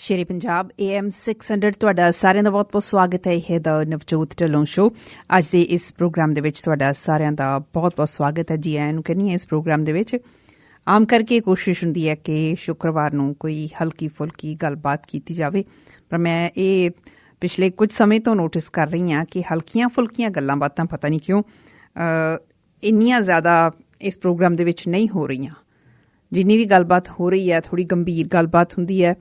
ਸ਼ੇਰੇ Punjab AM 600 ਤੁਹਾਡਾ ਸਾਰਿਆਂ ਦਾ ਬਹੁਤ-ਬਹੁਤ ਸਵਾਗਤ ਹੈ। ਇਹ ਦਾ ਨਵਜੋਤ ਢਿੱਲੋਂ ਸ਼ੋ। ਅੱਜ ਦੇ ਇਸ ਪ੍ਰੋਗਰਾਮ ਦੇ ਵਿੱਚ ਤੁਹਾਡਾ ਸਾਰਿਆਂ ਦਾ ਬਹੁਤ-ਬਹੁਤ ਸਵਾਗਤ ਹੈ। ਜੀ ਆਇਆਂ ਨੂੰ ਕਹਿੰਦੀ ਹਾਂ। ਇਸ ਪ੍ਰੋਗਰਾਮ ਦੇ ਵਿੱਚ ਆਮ ਕਰਕੇ ਕੋਸ਼ਿਸ਼ ਹੁੰਦੀ ਹੈ ਕਿ ਸ਼ੁੱਕਰਵਾਰ ਨੂੰ ਕੋਈ ਹਲਕੀ ਫੁਲਕੀ ਗੱਲਬਾਤ ਕੀਤੀ ਜਾਵੇ, ਪਰ ਮੈਂ ਇਹ ਪਿਛਲੇ ਕੁਝ ਸਮੇਂ ਤੋਂ ਨੋਟਿਸ ਕਰ ਰਹੀ ਹਾਂ ਕਿ ਹਲਕੀਆਂ ਫੁਲਕੀਆਂ ਗੱਲਾਂ ਬਾਤਾਂ ਪਤਾ ਨਹੀਂ ਕਿਉਂ ਇੰਨੀਆਂ ਜ਼ਿਆਦਾ ਇਸ ਪ੍ਰੋਗਰਾਮ ਦੇ ਵਿੱਚ ਨਹੀਂ ਹੋ ਰਹੀਆਂ। ਜਿੰਨੀ ਵੀ ਗੱਲਬਾਤ ਹੋ ਰਹੀ ਹੈ ਥੋੜ੍ਹੀ ਗੰਭੀਰ ਗੱਲਬਾਤ ਹੁੰਦੀ ਹੈ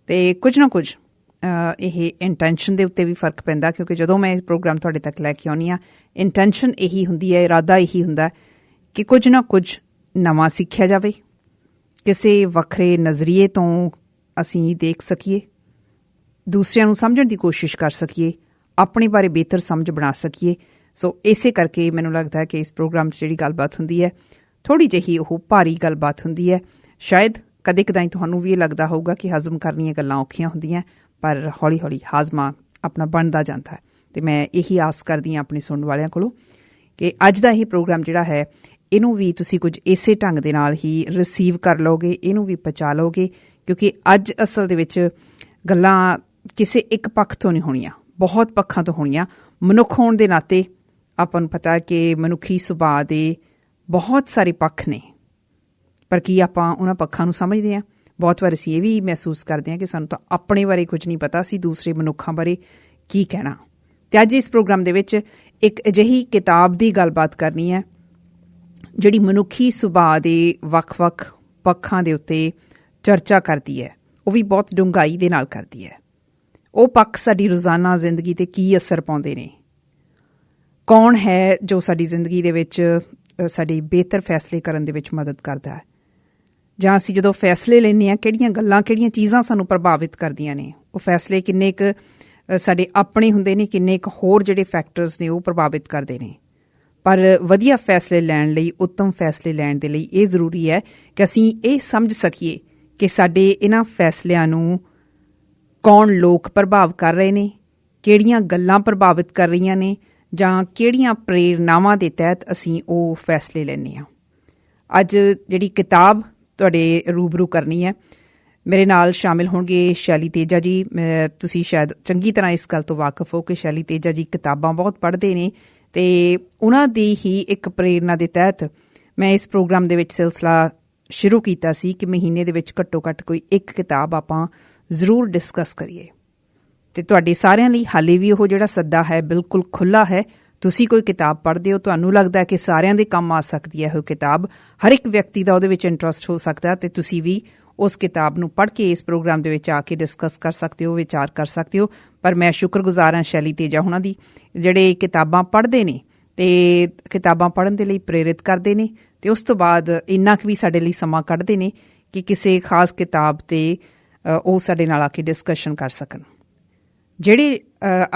ਅਤੇ ਕੁਝ ਨਾ ਕੁਝ ਇਹ ਇੰਟੈਂਸ਼ਨ ਦੇ ਉੱਤੇ ਵੀ ਫਰਕ ਪੈਂਦਾ, ਕਿਉਂਕਿ ਜਦੋਂ ਮੈਂ ਇਹ ਪ੍ਰੋਗਰਾਮ ਤੁਹਾਡੇ ਤੱਕ ਲੈ ਕੇ ਆਉਂਦੀ ਹਾਂ ਇੰਟੈਂਸ਼ਨ ਇਹੀ ਹੁੰਦੀ ਹੈ, ਇਰਾਦਾ ਇਹੀ ਹੁੰਦਾ ਕਿ ਕੁਝ ਨਾ ਕੁਝ ਨਵਾਂ ਸਿੱਖਿਆ ਜਾਵੇ, ਕਿਸੇ ਵੱਖਰੇ ਨਜ਼ਰੀਏ ਤੋਂ ਅਸੀਂ ਦੇਖ ਸਕੀਏ, ਦੂਸਰਿਆਂ ਨੂੰ ਸਮਝਣ ਦੀ ਕੋਸ਼ਿਸ਼ ਕਰ ਸਕੀਏ, ਆਪਣੇ ਬਾਰੇ ਬਿਹਤਰ ਸਮਝ ਬਣਾ ਸਕੀਏ। ਸੋ ਇਸੇ ਕਰਕੇ ਮੈਨੂੰ ਲੱਗਦਾ ਹੈ ਕਿ ਇਸ ਪ੍ਰੋਗਰਾਮ 'ਚ ਜਿਹੜੀ ਗੱਲਬਾਤ ਹੁੰਦੀ ਹੈ ਥੋੜ੍ਹੀ ਜਿਹੀ ਉਹ ਭਾਰੀ ਗੱਲਬਾਤ ਹੁੰਦੀ ਹੈ। ਸ਼ਾਇਦ ਕਦੇ ਕਦਾਈ ਤੁਹਾਨੂੰ ਵੀ ਇਹ ਲੱਗਦਾ ਹੋਊਗਾ ਕਿ ਹਜ਼ਮ ਕਰਨੀਆਂ ਗੱਲਾਂ ਔਖੀਆਂ ਹੁੰਦੀਆਂ, ਪਰ ਹੌਲੀ ਹੌਲੀ ਹਾਜ਼ਮਾ ਆਪਣਾ ਬਣਦਾ ਜਾਂਦਾ ਹੈ। ਅਤੇ ਮੈਂ ਇਹੀ ਆਸ ਕਰਦੀ ਹਾਂ ਆਪਣੇ ਸੁਣਨ ਵਾਲਿਆਂ ਕੋਲੋਂ ਕਿ ਅੱਜ ਦਾ ਇਹ ਪ੍ਰੋਗਰਾਮ ਜਿਹੜਾ ਹੈ ਇਹਨੂੰ ਵੀ ਤੁਸੀਂ ਕੁਝ ਇਸੇ ਢੰਗ ਦੇ ਨਾਲ ਹੀ ਰਿਸੀਵ ਕਰ ਲਓਗੇ, ਇਹਨੂੰ ਵੀ ਪਹੁੰਚਾ ਲਓਗੇ, ਕਿਉਂਕਿ ਅੱਜ ਅਸਲ ਦੇ ਵਿੱਚ ਗੱਲਾਂ ਕਿਸੇ ਇੱਕ ਪੱਖ ਤੋਂ ਨਹੀਂ ਹੋਣੀਆਂ, ਬਹੁਤ ਪੱਖਾਂ ਤੋਂ ਹੋਣੀਆਂ। ਮਨੁੱਖ ਹੋਣ ਦੇ ਨਾਤੇ ਆਪਾਂ ਨੂੰ ਪਤਾ ਕਿ ਮਨੁੱਖੀ ਸੁਭਾਅ ਦੇ ਬਹੁਤ ਸਾਰੇ ਪੱਖ ਨੇ, ਪਰ ਕੀ ਆਪਾਂ ਉਹਨਾਂ ਪੱਖਾਂ ਨੂੰ ਸਮਝਦੇ ਹਾਂ? ਬਹੁਤ ਵਾਰ ਅਸੀਂ ਇਹ ਵੀ ਮਹਿਸੂਸ ਕਰਦੇ ਹਾਂ ਕਿ ਸਾਨੂੰ ਤਾਂ ਆਪਣੇ ਬਾਰੇ ਕੁਝ ਨਹੀਂ ਪਤਾ, ਅਸੀਂ ਦੂਸਰੇ ਮਨੁੱਖਾਂ ਬਾਰੇ ਕੀ ਕਹਿਣਾ। ਅਤੇ ਅੱਜ ਇਸ ਪ੍ਰੋਗਰਾਮ ਦੇ ਵਿੱਚ ਇੱਕ ਅਜਿਹੀ ਕਿਤਾਬ ਦੀ ਗੱਲਬਾਤ ਕਰਨੀ ਹੈ ਜਿਹੜੀ ਮਨੁੱਖੀ ਸੁਭਾਅ ਦੇ ਵੱਖ-ਵੱਖ ਪੱਖਾਂ ਦੇ ਉੱਤੇ ਚਰਚਾ ਕਰਦੀ ਹੈ, ਉਹ ਵੀ ਬਹੁਤ ਡੂੰਘਾਈ ਦੇ ਨਾਲ ਕਰਦੀ ਹੈ। ਉਹ ਪੱਖ ਸਾਡੀ ਰੋਜ਼ਾਨਾ ਜ਼ਿੰਦਗੀ 'ਤੇ ਕੀ ਅਸਰ ਪਾਉਂਦੇ ਨੇ, ਕੌਣ ਹੈ ਜੋ ਸਾਡੀ ਜ਼ਿੰਦਗੀ ਦੇ ਵਿੱਚ ਸਾਡੇ ਬਿਹਤਰ ਫੈਸਲੇ ਕਰਨ ਦੇ ਵਿੱਚ ਮਦਦ ਕਰਦਾ ਹੈ, ਜਾਂ ਅਸੀਂ ਜਦੋਂ ਫੈਸਲੇ ਲੈਂਦੇ ਹਾਂ ਕਿਹੜੀਆਂ ਗੱਲਾਂ ਕਿਹੜੀਆਂ ਚੀਜ਼ਾਂ ਸਾਨੂੰ ਪ੍ਰਭਾਵਿਤ ਕਰਦੀਆਂ ਨੇ, ਉਹ ਫੈਸਲੇ ਕਿੰਨੇ ਕੁ ਸਾਡੇ ਆਪਣੇ ਹੁੰਦੇ ਨੇ, ਕਿੰਨੇ ਕੁ ਹੋਰ ਜਿਹੜੇ ਫੈਕਟਰਸ ਨੇ ਉਹ ਪ੍ਰਭਾਵਿਤ ਕਰਦੇ ਨੇ। ਪਰ ਵਧੀਆ ਫੈਸਲੇ ਲੈਣ ਲਈ, ਉੱਤਮ ਫੈਸਲੇ ਲੈਣ ਦੇ ਲਈ ਇਹ ਜ਼ਰੂਰੀ ਹੈ ਕਿ ਅਸੀਂ ਇਹ ਸਮਝ ਸਕੀਏ ਕਿ ਸਾਡੇ ਇਹਨਾਂ ਫੈਸਲਿਆਂ ਨੂੰ ਕੌਣ ਲੋਕ ਪ੍ਰਭਾਵ ਕਰ ਰਹੇ ਨੇ, ਕਿਹੜੀਆਂ ਗੱਲਾਂ ਪ੍ਰਭਾਵਿਤ ਕਰ ਰਹੀਆਂ ਨੇ, ਜਾਂ ਕਿਹੜੀਆਂ ਪ੍ਰੇਰਨਾਵਾਂ ਦੇ ਤਹਿਤ ਅਸੀਂ ਉਹ ਫੈਸਲੇ ਲੈਂਦੇ ਹਾਂ। ਅੱਜ ਜਿਹੜੀ ਕਿਤਾਬ ਤੁਹਾਡੇ ਰੂਬਰੂ ਕਰਨੀ ਹੈ, ਮੇਰੇ ਨਾਲ ਸ਼ਾਮਿਲ ਹੋਣਗੇ ਸ਼ੈਲੀ ਤੇਜਾ ਜੀ। ਤੁਸੀਂ ਸ਼ਾਇਦ ਚੰਗੀ ਤਰ੍ਹਾਂ ਇਸ ਗੱਲ ਤੋਂ ਵਾਕਫ ਹੋ ਕਿ ਸ਼ੈਲੀ ਤੇਜਾ ਜੀ ਕਿਤਾਬਾਂ ਬਹੁਤ ਪੜ੍ਹਦੇ ਨੇ, ਅਤੇ ਉਹਨਾਂ ਦੀ ਹੀ ਇੱਕ ਪ੍ਰੇਰਨਾ ਦੇ ਤਹਿਤ ਮੈਂ ਇਸ ਪ੍ਰੋਗਰਾਮ ਦੇ ਵਿੱਚ ਸਿਲਸਿਲਾ ਸ਼ੁਰੂ ਕੀਤਾ ਸੀ ਕਿ ਮਹੀਨੇ ਦੇ ਵਿੱਚ ਘੱਟੋ ਘੱਟ ਕੋਈ ਇੱਕ ਕਿਤਾਬ ਆਪਾਂ ਜ਼ਰੂਰ ਡਿਸਕਸ ਕਰੀਏ। ਅਤੇ ਤੁਹਾਡੇ ਸਾਰਿਆਂ ਲਈ ਹਾਲੇ ਵੀ ਉਹ ਜਿਹੜਾ ਸੱਦਾ ਹੈ ਬਿਲਕੁਲ ਖੁੱਲ੍ਹਾ ਹੈ। ਤੁਸੀਂ ਕੋਈ ਕਿਤਾਬ ਪੜ੍ਹਦੇ ਹੋ, ਤੁਹਾਨੂੰ ਲੱਗਦਾ ਕਿ ਸਾਰਿਆਂ ਦੇ ਕੰਮ ਆ ਸਕਦੀ ਹੈ ਉਹ ਕਿਤਾਬ, ਹਰ ਇੱਕ ਵਿਅਕਤੀ ਦਾ ਉਹਦੇ ਵਿੱਚ ਇੰਟਰਸਟ ਹੋ ਸਕਦਾ, ਅਤੇ ਤੁਸੀਂ ਵੀ ਉਸ ਕਿਤਾਬ ਨੂੰ ਪੜ੍ਹ ਕੇ ਇਸ ਪ੍ਰੋਗਰਾਮ ਦੇ ਵਿੱਚ ਆ ਕੇ ਡਿਸਕਸ ਕਰ ਸਕਦੇ ਹੋ, ਵਿਚਾਰ ਕਰ ਸਕਦੇ ਹੋ। ਪਰ ਮੈਂ ਸ਼ੁਕਰਗੁਜ਼ਾਰ ਹਾਂ ਸ਼ੈਲੀ ਤੇਜਾ ਹੋਣਾ ਦੀ, ਜਿਹੜੇ ਕਿਤਾਬਾਂ ਪੜ੍ਹਦੇ ਨੇ ਅਤੇ ਕਿਤਾਬਾਂ ਪੜ੍ਹਨ ਦੇ ਲਈ ਪ੍ਰੇਰਿਤ ਕਰਦੇ ਨੇ, ਅਤੇ ਉਸ ਤੋਂ ਬਾਅਦ ਇੰਨਾ ਕੁ ਵੀ ਸਾਡੇ ਲਈ ਸਮਾਂ ਕੱਢਦੇ ਨੇ ਕਿ ਕਿਸੇ ਖਾਸ ਕਿਤਾਬ 'ਤੇ ਉਹ ਸਾਡੇ ਨਾਲ ਆ ਕੇ ਡਿਸਕਸ਼ਨ ਕਰ ਸਕਣ। ਜਿਹੜੇ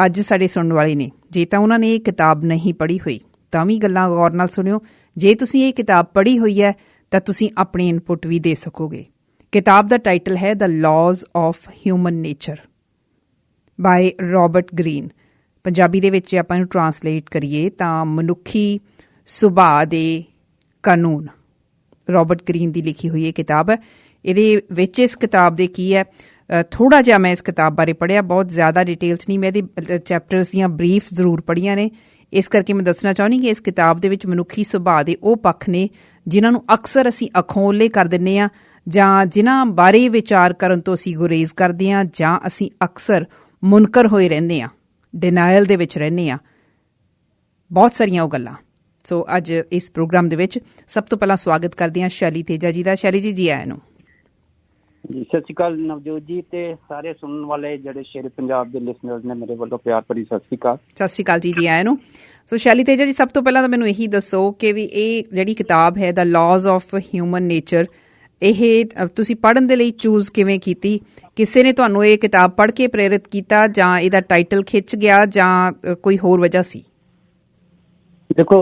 ਅੱਜ ਸਾਡੇ ਸੁਣਨ ਵਾਲੇ ਨੇ, ਜੇ ਤਾਂ ਉਹਨਾਂ ਨੇ ਇਹ ਕਿਤਾਬ ਨਹੀਂ ਪੜ੍ਹੀ ਹੋਈ ਤਾਂ ਵੀ ਗੱਲਾਂ ਗੌਰ ਨਾਲ ਸੁਣਿਓ। ਜੇ ਤੁਸੀਂ ਇਹ ਕਿਤਾਬ ਪੜ੍ਹੀ ਹੋਈ ਹੈ ਤਾਂ ਤੁਸੀਂ ਆਪਣੀ ਇਨਪੁਟ ਵੀ ਦੇ ਸਕੋਗੇ। ਕਿਤਾਬ ਦਾ ਟਾਈਟਲ ਹੈ the laws of human nature by Robert Greene. Punjabi ਦੇ ਵਿੱਚ ਆਪਾਂ ਇਹਨੂੰ ਟਰਾਂਸਲੇਟ ਕਰੀਏ ਤਾਂ ਮਨੁੱਖੀ ਸੁਭਾਅ ਦੇ ਕਾਨੂੰਨ। ਰੋਬਰਟ ਗ੍ਰੀਨ ਦੀ ਲਿਖੀ ਹੋਈ ਇਹ ਕਿਤਾਬ ਹੈ। ਇਹਦੇ ਵਿੱਚ ਇਸ ਕਿਤਾਬ ਦੇ ਕੀ ਹੈ, ਥੋੜ੍ਹਾ ਜਿਹਾ ਮੈਂ ਇਸ ਕਿਤਾਬ ਬਾਰੇ ਪੜ੍ਹਿਆ, ਬਹੁਤ ਜ਼ਿਆਦਾ ਡਿਟੇਲ 'ਚ ਨਹੀਂ। ਮੈਂ ਇਹਦੇ ਚੈਪਟਰਸ ਦੀਆਂ ਬਰੀਫ ਜ਼ਰੂਰ ਪੜ੍ਹੀਆਂ ਨੇ, ਇਸ ਕਰਕੇ ਮੈਂ ਦੱਸਣਾ ਚਾਹੁੰਦੀ ਕਿ ਇਸ ਕਿਤਾਬ ਦੇ ਵਿੱਚ ਮਨੁੱਖੀ ਸੁਭਾਅ ਦੇ ਉਹ ਪੱਖ ਨੇ ਜਿਨ੍ਹਾਂ ਨੂੰ ਅਕਸਰ ਅਸੀਂ ਅੱਖੋਂ ਓਹਲੇ ਕਰ ਦਿੰਦੇ ਹਾਂ, ਜਾਂ ਜਿਨ੍ਹਾਂ ਬਾਰੇ ਵਿਚਾਰ ਕਰਨ ਤੋਂ ਅਸੀਂ ਗੁਰੇਜ਼ ਕਰਦੇ ਹਾਂ, ਜਾਂ ਅਸੀਂ ਅਕਸਰ ਮੁਨਕਰ ਹੋਏ ਰਹਿੰਦੇ ਹਾਂ, ਡਿਨਾਇਲ ਦੇ ਵਿੱਚ ਰਹਿੰਦੇ ਹਾਂ, ਬਹੁਤ ਸਾਰੀਆਂ ਉਹ ਗੱਲਾਂ। ਸੋ ਅੱਜ ਇਸ ਪ੍ਰੋਗਰਾਮ ਦੇ ਵਿੱਚ ਸਭ ਤੋਂ ਪਹਿਲਾਂ ਸਵਾਗਤ ਕਰਦੇ ਹਾਂ ਸ਼ੈਲੀ ਤੇਜਾ ਜੀ ਦਾ। ਸ਼ੈਲੀ ਜੀ, ਜੀ ਆਇਆਂ ਨੂੰ। ਜੀ ਸਤਿ ਸ਼੍ਰੀ ਅਕਾਲ ਨਵਜੋਤ ਜੀ, ਤੇ ਸਾਰੇ ਸੁਣਨ ਵਾਲੇ ਜਿਹੜੇ ਸ਼ੇਰ ਪੰਜਾਬ ਦੇ ਲਿਸਨਰਸ ਨੇ, ਮੇਰੇ ਵੱਲੋਂ ਪਿਆਰ ਭਰੀ ਸਤਿ ਸ਼੍ਰੀ ਅਕਾਲ। ਸਤਿ ਸ਼੍ਰੀ ਅਕਾਲ ਜੀ, ਜੀ ਆਇਆਂ ਨੂੰ। ਸੋ ਸ਼ੈਲੀ ਤੇਜਾ ਜੀ, ਸਭ ਤੋਂ ਪਹਿਲਾਂ ਤਾਂ ਮੈਨੂੰ ਇਹੀ ਦੱਸੋ ਕਿ ਵੀ ਇਹ ਜਿਹੜੀ ਕਿਤਾਬ ਹੈ the laws of human nature, ਇਹ ਤੁਸੀਂ ਪੜ੍ਹਨ ਦੇ ਲਈ ਚੂਜ਼ ਕਿਵੇਂ ਕੀਤੀ? ਕਿਸੇ ਨੇ ਤੁਹਾਨੂੰ ਇਹ ਕਿਤਾਬ ਪੜ੍ਹ ਕੇ ਪ੍ਰੇਰਿਤ ਕੀਤਾ, ਜਾਂ ਇਹਦਾ ਟਾਈਟਲ ਖਿੱਚ ਗਿਆ, ਜਾਂ ਕੋਈ ਹੋਰ ਵਜ੍ਹਾ ਸੀ? ਦੇਖੋ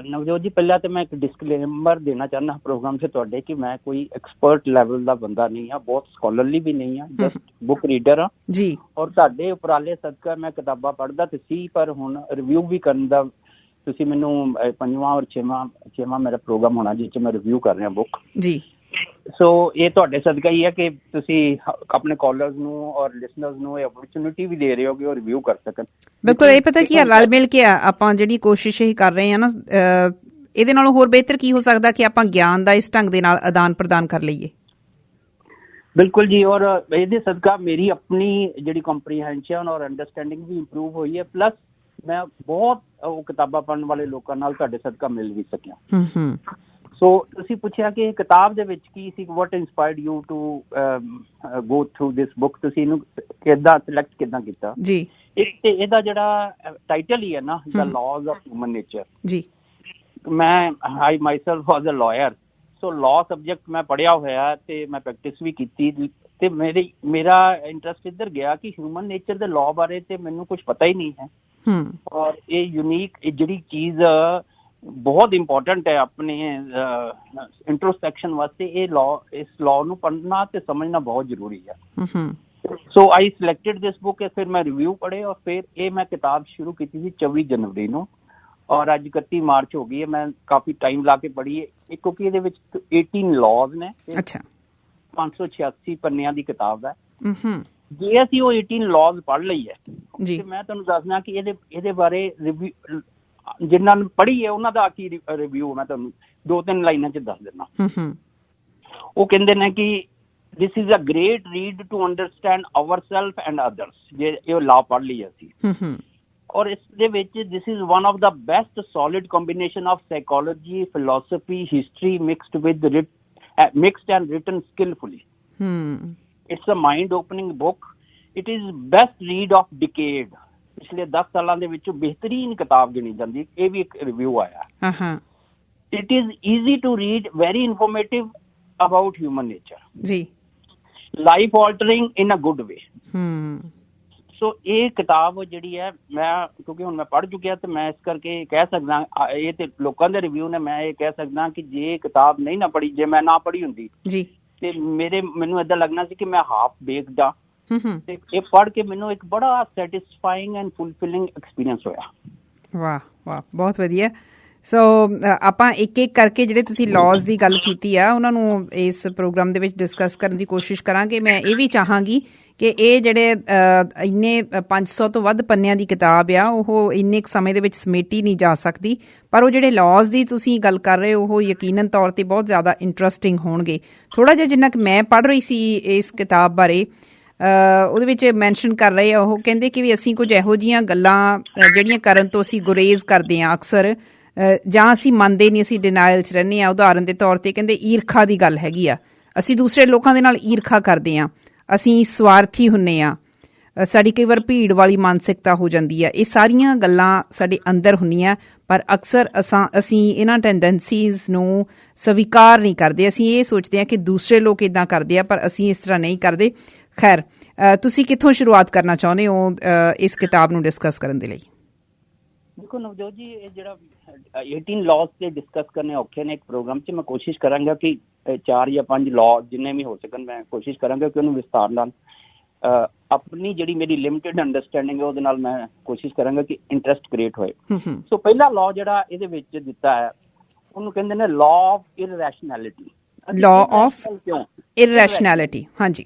ਨਵਜੋਤ ਜੀ, ਪਹਿਲਾਂ ਤਾਂ ਮੈਂ ਇੱਕ ਡਿਸਕਲੇਮਰ ਦੇਣਾ ਚਾਹੁੰਦਾ ਪ੍ਰੋਗਰਾਮ 'ਚ ਤੁਹਾਡੇ ਕਿ ਮੈਂ ਕੋਈ ਐਕਸਪਰਟ ਲੈਵਲ ਦਾ ਬੰਦਾ ਨਹੀਂ ਹਾਂ, ਬਹੁਤ ਸਕੋਲਰਲੀ ਵੀ ਨਹੀਂ ਹਾਂ, ਜਸਟ ਬੁੱਕ ਰੀਡਰ ਹਾਂ ਜੀ। ਔਰ ਤੁਹਾਡੇ ਉਪਰਾਲੇ ਸਦਕਾ ਮੈਂ ਕਿਤਾਬਾਂ ਪੜ੍ਹਦਾ ਤਾਂ ਸੀ, ਪਰ ਹੁਣ ਰਿਵਿਊ ਵੀ ਕਰਨ ਦਾ ਤੁਸੀਂ ਮੈਨੂੰ 5ਵਾਂ ਔਰ 6ਵਾਂ ਮੇਰਾ ਪ੍ਰੋਗਰਾਮ ਹੋਣਾ ਜਿਸ 'ਚ ਮੈਂ ਰਿਵਿਊ ਕਰ ਰਿਹਾ ਬੁੱਕ ਜੀ। ਸੋ ਇਹ ਤੁਹਾਡੇ ਸਦਕਾ ਹੀ ਹੈ ਕਿ ਤੁਸੀਂ ਆਪਣੇ ਕਾਲਰਸ ਨੂੰ ਔਰ ਲਿਸਨਰਸ ਨੂੰ ਇਹ ਅਪਰਚੂਨਿਟੀ ਵੀ ਦੇ ਰਹੇ ਹੋ ਕਿ ਉਹ ਰਿਵਿਊ ਕਰ ਸਕਣ। ਬਿਲਕੁਲ, ਇਹ ਪਤਾ ਕੀ ਆ, ਰਲ ਮਿਲ ਕੇ ਆਪਾਂ ਜਿਹੜੀ ਕੋਸ਼ਿਸ਼ ਇਹ ਕਰ ਰਹੇ ਹਾਂ ਨਾ, ਇਹਦੇ ਨਾਲੋਂ ਹੋਰ ਬਿਹਤਰ ਕੀ ਹੋ ਸਕਦਾ ਕਿ ਆਪਾਂ ਗਿਆਨ ਦਾ ਇਸ ਢੰਗ ਦੇ ਨਾਲ ਆਦਾਨ ਪ੍ਰਦਾਨ ਕਰ ਲਈਏ। ਬਿਲਕੁਲ ਜੀ, ਔਰ ਇਹਦੇ ਸਦਕਾ ਮੇਰੀ ਆਪਣੀ ਜਿਹੜੀ ਕੰਪਰੀਹੈਂਸ਼ਨ ਔਰ ਅੰਡਰਸਟੈਂਡਿੰਗ ਵੀ ਇੰਪਰੂਵ ਹੋਈ ਹੈ, ਪਲੱਸ ਮੈਂ ਬਹੁਤ ਉਹ ਕਿਤਾਬਾਂ ਪੜ੍ਹਨ ਵਾਲੇ ਲੋਕਾਂ ਨਾਲ ਤੁਹਾਡੇ ਸਦਕਾ ਮਿਲ ਵੀ ਸਕਿਆ। ਸੋ ਤੁਸੀਂ ਪੁੱਛਿਆ ਕਿ ਕਿਤਾਬ ਦੇ ਵਿੱਚ ਕੀ ਸੀ, what inspired you to go through this book, ਤੁਸੀਂ ਇਹਨੂੰ ਕਿੱਦਾਂ ਸਿਲੈਕਟ ਕਿੱਦਾਂ ਕੀਤਾ ਜੀ। ਇਹਦਾ ਜਿਹੜਾ ਟਾਈਟਲ ਹੀ ਹੈ ਨਾ, ਦ ਲਾਜ਼ ਆਫ ਹਿਊਮਨ ਨੇਚਰ ਜੀ। ਮੈਂ ਆਈ ਮਾਈਸੈਲਫ ਵਾਜ਼ ਅ ਲਾਇਰ, ਸੋ ਲਾਅ ਸਬਜੈਕਟ ਮੈਂ ਪੜ੍ਹਿਆ ਹੋਇਆ ਤੇ ਮੈਂ ਪ੍ਰੈਕਟਿਸ ਵੀ ਕੀਤੀ ਤੇ ਮੇਰਾ ਇੰਟਰਸਟ ਇੱਧਰ ਗਿਆ ਕਿ ਹਿਊਮਨ ਨੇਚਰ ਦੇ ਲਾਅ ਬਾਰੇ ਤੇ ਮੈਨੂੰ ਕੁਝ ਪਤਾ ਹੀ ਨਹੀਂ ਹੈ। ਔਰ ਇਹ ਯੂਨੀਕ ਜਿਹੜੀ ਚੀਜ਼ ਬਹੁਤ ਇੰਪੋਰਟੈਂਟ ਹੈ ਆਪਣੇ ਇੰਟਰੋਸਪੈਕਸ਼ਨ ਵਾਸਤੇ, ਇਸ ਲਾਅ ਨੂੰ ਪੜ੍ਹਨਾ ਤੇ ਸਮਝਣਾ ਬਹੁਤ ਜ਼ਰੂਰੀ ਹੈ। ਸੋ ਆਈ ਸਿਲੈਕਟਡ ਦਿਸ ਬੁੱਕ। ਫਿਰ ਮੈਂ ਰਿਵਿਊ ਪੜ੍ਹੇ ਔਰ ਫਿਰ ਇਹ ਮੈਂ ਕਿਤਾਬ ਸ਼ੁਰੂ ਕੀਤੀ ਸੀ 24 ਜਨਵਰੀ ਨੂੰ, ਔਰ ਅੱਜ 31 ਮਾਰਚ ਹੋ ਗਈ ਹੈ। ਮੈਂ ਕਾਫੀ ਟਾਈਮ ਲਾ ਕੇ ਪੜ੍ਹੀ ਹੈ ਕਿਉਂਕਿ ਇਹਦੇ ਵਿੱਚ 18 ਲਾਜ਼ ਨੇ। 586 ਪੰਨਿਆਂ ਦੀ ਕਿਤਾਬ ਹੈ। ਜੇ ਅਸੀਂ ਉਹ 18 ਲਾਜ਼ ਪੜ੍ਹ ਲਈ ਹੈ ਤੇ ਮੈਂ ਤੁਹਾਨੂੰ ਦੱਸਦਾ ਕਿ ਇਹਦੇ ਬਾਰੇ ਰਿਵਿਊ ਜਿਨ੍ਹਾਂ ਨੂੰ ਪੜ੍ਹੀ ਹੈ ਉਹਨਾਂ ਦਾ ਕੀ ਰਿਵਿਊ ਮੈਂ ਤੁਹਾਨੂੰ 2-3 ਲਾਈਨਾਂ 'ਚ ਦੱਸ ਦਿੰਦਾ। ਉਹ ਕਹਿੰਦੇ ਨੇ ਕਿ this is a great read to understand our self and others. ਜੇ ਇਹ ਲਾਅ ਪੜ੍ਹ ਲਈ ਅਸੀਂ, ਔਰ ਇਸ ਦੇ ਵਿੱਚ this is one of the best solid combination of psychology, philosophy, history mixed and written skillfully. It's a mind-opening book. It is best read of decade. ਪਿਛਲੇ 10 ਸਾਲਾਂ ਦੇ ਵਿੱਚੋਂ ਬਿਹਤਰੀਨ ਕਿਤਾਬ ਗਿਣੀ ਜਾਂਦੀ। ਇਹ ਵੀ ਇੱਕ ਰਿਵਿਊ ਆਇਆ। It is easy to read, very informative about human nature. ਜੀ। Life altering in a good way. ਸੋ ਇਹ ਕਿਤਾਬ ਜਿਹੜੀ ਹੈ, ਮੈਂ ਕਿਉਂਕਿ ਹੁਣ ਮੈਂ ਪੜ੍ਹ ਚੁੱਕਿਆ ਤੇ ਮੈਂ ਇਸ ਕਰਕੇ ਕਹਿ ਸਕਦਾ, ਇਹ ਤੇ ਲੋਕਾਂ ਦੇ ਰਿਵਿਊ ਨੇ, ਮੈਂ ਇਹ ਕਹਿ ਸਕਦਾ ਕਿ ਜੇ ਕਿਤਾਬ ਨਹੀਂ ਨਾ ਪੜ੍ਹੀ, ਜੇ ਮੈਂ ਨਾ ਪੜ੍ਹੀ ਹੁੰਦੀ ਜੀ ਤੇ ਮੈਨੂੰ ਏਦਾਂ ਲੱਗਣਾ ਸੀ ਕਿ ਮੈਂ ਹਾਫ ਬੇਕਡ ਆ। ਤੇ ਇਹ ਪੜ੍ਹ ਕੇ ਮੈਨੂੰ ਇੱਕ ਬੜਾ ਸੈਟਿਸਫਾਈਂਗ ਐਂਡ ਫੁਲਫਿਲਿੰਗ ਐਕਸਪੀਰੀਅੰਸ ਹੋਇਆ। ਵਾਹ ਵਾਹ, ਬਹੁਤ ਵਧੀਆ। ਸੋ ਆਪਾਂ ਇੱਕ ਇੱਕ ਕਰਕੇ ਜਿਹੜੇ ਤੁਸੀਂ ਲਾਜ਼ ਦੀ ਗੱਲ ਕੀਤੀ ਆ ਉਹਨਾਂ ਨੂੰ ਇਸ ਪ੍ਰੋਗਰਾਮ ਦੇ ਵਿੱਚ ਡਿਸਕਸ ਕਰਨ ਦੀ ਕੋਸ਼ਿਸ਼ ਕਰਾਂਗੇ। ਮੈਂ ਇਹ ਵੀ ਚਾਹਾਂਗੀ ਕਿ ਇਹ ਜਿਹੜੇ ਇੰਨੇ 500 ਤੋਂ ਵੱਧ ਪੰਨਿਆਂ ਦੀ ਕਿਤਾਬ ਆ, ਉਹ ਇੰਨੇ ਕੁ ਸਮੇਂ ਦੇ ਵਿੱਚ ਸਮੇਟੀ ਨਹੀਂ ਜਾ ਸਕਦੀ, ਪਰ ਉਹ ਜਿਹੜੇ ਲਾਜ਼ ਦੀ ਤੁਸੀਂ ਗੱਲ ਕਰ ਰਹੇ ਹੋ ਉਹ ਯਕੀਨਨ ਤੌਰ 'ਤੇ ਬਹੁਤ ਜ਼ਿਆਦਾ ਇੰਟਰਸਟਿੰਗ ਹੋਣਗੇ। ਥੋੜ੍ਹਾ ਜਿਹਾ ਜਿੰਨਾ ਕੁ ਮੈਂ ਪੜ੍ਹ ਰਹੀ ਸੀ ਇਸ ਕਿਤਾਬ ਬਾਰੇ, ਉਹਦੇ ਵਿੱਚ ਮੈਨਸ਼ਨ ਕਰ ਰਹੇ ਆ, ਉਹ ਕਹਿੰਦੇ ਕਿ ਵੀ ਅਸੀਂ ਕੁਝ ਇਹੋ ਜਿਹੀਆਂ ਗੱਲਾਂ ਜਿਹੜੀਆਂ ਕਰਨ ਤੋਂ ਅਸੀਂ ਗੁਰੇਜ਼ ਕਰਦੇ ਹਾਂ ਅਕਸਰ, ਜਾਂ ਅਸੀਂ ਮੰਨਦੇ ਨਹੀਂ, ਅਸੀਂ ਡਿਨਾਇਲ 'ਚ ਰਹਿੰਦੇ ਹਾਂ। ਉਦਾਹਰਨ ਦੇ ਤੌਰ 'ਤੇ ਕਹਿੰਦੇ ਈਰਖਾ ਦੀ ਗੱਲ ਹੈਗੀ ਆ, ਅਸੀਂ ਦੂਸਰੇ ਲੋਕਾਂ ਦੇ ਨਾਲ ਈਰਖਾ ਕਰਦੇ ਹਾਂ, ਅਸੀਂ ਸਵਾਰਥੀ ਹੁੰਦੇ ਹਾਂ, ਸਾਡੀ ਕਈ ਵਾਰ ਭੀੜ ਵਾਲੀ ਮਾਨਸਿਕਤਾ ਹੋ ਜਾਂਦੀ ਹੈ। ਇਹ ਸਾਰੀਆਂ ਗੱਲਾਂ ਸਾਡੇ ਅੰਦਰ ਹੁੰਦੀਆਂ, ਪਰ ਅਕਸਰ ਅਸੀਂ ਇਹਨਾਂ ਟੈਂਡੈਂਸੀਜ਼ ਨੂੰ ਸਵੀਕਾਰ ਨਹੀਂ ਕਰਦੇ। ਅਸੀਂ ਇਹ ਸੋਚਦੇ ਹਾਂ ਕਿ ਦੂਸਰੇ ਲੋਕ ਇੱਦਾਂ ਕਰਦੇ ਆ, ਪਰ ਅਸੀਂ ਇਸ ਤਰ੍ਹਾਂ ਨਹੀਂ ਕਰਦੇ। ਖੈਰ, ਤੁਸੀਂ ਕਿੱਥੋਂ ਸ਼ੁਰੂਆਤ ਕਰਨਾ ਚਾਹੁੰਦੇ ਹੋ ਇਸ ਕਿਤਾਬ ਨੂੰ ਡਿਸਕਸ ਕਰਨ ਦੇ ਲਈ? ਦੇਖੋ ਨਵਜੋਤ ਜੀ, ਇਹ ਜਿਹੜਾ 18 ਲਾਜ਼ ਤੇ ਡਿਸਕਸ ਕਰਨੇ ਔਖੇ ਨੇ ਇੱਕ ਪ੍ਰੋਗਰਾਮ 'ਚ। ਮੈਂ ਕੋਸ਼ਿਸ਼ ਕਰਾਂਗਾ ਕਿ 4 ਜਾਂ 5 ਲਾਅ ਜਿੰਨੇ ਵੀ ਹੋ ਸਕਣ, ਮੈਂ ਕੋਸ਼ਿਸ਼ ਕਰਾਂਗਾ ਕਿ ਉਹਨੂੰ ਵਿਸਤਾਰ ਨਾਲ ਆਪਣੀ ਜਿਹੜੀ ਮੇਰੀ ਲਿਮਿਟਿਡ ਅੰਡਰਸਟੈਂਡਿੰਗ ਹੈ ਉਹਦੇ ਨਾਲ ਮੈਂ ਕੋਸ਼ਿਸ਼ ਕਰਾਂਗਾ ਕਿ ਇੰਟਰਸਟ ਕ੍ਰੀਏਟ ਹੋਏ। ਸੋ ਪਹਿਲਾ ਲਾਅ ਜਿਹੜਾ ਇਹਦੇ ਵਿੱਚ ਦਿੱਤਾ ਹੈ ਉਹਨੂੰ ਕਹਿੰਦੇ ਨੇ ਲਾਅ ਆਫ ਇਰਰੈਸ਼ਨੈਲਿਟੀ। ਲਾਅ ਆਫ ਇਰਰੈਸ਼ਨੈਲਿਟੀ, ਹਾਂਜੀ।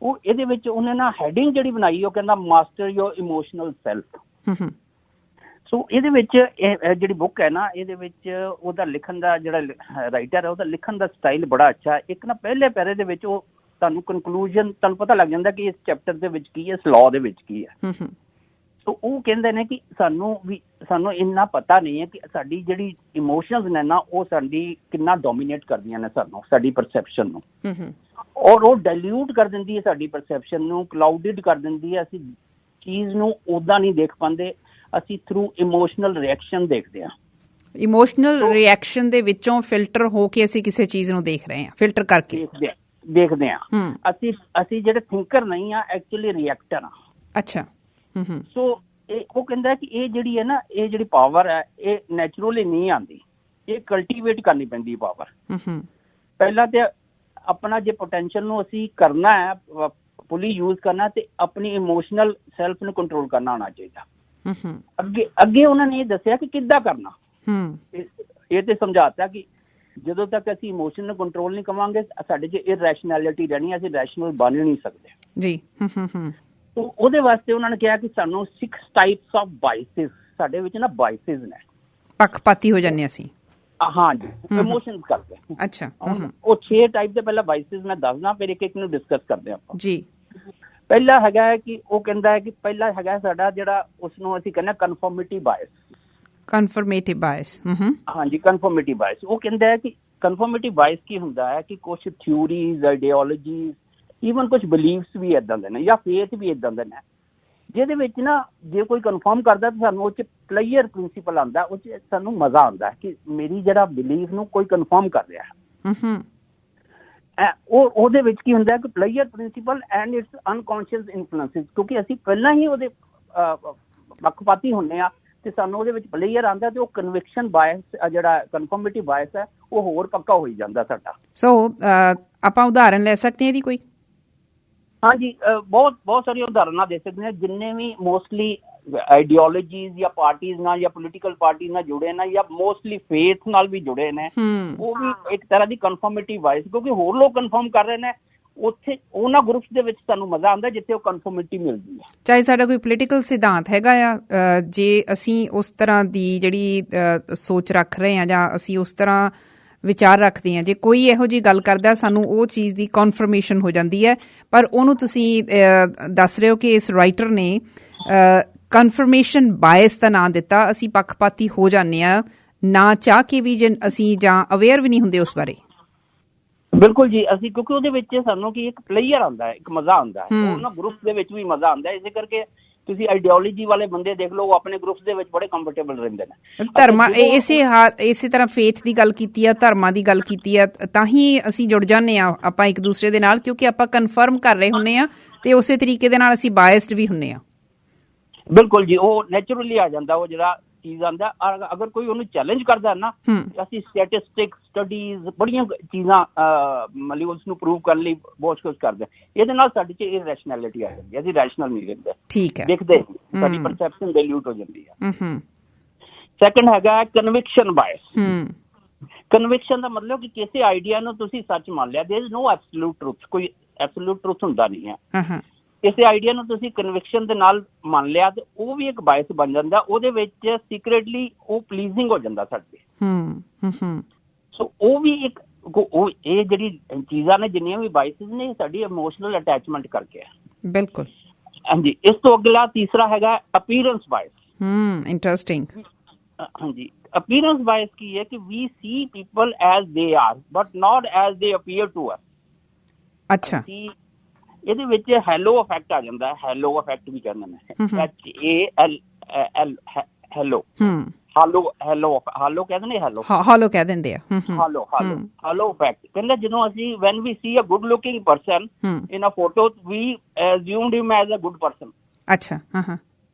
ਉਹ ਇਹਦੇ ਵਿੱਚ ਉਹਨੇ ਨਾ ਹੈਡਿੰਗ ਜਿਹੜੀ ਬਣਾਈ, ਉਹ ਕਹਿੰਦਾ ਮਾਸਟਰ ਯੋਰ ਇਮੋਸ਼ਨਲ ਸੈਲਫ। ਸੋ ਇਹਦੇ ਵਿੱਚ ਇਹ ਜਿਹੜੀ ਬੁੱਕ ਹੈ ਨਾ, ਇਹਦੇ ਵਿੱਚ ਉਹਦਾ ਲਿਖਣ ਦਾ ਜਿਹੜਾ ਰਾਈਟਰ ਹੈ ਉਹਦਾ ਲਿਖਣ ਦਾ ਸਟਾਈਲ ਬੜਾ ਅੱਛਾ। ਇੱਕ ਨਾ ਪਹਿਲੇ ਪੈਰੇ ਦੇ ਵਿੱਚ ਉਹ ਤੁਹਾਨੂੰ ਕਨਕਲੂਜਨ, ਤੁਹਾਨੂੰ ਪਤਾ ਲੱਗ ਜਾਂਦਾ ਕਿ ਇਸ ਚੈਪਟਰ ਦੇ ਵਿੱਚ ਕੀ ਹੈ, ਇਸ ਲਾਅ ਦੇ ਵਿੱਚ ਕੀ ਹੈ। ਸੋ ਉਹ ਕਹਿੰਦੇ ਨੇ ਕਿ ਸਾਨੂੰ ਇੰਨਾ ਪਤਾ ਨਹੀਂ ਹੈ ਕਿ ਸਾਡੀ ਜਿਹੜੀ ਇਮੋਸ਼ਨਸ ਨੇ ਨਾ, ਉਹ ਸਾਡੀ ਕਿੰਨਾ ਡੋਮੀਨੇਟ ਕਰਦੀਆਂ ਨੇ ਸਾਨੂੰ, ਸਾਡੀ ਪਰਸੈਪਸ਼ਨ ਨੂੰ, ਔਰ ਉਹ ਡਾਇਲਿਊਟ ਕਰ ਦਿੰਦੀ ਹੈ ਸਾਡੀ ਪਰਸੈਪਸ਼ਨ ਨੂੰ, ਕਲਾਊਡਿਡ ਕਰ ਦਿੰਦੀ ਹੈ। ਅਸੀਂ ਚੀਜ਼ ਨੂੰ ਉੱਦਾਂ ਨਹੀਂ ਦੇਖ ਪਾਉਂਦੇ, ਅਸੀਂ ਥਰੂ ਇਮੋਸ਼ਨਲ ਰਿਐਕਸ਼ਨ ਦੇਖਦੇ ਹਾਂ। ਇਮੋਸ਼ਨਲ ਰਿਐਕਸ਼ਨ ਦੇ ਵਿੱਚੋਂ ਫਿਲਟਰ ਹੋ ਕੇ ਅਸੀਂ ਕਿਸੇ ਚੀਜ਼ ਨੂੰ ਦੇਖ ਰਹੇ ਹਾਂ, ਫਿਲਟਰ ਕਰਕੇ ਦੇਖਦੇ ਹਾਂ। ਅਸੀਂ ਜਿਹੜੇ ਥਿੰਕਰ ਨਹੀਂ ਆ, ਐਕਚੁਅਲੀ ਰਿਐਕਟਰ ਆ। ਅੱਛਾ। ਸੋ ਉਹ ਕਹਿੰਦਾ ਕਿ ਇਹ ਜਿਹੜੀ ਹੈ ਨਾ, ਇਹ ਜਿਹੜੀ ਪਾਵਰ ਹੈ ਇਹ ਨੈਚੁਰਲੀ ਨਹੀਂ ਆਉਂਦੀ, ਇਹ ਕਲਟੀਵੇਟ ਕਰਨੀ ਪੈਂਦੀ ਪਾਵਰ। ਪਹਿਲਾਂ ਤੇ ਆਪਣਾ ਜੇ ਪੋਟੈਂਸ਼ੀਅਲ ਨੂੰ ਅਸੀਂ ਕਰਨਾ ਹੈ, ਫੁੱਲੀ ਯੂਜ਼ ਕਰਨਾ, ਤੇ ਆਪਣੀ ਇਮੋਸ਼ਨਲ ਸੈਲਫ ਨੂੰ ਕੰਟਰੋਲ ਕਰਨਾ ਆਉਣਾ ਚਾਹੀਦਾ। ਅੱਗੇ ਉਹਨਾਂ ਨੇ ਇਹ ਦੱਸਿਆ ਕਿ ਕਿੱਦਾਂ ਕਰਨਾ। ਇਹ ਤੇ ਸਮਝਾਤਾ ਕਿ ਜਦੋਂ ਤੱਕ ਅਸੀਂ ਇਮੋਸ਼ਨ ਨੂੰ ਕੰਟਰੋਲ ਨਹੀਂ ਕਰਾਂਗੇ ਸਾਡੇ 'ਚ ਇਰੈਸ਼ਨੈਲਿਟੀ ਰਹਿਣੀ, ਅਸੀਂ ਰੈਸ਼ਨਲ ਬਣ ਨਹੀਂ ਸਕਦੇ ਜੀ। ਉਹਦੇ ਵਾਸਤੇ ਉਹਨਾਂ ਨੇ ਕਿਹਾ ਕਿ ਸਾਨੂੰ 6 ਟਾਈਪਸ ਆਫ ਬਾਇਸਿਸ, ਸਾਡੇ ਵਿੱਚ ਨਾ ਬਾਇਸਿਸ ਨੇ, ਪੱਖਪਾਤੀ ਹੋ ਜਾਂਦੇ ਅਸੀਂ। ਹਾਂ ਜੀ, ਇਮੋਸ਼ਨਸ ਕਰਦੇ। ਅੱਛਾ, ਉਹ 6 ਟਾਈਪ ਦੇ ਪਹਿਲਾਂ ਬਾਇਸਿਸ ਮੈਂ ਦੱਸਦਾ, ਫਿਰ ਇੱਕ ਇੱਕ ਨੂੰ ਡਿਸਕਸ ਕਰਦੇ ਆਪਾਂ ਜੀ। ਪਹਿਲਾ ਹੈਗਾ ਹੈ ਕਿ ਉਹ ਕਹਿੰਦਾ ਹੈ ਕਿ ਪਹਿਲਾ ਹੈਗਾ ਸਾਡਾ ਜਿਹੜਾ ਉਸਨੂੰ ਅਸੀਂ ਕਹਿੰਦੇ ਕਨਫਰਮਿਟੀ ਬਾਇਸ। ਕਨਫਰਮੇਟਿਵ ਬਾਇਸ, ਹਾਂਜੀ, ਕਨਫਰਮੇਟਿਵ ਬਾਇਸ। ਉਹ ਕਹਿੰਦਾ ਹੈ ਕਿ ਕਨਫਰਮੇਟਿਵ ਬਾਇਸ ਕੀ ਹੁੰਦਾ ਹੈ ਕਿ ਕੁਛ ਥਿਊਰੀਜ਼, ਆਈਡੀਓਲੋਜੀਜ਼, ਈਵਨ ਕੁਛ ਬਿਲੀਵਸ ਵੀ ਏਦਾਂ ਦੇ ਨੇ ਜਾਂ ਫੇਥ ਵੀ ਏਦਾਂ ਦੇ ਨੇ ਜਿਹਦੇ ਵਿੱਚ ਨਾ ਜੇ ਕੋਈ ਕਨਫਰਮ ਕਰਦਾ ਤਾਂ ਸਾਨੂੰ ਉਹ 'ਚ ਪਲੇਅਰ ਪ੍ਰਿੰਸੀਪਲ ਆਉਂਦਾ, ਉਹ 'ਚ ਸਾਨੂੰ ਮਜ਼ਾ ਆਉਂਦਾ ਕਿ ਮੇਰੀ ਜਿਹੜਾ ਬਿਲੀਵ ਨੂੰ ਕੋਈ ਕਨਫਰਮ ਕਰ ਰਿਹਾ। ਉਹਦੇ ਵਿੱਚ ਕੀ ਹੁੰਦਾ ਕਿ player principle and its unconscious influences, ਕਿਉਂਕਿ ਅਸੀਂ ਪਹਿਲਾਂ ਹੀ ਉਹਦੇ ਪੱਖਪਾਤੀ ਹੁੰਦੇ ਆ ਤੇ ਸਾਨੂੰ ਉਹਦੇ ਵਿੱਚ ਪਲੇਅਰ ਆਉਂਦਾ ਤੇ ਉਹ ਕਨਵਿਕਸ਼ਨ ਬਾਇਸ, ਜਿਹੜਾ ਕਨਫਰਮੇਟਿਵ ਬਾਇਸ ਹੈ, ਉਹ ਹੋਰ ਪੱਕਾ ਹੋਈ ਜਾਂਦਾ ਸਾਡਾ। ਸੋ ਆਪਾਂ ਉਦਾਹਰਨ ਲੈ ਸਕਦੇ ਹਾਂ ਇਹਦੀ ਕੋਈ? ਹਾਂਜੀ, ਬਹੁਤ ਸਾਰੀਆਂ ਉਦਾਹਰਨਾਂ ਦੇ ਸਕਦੇ ਹਾਂ। ਜਿੰਨੇ ਵੀ ਮੋਸਟਲੀ ਆਈਡੀਓਲੋਜੀਜ਼ ਜਾਂ ਪਾਰਟੀਜ਼ ਨਾਲ ਜਾਂ ਪੋਲੀਟੀਕਲ ਪਾਰਟੀਜ਼ ਨਾਲ ਜੁੜੇ ਨੇ ਜਾਂ ਮੋਸਟਲੀ ਫੇਥ ਨਾਲ ਵੀ ਜੁੜੇ ਨੇ, ਉਹ ਵੀ ਇੱਕ ਤਰ੍ਹਾਂ ਦੀ ਕਨਫਰਮੇਟਿਵ ਬਾਇਸ, ਕਿਉਂਕਿ ਹੋਰ ਲੋਕ ਕਨਫਰਮ ਕਰ ਰਹੇ ਨੇ, ਉੱਥੇ ਉਹਨਾਂ ਗਰੁੱਪਸ ਦੇ ਵਿੱਚ ਸਾਨੂੰ ਮਜ਼ਾ ਆਉਂਦਾ ਜਿੱਥੇ ਉਹ ਕਨਫਰਮੇਟੀ ਮਿਲਦੀ ਹੈ। ਚਾਹੇ ਸਾਡਾ ਕੋਈ ਪੋਲੀਟੀਕਲ ਸਿਧਾਂਤ ਹੈਗਾ ਆ, ਜੇ ਅਸੀਂ ਉਸ ਤਰ੍ਹਾਂ ਦੀ ਜਿਹੜੀ ਸੋਚ ਰੱਖ ਰਹੇ ਹਾਂ ਜਾਂ ਅਸੀਂ ਉਸ ਤਰ੍ਹਾਂ ਵਿਚਾਰ ਰੱਖਦੇ ਹਾਂ, ਜੇ ਕੋਈ ਇਹੋ ਜਿਹੀ ਗੱਲ ਕਰਦਾ ਸਾਨੂੰ ਉਹ ਚੀਜ਼ ਦੀ ਕਨਫਰਮੇਸ਼ਨ ਹੋ ਜਾਂਦੀ ਹੈ। ਪਰ ਉਹਨੂੰ ਤੁਸੀਂ ਦੱਸ ਰਹੇ ਹੋ ਕਿ ਇਸ ਰਾਈਟਰ ਨੇ ਕਨਫਰਮੇਸ਼ਨ ਬਾਇਸ ਦਾ ਨਾਂ ਦਿੱਤਾ। ਅਸੀਂ ਪੱਖਪਾਤੀ ਹੋ ਜਾਂਦੇ ਹਾਂ ਨਾ ਚਾਹ ਕੇ ਵੀ, ਜੇ ਅਸੀਂ ਜਾਂ ਅਵੇਅਰ ਵੀ ਨਹੀਂ ਹੁੰਦੇ ਉਸ ਬਾਰੇ। ਬਿਲਕੁਲ ਜੀ, ਅਸੀਂ ਕਿਉਂਕਿ ਉਹਦੇ ਵਿੱਚ ਸਾਨੂੰ ਕੀ ਇੱਕ ਪਲੇਅਰ ਆਉਂਦਾ ਹੈ, ਇੱਕ ਮਜ਼ਾ ਆਉਂਦਾ ਹੈ, ਉਹਨਾਂ ਗਰੁੱਪ ਦੇ ਵਿੱਚ ਵੀ ਮਜ਼ਾ ਆਉਂਦਾ ਹੈ। ਇਸੇ ਕਰਕੇ ਤੁਸੀਂ ਆਈਡੀਓਲੋਜੀ ਵਾਲੇ ਬੰਦੇ ਦੇਖ ਲਓ, ਉਹ ਆਪਣੇ ਗਰੁੱਪ ਦੇ ਵਿੱਚ ਬੜੇ ਕੰਫਰਟੇਬਲ ਰਹਿੰਦੇ ਨੇ। ਧਰਮਾਂ, ਇਸੇ ਤਰ੍ਹਾਂ ਫੇਥ ਦੀ ਗੱਲ ਕੀਤੀ ਆ, ਧਰਮਾਂ ਦੀ ਗੱਲ ਕੀਤੀ ਆ, ਤਾਂ ਹੀ ਅਸੀਂ ਜੁੜ ਜਾਂਦੇ ਹਾਂ ਆਪਾਂ ਇੱਕ ਦੂਸਰੇ ਦੇ ਨਾਲ, ਕਿਉਂਕਿ ਆਪਾਂ ਕਨਫਰਮ ਕਰ ਰਹੇ ਹੁੰਦੇ ਹਾਂ ਤੇ ਉਸੇ ਤਰੀਕੇ ਦੇ ਨਾਲ ਅਸੀਂ ਬਾਇਸਡ ਵੀ ਹੁੰਦੇ ਹਾਂ। ਬਿਲਕੁਲ ਜੀ, ਉਹ ਨੈਚੁਰਲੀ ਆ ਜਾਂਦਾ ਉਹ ਜਿਹੜਾ ਚੀਜ਼ ਆਉਂਦਾ। ਅਗਰ ਕੋਈ ਉਹਨੂੰ ਚੈਲੰਜ ਕਰਦਾ ਨਾ, ਅਸੀਂ ਸਟੈਟਿਸਟਿਕਸ, ਸਟੱਡੀਜ਼, ਬੜੀਆਂ ਚੀਜ਼ਾਂ ਮਤਲਬ ਉਸਨੂੰ ਪ੍ਰੂਵ ਕਰਨ ਲਈ ਬਹੁਤ ਕੁਝ ਕਰਦੇ। ਇਹਦੇ ਨਾਲ ਸਾਡੇ 'ਚ ਇਰੈਸ਼ਨੈਲਿਟੀ ਆ ਜਾਂਦੀ ਹੈ, ਅਸੀਂ ਰੈਸ਼ਨਲ ਨਹੀਂ ਰਹਿੰਦੇ, ਠੀਕ ਹੈ, ਦੇਖਦੇ ਸਾਡੀ ਪਰਸੈਪਸ਼ਨ ਡਿਲੂਟ ਹੋ ਜਾਂਦੀ ਹੈ। ਸੈਕੰਡ ਹੈਗਾ ਕਨਵਿਕਸ਼ਨ ਬਾਇਸ। ਕਨਵਿਕਸ਼ਨ ਦਾ ਮਤਲਬ ਕਿ ਕਿਸੇ ਆਈਡੀਆ ਨੂੰ ਤੁਸੀਂ ਸੱਚ ਮੰਨ ਲਿਆ, ਦੇयर इज नो ਐਬਸੋਲੂਟ ਟਰੂਥ, ਕੋਈ ਐਬਸੋਲੂਟ ਟਰੂਥ ਹੁੰਦਾ ਨਹੀਂ ਹੈ। ਕਿਸੇ ਆਈਡੀਆ ਨੂੰ ਤੁਸੀਂ ਕਨਵਿਕਸ਼ਨ ਦੇ ਨਾਲ ਮੰਨ ਲਿਆ ਤੇ ਉਹ ਵੀ ਇੱਕ ਬਾਇਸ ਬਣ ਜਾਂਦਾ, ਉਹਦੇ ਵਿੱਚ ਸੀਕ੍ਰੇਟਲੀ ਉਹ ਪਲੀਜ਼ਿੰਗ ਹੋ ਜਾਂਦਾ ਸਾਡੇ। ਸੋ ਉਹ ਵੀ ਇੱਕ, ਉਹ ਇਹ ਜਿਹੜੀ ਚੀਜ਼ਾਂ ਨੇ ਜਿੰਨੀਆਂ ਵੀ ਬਾਇਸਿਸ ਨੇ, ਸਾਡੀ ਇਮੋਸ਼ਨਲ ਅਟੈਚਮੈਂਟ ਕਰਕੇ ਹੈ। ਬਿਲਕੁਲ, ਹਾਂਜੀ। ਇਸ ਤੋਂ ਅਗਲਾ ਤੀਸਰਾ ਹੈਗਾ ਅਪੀਅਰੈਂਸ ਬਾਇਸ। ਇੰਟਰਸਟਿੰਗ। ਹਾਂਜੀ, ਅਪੀਅਰੈਂਸ ਬਾਇਸ ਕੀ ਹੈ ਕਿ we see people as they are but not as they appear to us. ਅੱਛਾ, ਇਹਦੇ ਵਿੱਚ ਹੈਲੋ ਇਫੈਕਟ ਆ ਜਾਂਦਾ ਹੈ, ਹੈਲੋ ਇਫੈਕਟ ਵੀ ਕਹਿੰਦੇ ਨੇ, HAL, ਹੈਲੋ, ਹਾਲੋ ਕਹਿੰਦੇ ਨੇ, ਹਾਲੋ ਕਹਿ ਦਿੰਦੇ ਆ, ਹਾਲੋ ਇਫੈਕਟ। ਕਹਿੰਦੇ ਜਦੋਂ ਅਸੀਂ when we see a good looking person in a photo, we assumed him as a good person. ਅੱਛਾ,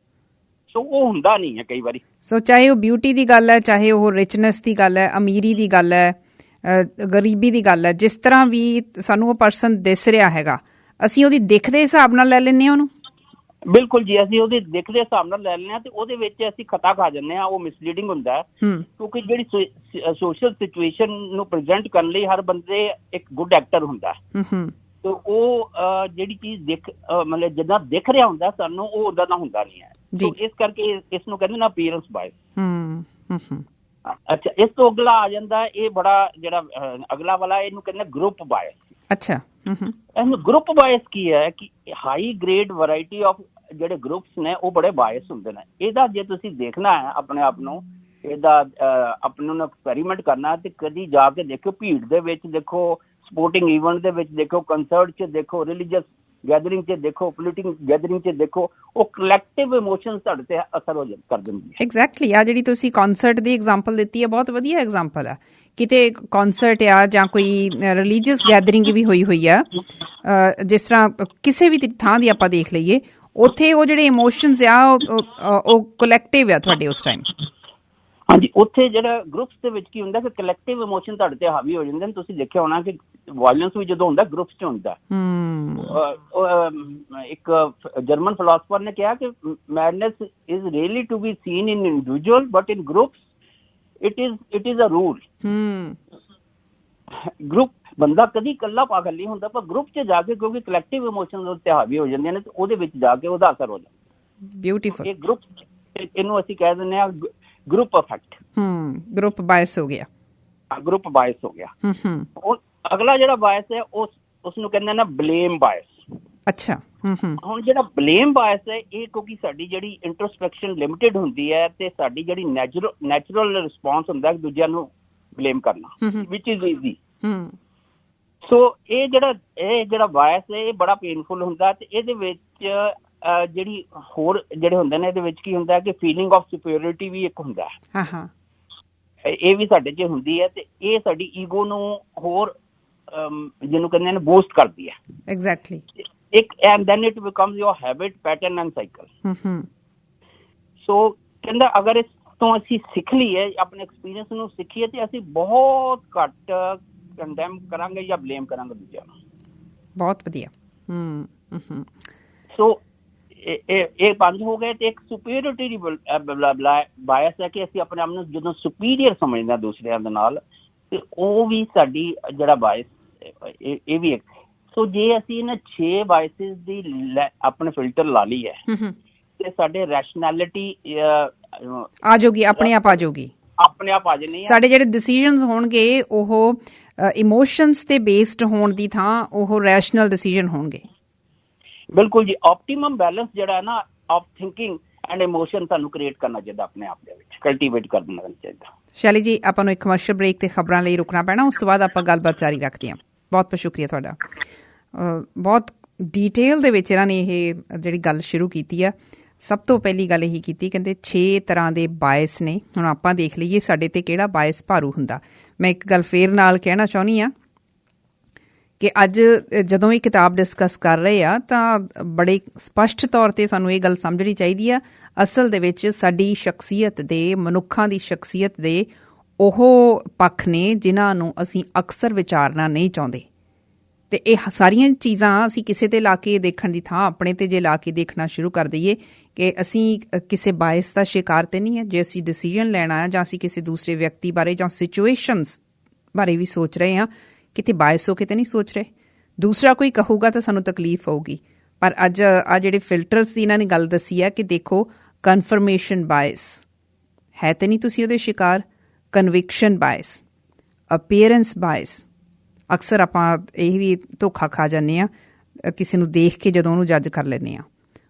ਸੋ ਉਹ ਹੁੰਦਾ ਨਹੀਂ ਹੈ ਕਈ ਵਾਰੀ। ਸੋ ਚਾਹੇ ਉਹ ਬਿਊਟੀ ਦੀ ਗੱਲ ਹੈ, ਚਾਹੇ ਉਹ ਰਿਚਨੈਸ ਦੀ ਗੱਲ ਹੈ, ਅਮੀਰੀ ਦੀ ਗੱਲ ਹੈ, ਗਰੀਬੀ ਦੀ ਗੱਲ ਹੈ, ਜਿਸ ਤਰ੍ਹਾਂ ਵੀ ਸਾਨੂੰ ਉਹ ਪਰਸਨ ਦਿਸ ਰਿਹਾ ਹੈਗਾ, ਅਸੀਂ ਉਹਦੀ ਦਿੱਖ ਦੇ ਹਿਸਾਬ ਨਾਲ ਲੈ ਲੈਂਦੇ ਹਾਂ ਉਹਨੂੰ। ਬਿਲਕੁਲ ਜੀ, ਅਸੀਂ ਉਹਦੀ ਦਿੱਖ ਦੇ ਹਿਸਾਬ ਨਾਲ ਲੈ ਲੈਂਦੇ ਹਾਂ ਤੇ ਉਹਦੇ ਵਿੱਚ ਅਸੀਂ ਖਤਾ ਖਾ ਜਾਂਦੇ ਹਾਂ। ਉਹ ਮਿਸਲੀਡਿੰਗ ਹੁੰਦਾ ਹੈ, ਕਿਉਂਕਿ ਜਿਹੜੀ ਸੋਸ਼ਲ ਸਿਚੁਏਸ਼ਨ ਨੂੰ ਪ੍ਰੈਜ਼ੈਂਟ ਕਰਨ ਲਈ ਹਰ ਬੰਦੇ ਇੱਕ ਗੁੱਡ ਐਕਟਰ ਹੁੰਦਾ ਹੈ, ਤੇ ਉਹ ਜਿਹੜੀ ਚੀਜ਼ ਮਤਲਬ ਜਿੱਦਾਂ ਦਿਖ ਰਿਹਾ ਹੁੰਦਾ ਸਾਨੂੰ, ਉਹ ਉਦਾਂ ਦਾ ਹੁੰਦਾ ਨਹੀਂ ਹੈ। ਇਸ ਕਰਕੇ ਇਸ ਨੂੰ ਕਹਿੰਦੇ ਨਾ ਅਪੀਅਰੈਂਸ ਬਾਇਸ। ਅੱਛਾ, ਇਸ ਤੋਂ ਅਗਲਾ ਆ ਜਾਂਦਾ, ਇਹ ਬੜਾ ਜਿਹੜਾ ਅਗਲਾ ਵਾਲਾ, ਇਹਨੂੰ ਕਹਿੰਦੇ ਗਰੁੱਪ ਬਾਇਸ। ਅੱਛਾ, ਇਹਨੂੰ ਗਰੁੱਪ ਬਾਇਸ ਕੀ ਹੈ ਕਿ ਹਾਈ ਗ੍ਰੇਡ ਵੈਰਾਈਟੀ ਆਫ ਜਿਹੜੇ ਗਰੁੱਪਸ ਨੇ ਉਹ ਬੜੇ ਬਾਇਸ ਹੁੰਦੇ ਨੇ। ਇਹਦਾ ਜੇ ਤੁਸੀਂ ਦੇਖਣਾ ਹੈ ਆਪਣੇ ਆਪ ਨੂੰ, ਇਹਦਾ ਆਪਣੇ ਨੂੰ ਐਕਸਪੈਰੀਮੈਂਟ ਕਰਨਾ, ਤੇ ਕਦੀ ਜਾ ਕੇ ਦੇਖੋ, ਭੀੜ ਦੇ ਵਿੱਚ ਦੇਖੋ, ਸਪੋਰਟਿੰਗ ਇਵੈਂਟ ਦੇ ਵਿੱਚ ਦੇਖੋ, ਕੰਸਰਟ 'ਚ ਦੇਖੋ, ਰਿਲੀਜੀਅਸ ਗੈਦਰਿੰਗ 'ਚ ਦੇਖੋ, ਪੋਲੀਟਿਕਲ ਗੈਦਰਿੰਗ 'ਚ ਦੇਖੋ, ਉਹ ਕਲੈਕਟਿਵ ਇਮੋਸ਼ਨਸ ਤੁਹਾਡੇ ਤੇ ਅਸਰ ਕਰ ਦਿੰਦੀ ਹੈ। ਐਗਜ਼ੈਕਟਲੀ, ਆ ਜਿਹੜੀ ਤੁਸੀਂ ਕਨਸਰਟ ਦੀ ਐਗਜ਼ਾਮਪਲ ਦਿੱਤੀ ਹੈ, ਬਹੁਤ ਵਧੀਆ ਐਗਜ਼ਾਮਪਲ ਆ। ਕਿਤੇ ਕਨਸਰਟ ਆ ਜਾਂ ਕੋਈ ਰਿਲੀਜੀਅਸ ਗੈਦਰਿੰਗ ਵੀ ਹੋਈ ਆ, ਜਿਸ ਤਰ੍ਹਾਂ ਕਿਸੇ ਵੀ ਥਾਂ ਦੀ ਆਪਾਂ ਦੇਖ ਲਈਏ, ਉੱਥੇ ਉਹ ਜਿਹੜੇ ਇਮੋਸ਼ਨਸ ਆ ਉਹ ਕਲੈਕਟਿਵ ਆ ਤੁਹਾਡੇ ਉਸ ਟਾਈਮ। ਹਾਂਜੀ, ਉੱਥੇ ਜਿਹੜਾ ਗਰੁੱਪਸ ਦੇ ਵਿੱਚ ਕੀ ਹੁੰਦਾ ਕਿ ਕਲੈਕਟਿਵ ਇਮੋਸ਼ਨ ਤੁਹਾਡੇ ਤੇ ਹਾਵੀ ਹੋ ਜਾਂਦੇ ਨੇ। ਤੁਸੀਂ ਦੇਖਿਆ ਹੋਣਾ ਕਿ ਵਾਇਲੈਂਸ ਵੀ ਜਦੋਂ ਹੁੰਦਾ ਗਰੁੱਪਸ 'ਚ ਹੁੰਦਾ। ਇੱਕ ਜਰਮਨ ਫਿਲਾਸਫਰ ਨੇ ਕਿਹਾ ਕਿ madness is really to be seen in individual but in groups it is a rule. Group ਬੰਦਾ ਕਦੀ ਇਕੱਲਾ ਪਾਗਲ ਨਹੀਂ ਹੁੰਦਾ, ਪਰ ਗਰੁੱਪ 'ਚ ਜਾ ਕੇ, ਕਿਉਂਕਿ ਕਲੈਕਟਿਵ ਇਮੋਸ਼ਨਸ ਉੱਤੇ ਹਾਵੀ ਹੋ ਜਾਂਦੀਆਂ ਨੇ, ਤੇ ਉਹਦੇ ਵਿੱਚ ਜਾ ਕੇ ਉਹਦਾ ਅਸਰ ਹੋ ਜਾਂਦਾ। ਬਿਊਟੀਫੁਲ। ਇਹ ਗਰੁੱਪ, ਇਹਨੂੰ ਅਸੀਂ ਕਹਿ ਦਿੰਦੇ ਹਾਂ ਗਰੁੱਪ ਇਫੈਕਟ। ਗਰੁੱਪ ਬਾਇਸ ਹੋ ਗਿਆ। ਗਰੁੱਪ ਬਾਇਸ ਹੋ ਗਿਆ। ਅਗਲਾ ਜਿਹੜਾ ਬਾਇਸ ਹੈ ਉਸ ਨੂੰ ਕਹਿੰਦੇ ਨੇ ਬਲੇਮ ਬਾਇਸ। ਅੱਛਾ। ਹੁਣ ਜਿਹੜਾ ਬਲੇਮ ਬਾਇਸ ਹੈ, ਇਹ ਕਿਉਂਕਿ ਸਾਡੀ ਜਿਹੜੀ ਇੰਟਰੋਸਪੈਕਸ਼ਨ ਲਿਮਿਟਿਡ ਹੁੰਦੀ ਹੈ, ਤੇ ਸਾਡੀ ਜਿਹੜੀ ਨੈਚੁਰਲ ਰਿਸਪੌਂਸ ਹੁੰਦਾ ਦੂਜਿਆਂ ਨੂੰ ਬਲੇਮ ਕਰਨਾ, ਵਿਚ ਇਜ਼ ਈਜ਼ੀ। ਸੋ ਇਹ ਜਿਹੜਾ ਬਾਇਸ ਹੈ, ਇਹ ਬੜਾ ਪੇਨਫੁਲ ਹੁੰਦਾ। ਤੇ ਇਹਦੇ ਵਿੱਚ ਜਿਹੜੀ ਹੋਰ ਜਿਹੜੇ ਹੁੰਦੇ ਨੇ, ਇਹਦੇ ਵਿੱਚ ਕੀ ਹੁੰਦਾ ਕਿ ਫੀਲਿੰਗ ਆਫ ਸੁਪੀਰੀਅਰਿਟੀ ਵੀ ਇੱਕ ਹੁੰਦਾ ਹੈ, ਇਹ ਵੀ ਸਾਡੇ 'ਚ ਹੁੰਦੀ ਹੈ। ਤੇ ਇਹ ਸਾਡੀ ਈਗੋ ਨੂੰ ਹੋਰ ਜਿਹਨੂੰ ਕਹਿੰਦੇ ਨੇ ਬੂਸਟ ਕਰਦੀ ਹੈ। ਐਗਜ਼ੈਕਟਲੀ। ਇੱਕ and then it becomes your habit, pattern and cycle. So ਕਹਿੰਦਾ ਅਗਰ ਇਸ ਤੋਂ ਅਸੀਂ ਸਿੱਖ ਲਈਏ, ਆਪਣੇ ਐਕਸਪੀਰੀਅੰਸ ਨੂੰ ਸਿੱਖੀਏ, ਤੇ ਅਸੀਂ ਬਹੁਤ ਘੱਟ ਕੰਡੈਮ ਕਰਾਂਗੇ ਜਾਂ ਬਲੇਮ ਕਰਾਂਗੇ ਦੂਜਿਆਂ ਨੂੰ। ਬਹੁਤ ਵਧੀਆ। ਸੋ ਇਹ ਪੰਜ ਹੋ ਗਏ। ਤੇ ਇੱਕ ਸੁਪੀਰੀਅਰਿਟੀ ਦੀ ਬਾਇਸ ਹੈ ਕਿ ਅਸੀਂ ਆਪਣੇ ਆਪ ਨੂੰ ਜਦੋਂ ਸੁਪੀਰੀਅਰ ਸਮਝਦੇ ਹਾਂ ਦੂਸਰਿਆਂ ਦੇ ਨਾਲ, ਤੇ ਉਹ ਵੀ ਸਾਡੀ ਜਿਹੜਾ ਬਾਇਸ ਇਹ ਵੀ ਇੱਕ। ਸੋ ਜੇ ਅਸੀਂ ਇਹਨਾਂ 6 ਬਾਇਸਿਸ ਦੀ ਆਪਣੇ ਫਿਲਟਰ ਲਾ ਲਈ ਹੈ, ਤੇ ਸਾਡੇ ਰੈਸ਼ਨੈਲਿਟੀ ਆ ਜਾਊਗੀ, ਆਪਣੇ ਆਪ ਆ ਜਾਊਗੀ, ਆਪਣੇ ਆਪ ਆ ਜਾਣੀ। ਸਾਡੇ ਜਿਹੜੇ ਡਿਸੀਜ਼ਨਸ ਹੋਣਗੇ ਉਹ ਇਮੋਸ਼ਨਸ ਤੇ ਬੇਸਡ ਹੋਣ ਦੀ ਥਾਂ ਉਹ ਰੈਸ਼ਨਲ ਡਿਸੀਜ਼ਨ ਹੋਣਗੇ। ਬਿਲਕੁਲ ਜੀ। ਆਪਟੀਮਮ ਬੈਲੈਂਸ ਜਿਹੜਾ ਹੈ ਨਾ ਆਫ ਥਿੰਕਿੰਗ ਐਂਡ ਇਮੋਸ਼ਨ ਸਾਨੂੰ ਕ੍ਰੀਏਟ ਕਰਨਾ ਚਾਹੀਦਾ, ਆਪਣੇ ਆਪ ਦੇ ਵਿੱਚ ਕਲਟੀਵੇਟ ਕਰਨਾ ਚਾਹੀਦਾ। ਸ਼ੈਲੀ ਜੀ, ਆਪਾਂ ਨੂੰ ਇੱਕ ਕਮਰਸ਼ੀਅਲ ਬ੍ਰੇਕ ਤੇ ਖਬਰਾਂ ਲਈ ਰੁਕਣਾ ਪੈਣਾ, ਉਸ ਤੋਂ ਬਾਅਦ ਆਪਾਂ ਗੱਲਬਾਤ ਜਾਰੀ ਰੱਖਦੇ ਹਾਂ। ਬਹੁਤ ਬਹੁਤ ਸ਼ੁਕਰੀਆ ਤੁਹਾਡਾ। ਬਹੁਤ ਡੀਟੇਲ ਦੇ ਵਿੱਚ ਇਹਨਾਂ ਨੇ ਇਹ ਜਿਹੜੀ ਗੱਲ ਸ਼ੁਰੂ ਕੀਤੀ ਆ। ਸਭ ਤੋਂ ਪਹਿਲੀ ਗੱਲ ਇਹੀ ਕੀਤੀ, ਕਹਿੰਦੇ 6 ਤਰ੍ਹਾਂ ਦੇ ਬਾਇਸ ਨੇ। ਹੁਣ ਆਪਾਂ ਦੇਖ ਲਈਏ ਸਾਡੇ 'ਤੇ ਕਿਹੜਾ ਬਾਇਸ ਭਾਰੂ ਹੁੰਦਾ। ਮੈਂ ਇੱਕ ਗੱਲ ਫੇਰ ਨਾਲ ਕਹਿਣਾ ਚਾਹੁੰਦੀ ਹਾਂ ਕਿ ਅੱਜ ਜਦੋਂ ਇਹ ਕਿਤਾਬ ਡਿਸਕਸ ਕਰ ਰਹੇ ਆ, ਤਾਂ ਬੜੇ ਸਪਸ਼ਟ ਤੌਰ 'ਤੇ ਸਾਨੂੰ ਇਹ ਗੱਲ ਸਮਝਣੀ ਚਾਹੀਦੀ ਆ, ਅਸਲ ਦੇ ਵਿੱਚ ਸਾਡੀ ਸ਼ਖਸੀਅਤ ਦੇ, ਮਨੁੱਖਾਂ ਦੀ ਸ਼ਖਸੀਅਤ ਦੇ ਉਹ ਪੱਖ ਨੇ ਜਿਨ੍ਹਾਂ ਨੂੰ ਅਸੀਂ ਅਕਸਰ ਵਿਚਾਰਨਾ ਨਹੀਂ ਚਾਹੁੰਦੇ। ਅਤੇ ਇਹ ਸਾਰੀਆਂ ਚੀਜ਼ਾਂ ਅਸੀਂ ਕਿਸੇ 'ਤੇ ਲਾ ਕੇ ਦੇਖਣ ਦੀ ਥਾਂ ਆਪਣੇ 'ਤੇ ਜੇ ਲਾ ਕੇ ਦੇਖਣਾ ਸ਼ੁਰੂ ਕਰ ਦਈਏ ਕਿ ਅਸੀਂ ਕਿਸੇ ਬਾਇਸ ਦਾ ਸ਼ਿਕਾਰ ਤਾਂ ਨਹੀਂ ਹੈ। ਜੇ ਅਸੀਂ ਡਿਸੀਜ਼ਨ ਲੈਣਾ ਹੈ, ਜਾਂ ਅਸੀਂ ਕਿਸੇ ਦੂਸਰੇ ਵਿਅਕਤੀ ਬਾਰੇ ਜਾਂ ਸਿਚੁਏਸ਼ਨਸ ਬਾਰੇ ਵੀ ਸੋਚ ਰਹੇ ਹਾਂ, ਕਿਤੇ ਬਾਇਸ ਹੋ ਕੇ ਤਾਂ ਨਹੀਂ ਸੋਚ ਰਹੇ। ਦੂਸਰਾ ਕੋਈ ਕਹੂਗਾ ਤਾਂ ਸਾਨੂੰ ਤਕਲੀਫ ਹੋਊਗੀ। ਪਰ ਅੱਜ ਜਿਹੜੇ ਫਿਲਟਰਸ ਦੀ ਇਹਨਾਂ ਨੇ ਗੱਲ ਦੱਸੀ ਹੈ ਕਿ ਦੇਖੋ, ਕਨਫਰਮੇਸ਼ਨ ਬਾਇਸ ਹੈ ਤਾਂ ਨਹੀਂ ਤੁਸੀਂ ਉਹਦੇ ਸ਼ਿਕਾਰ, ਕਨਵਿਕਸ਼ਨ ਬਾਇਸ, ਅਪੀਅਰੈਂਸ ਬਾਇਸ। ਅਕਸਰ ਆਪਾਂ ਇਹ ਵੀ ਧੋਖਾ ਖਾ ਜਾਂਦੇ ਹਾਂ ਕਿਸੇ ਨੂੰ ਦੇਖ ਕੇ ਜਦੋਂ ਉਹਨੂੰ ਜੱਜ ਕਰ ਲੈਂਦੇ ਹਾਂ।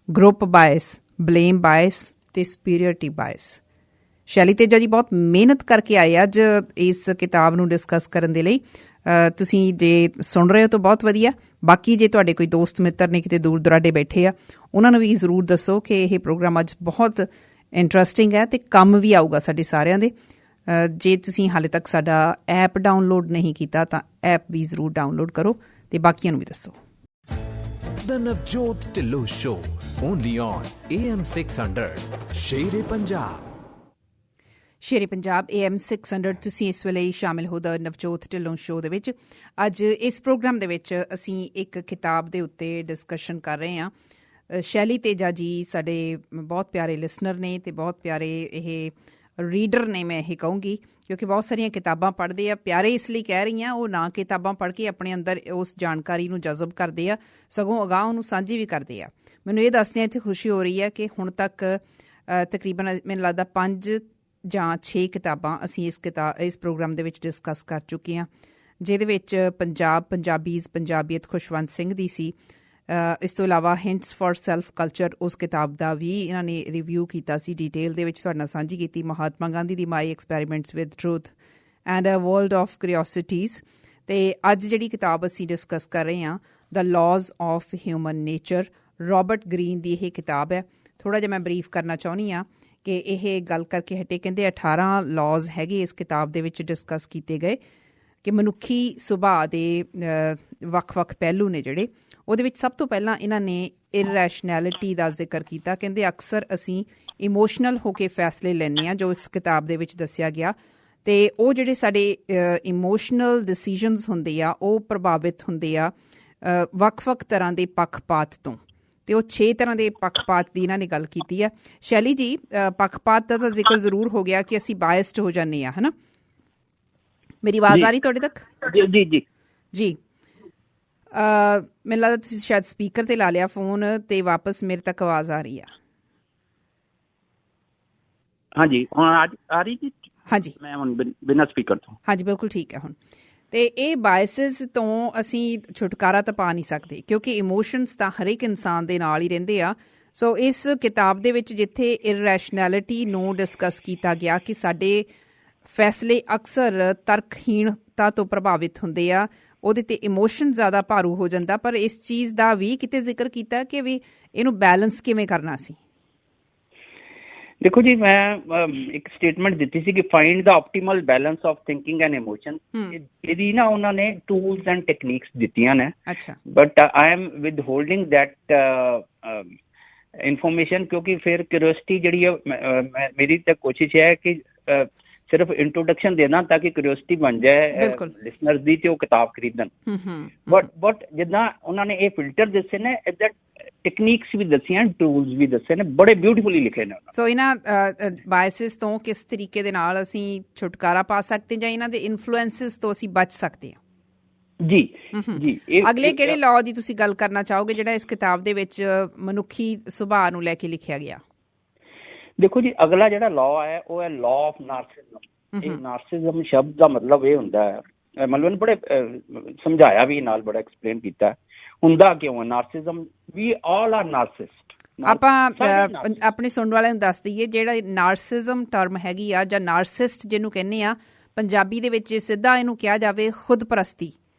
ਗਰੁੱਪ ਬਾਇਸ, ਬਲੇਮ ਬਾਇਸ ਅਤੇ ਸੁਪੀਰੀਅਰਿਟੀ ਬਾਇਸ। ਸ਼ੈਲੀ ਤੇਜਾ ਜੀ ਬਹੁਤ ਮਿਹਨਤ ਕਰਕੇ ਆਏ ਅੱਜ ਇਸ ਕਿਤਾਬ ਨੂੰ ਡਿਸਕਸ ਕਰਨ ਦੇ ਲਈ। ਤੁਸੀਂ ਜੇ ਸੁਣ ਰਹੇ ਹੋ ਤਾਂ ਬਹੁਤ ਵਧੀਆ। ਬਾਕੀ ਜੇ ਤੁਹਾਡੇ ਕੋਈ ਦੋਸਤ ਮਿੱਤਰ ਨੇ ਕਿਤੇ ਦੂਰ ਦੁਰਾਡੇ ਬੈਠੇ ਆ, ਉਹਨਾਂ ਨੂੰ ਵੀ ਜ਼ਰੂਰ ਦੱਸੋ ਕਿ ਇਹ ਪ੍ਰੋਗਰਾਮ ਅੱਜ ਬਹੁਤ ਇੰਟਰਸਟਿੰਗ ਹੈ ਅਤੇ ਕੰਮ ਵੀ ਆਊਗਾ ਸਾਡੇ ਸਾਰਿਆਂ ਦੇ। ਜੇ ਤੁਸੀਂ ਹਾਲੇ ਤੱਕ ਸਾਡਾ ਐਪ ਡਾਊਨਲੋਡ ਨਹੀਂ ਕੀਤਾ ਤਾਂ ਐਪ ਵੀ ਜ਼ਰੂਰ ਡਾਊਨਲੋਡ ਕਰੋ ਅਤੇ ਬਾਕੀਆਂ ਨੂੰ ਵੀ ਦੱਸੋ। The Navjot Tilloo Show, only on AM 600, Shere Punjab. Shere Punjab AM 600 ਤੁਸੀਂ ਇਸ ਵੇਲੇ ਸ਼ਾਮਿਲ ਹੋ ਦ ਨਵਜੋਤ ਢਿੱਲੋਂ ਸ਼ੋਅ ਦੇ ਵਿੱਚ। ਅੱਜ ਇਸ ਪ੍ਰੋਗਰਾਮ ਦੇ ਵਿੱਚ ਅਸੀਂ ਇੱਕ ਕਿਤਾਬ ਦੇ ਉੱਤੇ ਡਿਸਕਸ਼ਨ ਕਰ ਰਹੇ ਹਾਂ। ਸ਼ੈਲੀ ਤੇਜਾ ਜੀ ਸਾਡੇ ਬਹੁਤ ਪਿਆਰੇ ਲਿਸਨਰ ਨੇ ਅਤੇ ਬਹੁਤ ਪਿਆਰੇ ਇਹ ਰੀਡਰ ਨੇ, ਮੈਂ ਇਹ ਕਹੂੰਗੀ, ਕਿਉਂਕਿ ਬਹੁਤ ਸਾਰੀਆਂ ਕਿਤਾਬਾਂ ਪੜ੍ਹਦੇ ਆ। ਪਿਆਰੇ ਇਸ ਲਈ ਕਹਿ ਰਹੀ ਹਾਂ, ਉਹ ਨਾ ਕਿਤਾਬਾਂ ਪੜ੍ਹ ਕੇ ਆਪਣੇ ਅੰਦਰ ਉਸ ਜਾਣਕਾਰੀ ਨੂੰ ਜਜ਼ਬ ਕਰਦੇ ਆ, ਸਗੋਂ ਅਗਾਂਹ ਉਹਨੂੰ ਸਾਂਝੀ ਵੀ ਕਰਦੇ ਆ। ਮੈਨੂੰ ਇਹ ਦੱਸਦਿਆਂ ਇੱਥੇ ਖੁਸ਼ੀ ਹੋ ਰਹੀ ਹੈ ਕਿ ਹੁਣ ਤੱਕ ਤਕਰੀਬਨ ਮੈਨੂੰ ਲੱਗਦਾ 5 ਜਾਂ 6 ਕਿਤਾਬਾਂ ਅਸੀਂ ਇਸ ਪ੍ਰੋਗਰਾਮ ਦੇ ਵਿੱਚ ਡਿਸਕਸ ਕਰ ਚੁੱਕੇ ਹਾਂ, ਜਿਹਦੇ ਵਿੱਚ ਪੰਜਾਬੀਜ਼ ਪੰਜਾਬੀਅਤ ਖੁਸ਼ਵੰਤ ਸਿੰਘ ਦੀ ਸੀ। ਇਸ ਤੋਂ ਇਲਾਵਾ ਹਿੰਟਸ ਫॉर ਸੈਲਫ ਕਲਚਰ, ਉਸ ਕਿਤਾਬ ਦਾ ਵੀ ਇਹਨਾਂ ਨੇ ਰਿਵਿਊ ਕੀਤਾ ਸੀ, ਡੀਟੇਲ ਦੇ ਵਿੱਚ ਤੁਹਾਡੇ ਨਾਲ ਸਾਂਝੀ ਕੀਤੀ। ਮਹਾਤਮਾ ਗਾਂਧੀ ਦੀ my experiments with truth and a world of curiosities. ਅਤੇ ਅੱਜ ਜਿਹੜੀ ਕਿਤਾਬ ਅਸੀਂ ਡਿਸਕਸ ਕਰ ਰਹੇ ਹਾਂ, the laws of human nature, Robert Greene ਦੀ ਇਹ ਕਿਤਾਬ ਹੈ। ਥੋੜ੍ਹਾ ਜਿਹਾ ਮੈਂ ਬਰੀਫ ਕਰਨਾ ਚਾਹੁੰਦੀ ਹਾਂ ਕਿ ਇਹ ਗੱਲ ਕਰਕੇ ਹਟੇ, ਕਹਿੰਦੇ 18 ਲਾਜ਼ ਹੈਗੇ ਇਸ ਕਿਤਾਬ ਦੇ ਵਿੱਚ ਡਿਸਕਸ ਕੀਤੇ ਗਏ ਕਿ ਮਨੁੱਖੀ ਸੁਭਾਅ ਦੇ ਵੱਖ-ਵੱਖ ਪਹਿਲੂ ਨੇ ਜਿਹੜੇ। ਉਹਦੇ ਵਿੱਚ ਸਭ ਤੋਂ ਪਹਿਲਾਂ ਇਹਨਾਂ ਨੇ ਇਰਰੈਸ਼ਨੈਲਿਟੀ ਦਾ ਜ਼ਿਕਰ ਕੀਤਾ। ਕਹਿੰਦੇ ਅਕਸਰ ਅਸੀਂ ਇਮੋਸ਼ਨਲ ਹੋ ਕੇ ਫੈਸਲੇ ਲੈਂਦੇ ਹਾਂ, ਜੋ ਇਸ ਕਿਤਾਬ ਦੇ ਵਿੱਚ ਦੱਸਿਆ ਗਿਆ, ਅਤੇ ਉਹ ਜਿਹੜੇ ਸਾਡੇ ਇਮੋਸ਼ਨਲ ਡਿਸੀਜ਼ਨਸ ਹੁੰਦੇ ਆ ਉਹ ਪ੍ਰਭਾਵਿਤ ਹੁੰਦੇ ਆ ਵੱਖ-ਵੱਖ ਤਰ੍ਹਾਂ ਦੇ ਪੱਖਪਾਤ ਤੋਂ। ਅਤੇ ਉਹ 6 ਤਰ੍ਹਾਂ ਦੇ ਪੱਖਪਾਤ ਦੀ ਇਹਨਾਂ ਨੇ ਗੱਲ ਕੀਤੀ ਆ। ਸ਼ੈਲੀ ਜੀ, ਪੱਖਪਾਤ ਦਾ ਤਾਂ ਜ਼ਿਕਰ ਜ਼ਰੂਰ ਹੋ ਗਿਆ ਕਿ ਅਸੀਂ ਬਾਇਸਡ ਹੋ ਜਾਂਦੇ ਹਾਂ, ਹੈ ਨਾ। ਮੇਰੀ ਆਵਾਜ਼ ਆ ਰਹੀ ਤੁਹਾਡੇ ਤੱਕ? ਜੀ ਜੀ ਜੀ ਜੀ। ਮੈਨੂੰ ਲੱਗਦਾ ਤੁਸੀਂ ਸ਼ਾਇਦ ਸਪੀਕਰ ਤੇ ਲਾ ਲਿਆ ਫੋਨ ਤੇ ਵਾਪਸ ਮੇਰੇ ਤੱਕ ਆਵਾਜ਼ ਆ ਰਹੀ ਆ। ਹਾਂਜੀ, ਹੁਣ ਆ ਰਹੀ ਜੀ? ਹਾਂਜੀ, ਮੈਂ ਹੁਣ ਬਿਨਾਂ ਸਪੀਕਰ ਤੋਂ। ਹਾਂਜੀ, ਬਿਲਕੁਲ ਠੀਕ ਹੈ ਹੁਣ। ਤੇ ਇਹ ਬਾਇਸਿਸ ਤੋਂ ਅਸੀਂ ਛੁਟਕਾਰਾ ਤਾਂ ਪਾ ਨਹੀਂ ਸਕਦੇ, ਕਿਉਂਕਿ ਇਮੋਸ਼ਨਸ ਤਾਂ ਹਰੇਕ ਇਨਸਾਨ ਦੇ ਨਾਲ ਹੀ ਰਹਿੰਦੇ ਆ। ਸੋ ਇਸ ਕਿਤਾਬ ਦੇ ਵਿੱਚ ਜਿੱਥੇ ਇਰਰੈਸ਼ਨੈਲਿਟੀ ਨੂੰ ਡਿਸਕਸ ਕੀਤਾ ਗਿਆ ਕਿ ਸਾਡੇ ਫੈਸਲੇ ਅਕਸਰ ਤਰਕਹੀਣਤਾ ਤੋਂ ਪ੍ਰਭਾਵਿਤ ਹੁੰਦੇ ਆ, ਉਹਦੇ 'ਤੇ ਇਮੋਸ਼ਨ ਜ਼ਿਆਦਾ ਭਾਰੂ ਹੋ ਜਾਂਦਾ, ਪਰ ਇਸ ਚੀਜ਼ ਦਾ ਵੀ ਕਿਤੇ ਜ਼ਿਕਰ ਕੀਤਾ ਕਿ ਵੀ ਇਹਨੂੰ ਬੈਲੈਂਸ ਕਿਵੇਂ ਕਰਨਾ ਸੀ। ਦੇਖੋ ਜੀ, ਮੈਂ ਇੱਕ ਸਟੇਟਮੈਂਟ ਦਿੱਤੀ ਸੀ ਕਿ find the optimal balance of thinking and emotion. ਇਹਦੀ ਨਾ ਉਹਨਾਂ ਨੇ ਟੂਲਸ ਐਂਡ ਟੈਕਨੀਕਸ ਦਿੱਤੀਆਂ ਨੇ, but I am withholding that information, ਕਿਉਂਕਿ ਫਿਰ ਕਿਊਰੀਓਸਿਟੀ ਜਿਹੜੀ ਹੈ ਮੇਰੀ ਤਾਂ ਕੋਸ਼ਿਸ਼ ਹੈ ਕਿ ਸਿਰਫ ਇੰਟਰੋਡਕਸ਼ਨ ਦੇਣਾ ਤਾਂ ਕਿ ਕਿਊਰੀਓਸਿਟੀ ਬਣ ਜਾਏ ਲਿਸਨਰਸ ਦੀ ਤੇ ਉਹ ਕਿਤਾਬ ਖਰੀਦਣ। ਬਟ ਜਿੱਦਾਂ ਉਹਨਾਂ ਨੇ ਇਹ ਫਿਲਟਰ ਦੱਸੇ ਨੇ, ਇੱਦਾਂ ਟੈਕਨੀਕਸ ਵੀ ਦੱਸੀਆਂ, ਟੂਲਸ ਵੀ ਦੱਸੇ ਨੇ, ਬੜੇ ਬਿਊਟੀਫੁਲੀ ਲਿਖੇ ਨੇ। ਸੋ ਇਹਨਾਂ ਬਾਇਸਿਸ ਤੋਂ ਕਿਸ ਤਰੀਕੇ ਦੇ ਨਾਲ ਅਸੀਂ ਛੁਟਕਾਰਾ ਪਾ ਸਕਦੇ ਜਾਂ ਇਹਨਾਂ ਦੇ ਇਨਫਲੂਐਂਸਿਸ ਤੋਂ ਅਸੀਂ ਬਚ ਸਕਦੇ ਹਾਂ? ਜੀ ਜੀ। ਅਗਲੇ ਕਿਹੜੇ ਲਾਅ ਦੀ ਤੁਸੀਂ ਗੱਲ ਕਰਨਾ ਚਾਹੋਗੇ ਜਿਹੜਾ ਇਸ ਕਿਤਾਬ ਦੇ ਵਿੱਚ ਮਨੁੱਖੀ ਸੁਭਾਅ ਨੂੰ ਲੈ ਕੇ ਲਿਖਿਆ ਗਿਆ? ਦੇਖੋ ਜੀ, ਅਗਲਾ ਜਿਹੜਾ ਲਾਅ ਹੈ ਉਹ ਹੈ ਲਾਅ ਆਫ ਨਾਰਸਿਜ਼ਮ। ਇਹ ਨਾਰਸਿਜ਼ਮ ਸ਼ਬਦ ਦਾ ਮਤਲਬ ਇਹ ਹੁੰਦਾ ਹੈ, ਮਤਲਬ ਬੜੇ ਸਮਝਾਇਆ ਵੀ ਨਾਲ, ਬੜਾ ਐਕਸਪਲੇਨ ਕੀਤਾ ਹੁੰਦਾ ਕਿਉਂ ਹੈ ਨਾਰਸਿਜ਼ਮ। ਵੀ ਆਲ ਆਰ ਨਾਰਸਿਸਟ। ਆਪਾਂ ਆਪਣੇ ਸੁਣਨ ਵਾਲਿਆਂ ਨੂੰ ਦੱਸ ਦਈਏ, ਜਿਹੜਾ ਨਾਰਸਿਜ਼ਮ ਟਰਮ ਹੈਗੀ ਆ ਜਾਂ ਨਾਰਸਿਸਟ ਜਿਹਨੂੰ ਕਹਿੰਦੇ ਆ, ਪੰਜਾਬੀ ਦੇ ਵਿੱਚ ਸਿੱਧਾ ਇਹਨੂੰ ਕਿਹਾ ਜਾਵੇ ਖੁਦਪ੍ਰਸਤੀ,